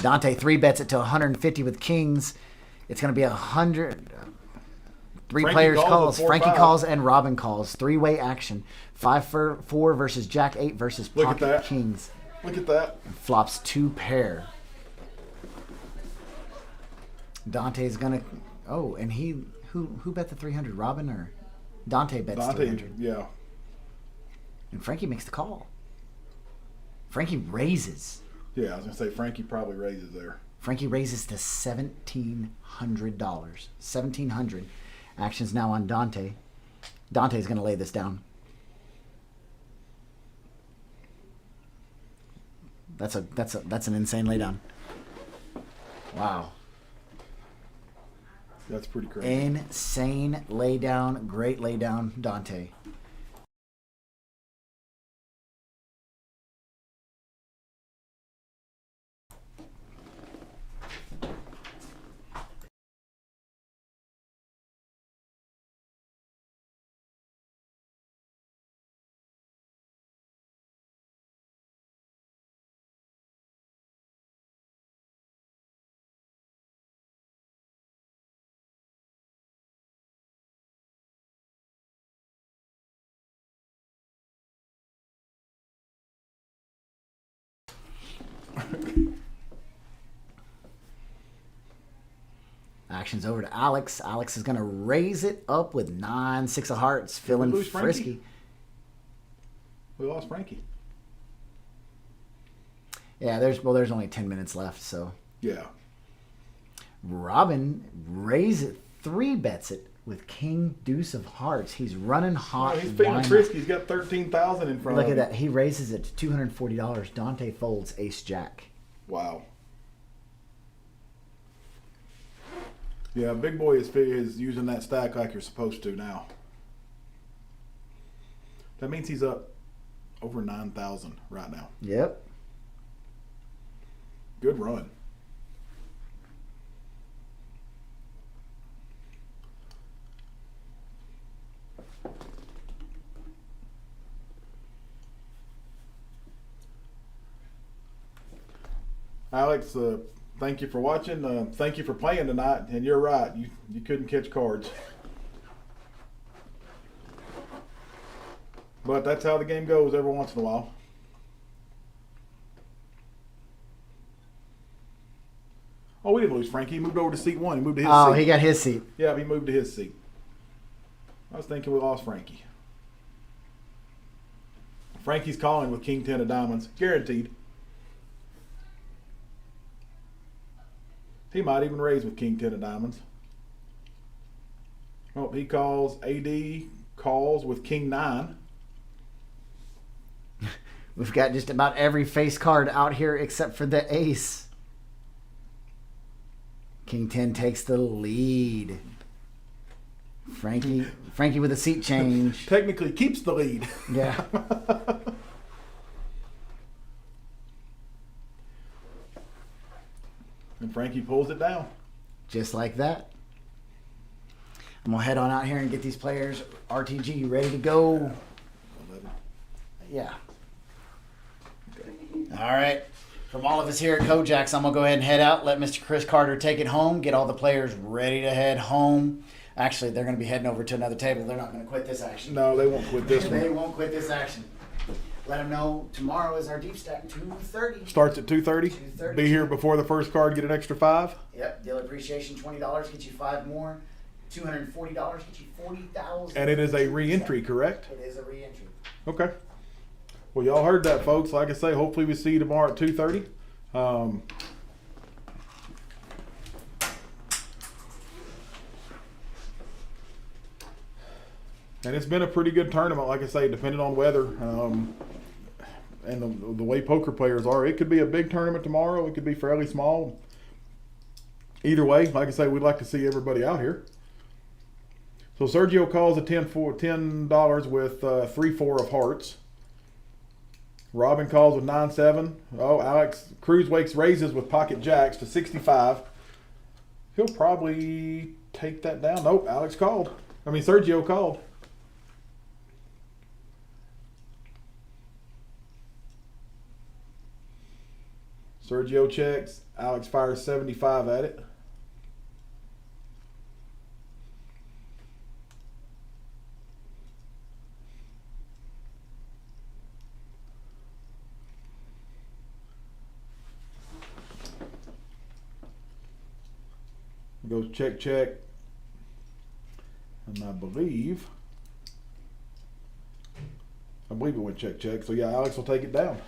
Dante 3-bets it to 150 with kings. It's going to be 100. Three Frankie players calls calls. with 4-5. Frankie calls and Robin calls. 3-way action. 5-4 versus Jack 8 versus Look at pocket that. kings. Look at that. Flops 2 pair. Dante's gonna. Oh, and who bet the 300? Robin or Dante bets Dante, 300? yeah. And Frankie makes the call. Frankie raises. Yeah, I was going to say Frankie probably raises there. Frankie raises to $1,700. $1,700. Action's now on Dante. Dante's going to lay this down. That's an insane laydown. Wow. That's pretty crazy. Insane laydown. Great laydown, Dante. Action's over to Alex. Alex is going to raise it up with 9, 6 of hearts, feeling lose Frankie? frisky. We lost Frankie. Yeah, there's only 10 minutes left, so Yeah. Robin raises it, 3-bets it with King Deuce of Hearts. He's running hot. He's feeling Why not? frisky. He's got 13,000 in front Look of at him. that. He raises it to $240. Dante folds Ace Jack. Wow. Yeah, Big Boy is using that stack like you're supposed to now. That means he's up over 9,000 right now. Yep. Good run. Alex, thank you for watching. Thank you for playing tonight. And you're right, you couldn't catch cards. But that's how the game goes every once in a while. Oh, we didn't lose Frankie. He moved over to seat 1. He moved to his seat. Oh, he got his seat. Yeah, he moved to his seat. I was thinking we lost Frankie. Frankie's calling with King 10 of diamonds. Guaranteed. He might even raise with King 10 of diamonds. Oh, he calls. AD calls with King 9. We've got just about every face card out here except for the ace. King 10 takes the lead. Frankie with a seat change. Technically keeps the lead. Yeah. And Frankie pulls it down. Just like that. I'm going to head on out here and get these players RTG ready to go. Yeah. All right. From all of us here at Kojak's, I'm going to go ahead and head out, let Mr. Chris Carter take it home, get all the players ready to head home. Actually, they're going to be heading over to another table. They're not going to quit this action. No, they won't quit this They one. won't quit this action. Let them know tomorrow is our deep stack, 2:30. Starts at 2:30. 2:30. Be here before the first card, get an extra 5. Yep, deal appreciation, $20, get you 5 more. $240, get you 40,000. And it is a re-entry, correct? It is a re-entry. Okay. Well, y'all heard that, folks. Like I say, hopefully we see you tomorrow at 2:30. And it's been a pretty good tournament, like I say, depending on weather and the way poker players are. It could be a big tournament tomorrow. It could be fairly small. Either way, like I say, we'd like to see everybody out here. So Sergio calls a $10 with 3-4 of hearts. Robin calls with 9-7. Oh, Alex Cruisewakes raises with pocket jacks to 65. He'll probably take that down. Nope, Sergio called. Sergio checks. Alex fires 75 at it. Goes check, check. And I believe it went check, check. So yeah, Alex will take it down.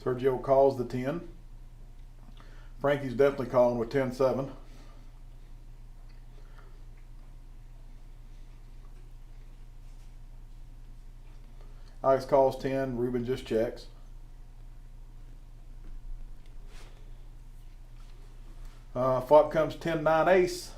Sergio calls the 10. Frankie's definitely calling with 10-7. Alex calls 10. Ruben just checks. Flop comes 10-9 ace.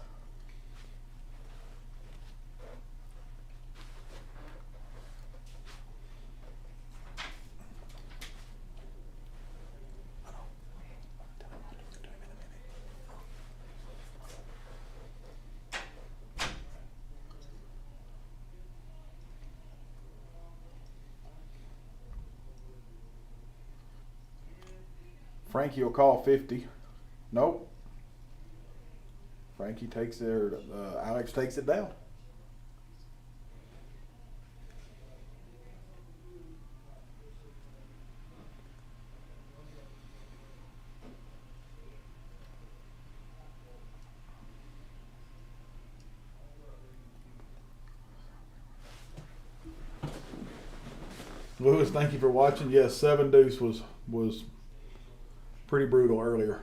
Frankie will call 50. Nope. Frankie takes it, Alex takes it down. Lewis, thank you for watching. Yes, 7 deuce was pretty brutal earlier.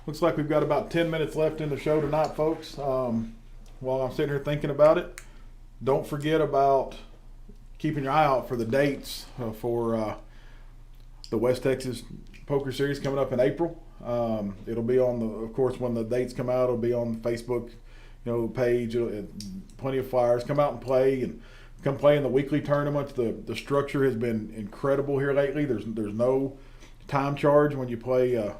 Looks like we've got about 10 minutes left in the show tonight, folks. While I'm sitting here thinking about it, don't forget about keeping your eye out for the dates for the West Texas Poker Series coming up in April. It'll be on of course, when the dates come out, it'll be on the Facebook, page. Plenty of flyers. Come out and play, and come play in the weekly tournaments. The structure has been incredible here lately. There's no time charge when you play a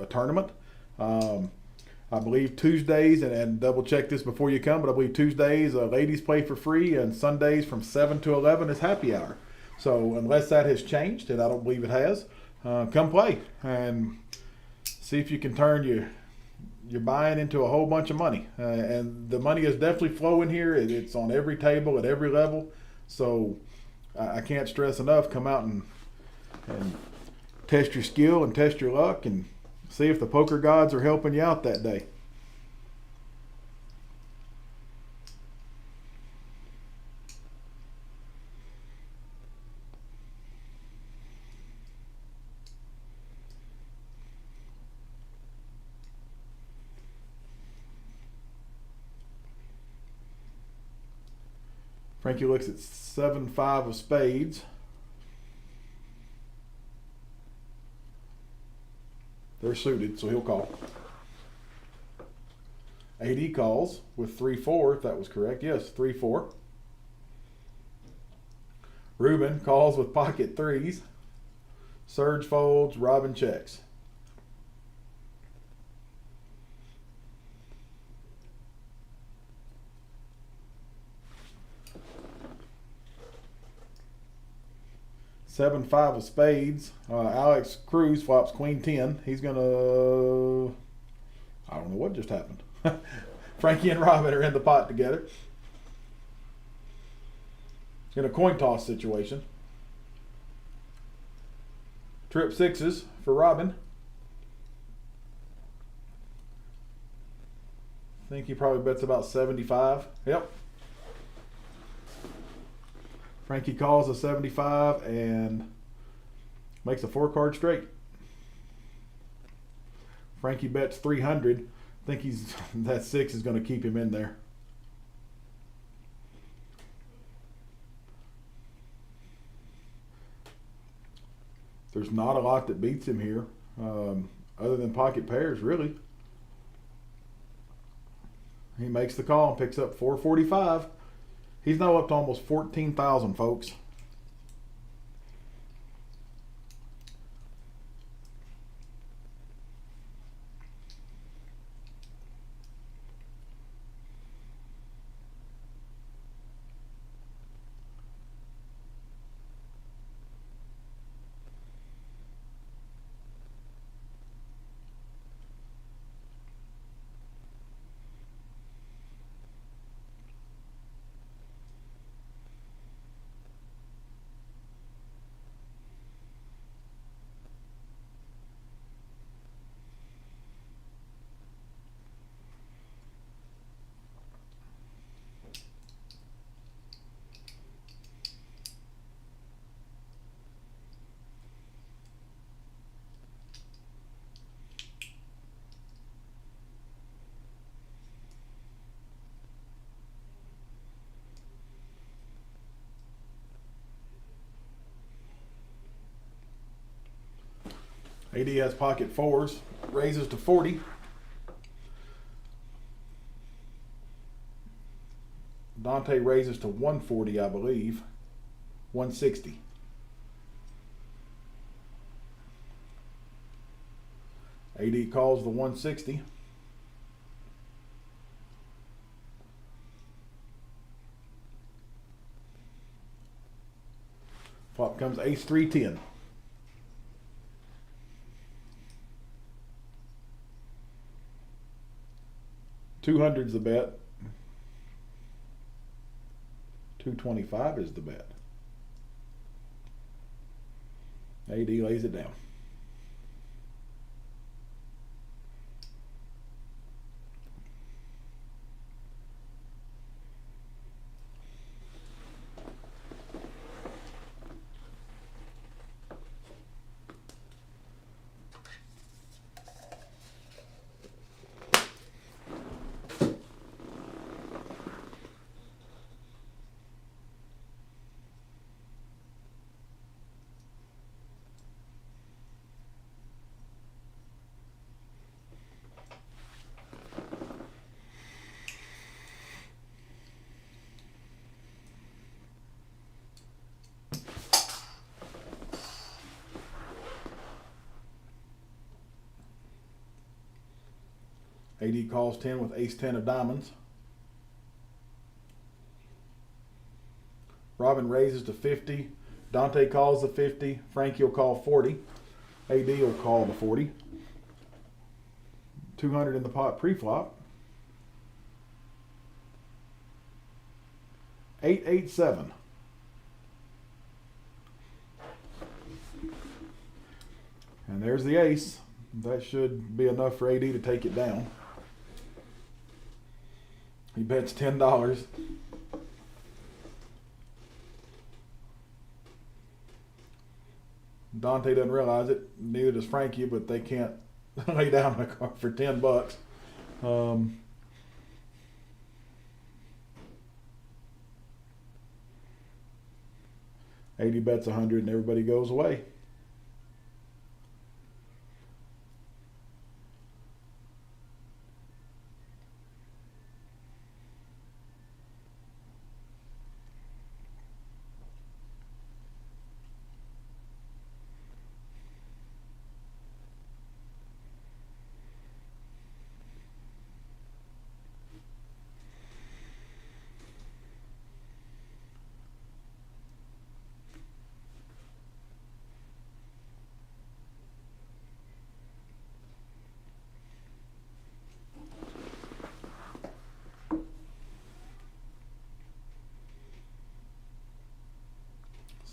tournament. I believe Tuesdays, and double check this before you come, but I believe Tuesdays ladies play for free, and Sundays from 7 to 11 is happy hour. So unless that has changed, and I don't believe it has, come play and see if you can turn your buying into a whole bunch of money. And the money is definitely flowing here. It's on every table at every level. So I can't stress enough. Come out and test your skill and test your luck and see if the poker gods are helping you out that day. Frankie looks at 7-5 of spades. They're suited, so he'll call. AD calls with 3-4, if that was correct. Yes, 3-4. Ruben calls with pocket threes. Serge folds, Robin checks. 7-5 of spades. Alex Cruz flops queen 10. He's gonna. I don't know what just happened. Frankie and Robin are in the pot together. In a coin toss situation. Trip sixes for Robin. I think he probably bets about 75. Yep. Frankie calls a 75 and makes a 4-card straight. Frankie bets 300. I think that 6 is going to keep him in there. There's not a lot that beats him here, other than pocket pairs, really. He makes the call and picks up 445. He's now up to almost 14,000, folks. AD has pocket fours, raises to 40. Dante raises to 140, I believe. 160. AD calls the 160. Flop comes ace 3-10. 200's the bet. 225 is the bet. AD lays it down. AD calls 10 with ace 10 of diamonds. Robin raises to 50. Dante calls the 50. Frankie will call 40. AD will call the 40. 200 in the pot pre-flop. 887. And there's the ace. That should be enough for AD to take it down. He bets $10. Dante doesn't realize it. Neither does Frankie, but they can't lay down a card for $10. AD bets 100 and everybody goes away.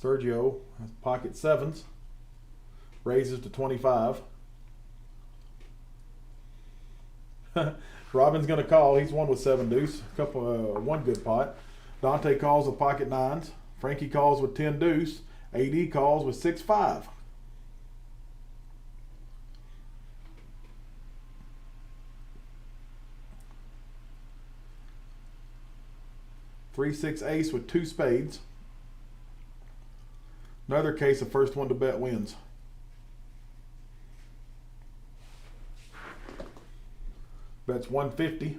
Sergio has pocket 7s. Raises to 25. Robin's going to call. He's won with 7 deuce. One good pot. Dante calls with pocket 9s. Frankie calls with 10 deuce. AD calls with 6-5. Three, 6 ace with 2 spades. Another case of first one to bet wins. Bets 150.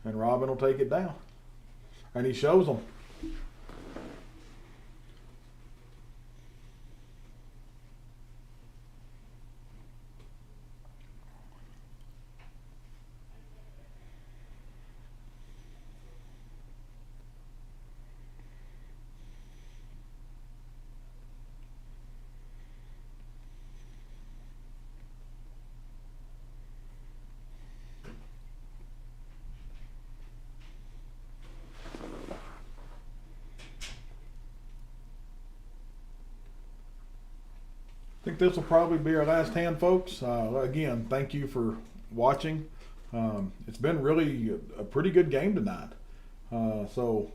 And Robin will take it down. And he shows them. I think this will probably be our last hand, folks. Again, thank you for watching. It's been really a pretty good game tonight. So,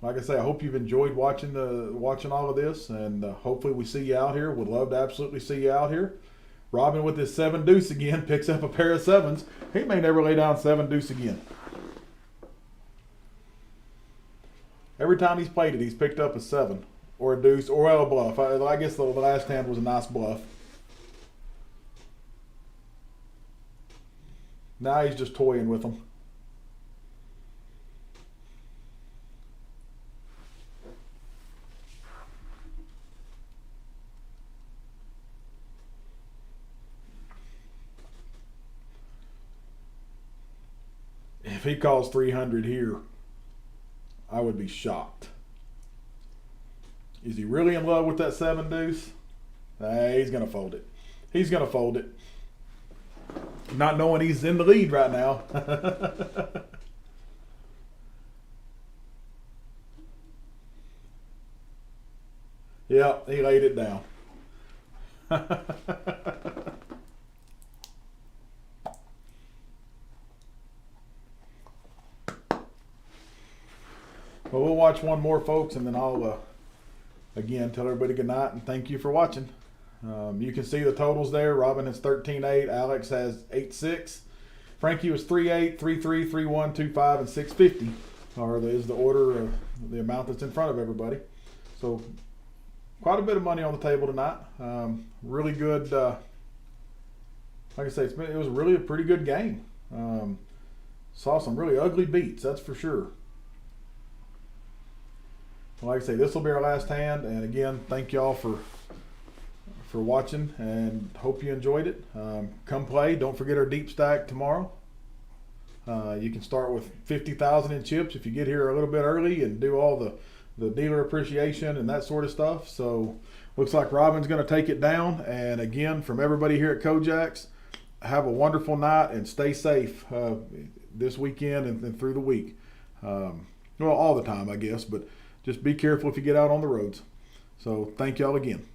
like I say, I hope you've enjoyed watching all of this, and hopefully we see you out here. Would love to absolutely see you out here. Robin with his 7 deuce again picks up a pair of 7s. He may never lay down 7 deuce again. Every time he's played it, he's picked up a 7. Or a deuce, or a bluff. I guess the last hand was a nice bluff. Now he's just toying with them. If he calls 300 here, I would be shocked. Is he really in love with that 7 deuce? He's going to fold it. He's going to fold it. Not knowing he's in the lead right now. Yeah, he laid it down. Well, we'll watch one more, folks, and then I'll again tell everybody good night and thank you for watching. You can see the totals there. Robin has 13-8. Alex has 8-6. Frankie was 3-8, 3-3, 3-1, 2-5, and 650. Is the order of the amount that's in front of everybody. So quite a bit of money on the table tonight. Really good. Like I say, it was really a pretty good game. Saw some really ugly beats, that's for sure. Like I say, this will be our last hand, and again, thank y'all for watching, and hope you enjoyed it. Come play. Don't forget our deep stack tomorrow. You can start with 50,000 in chips if you get here a little bit early and do all the dealer appreciation and that sort of stuff. So looks like Robin's going to take it down. And again, from everybody here at Kojak's, have a wonderful night and stay safe this weekend and through the week. Well, all the time, I guess, but just be careful if you get out on the roads. So thank y'all again.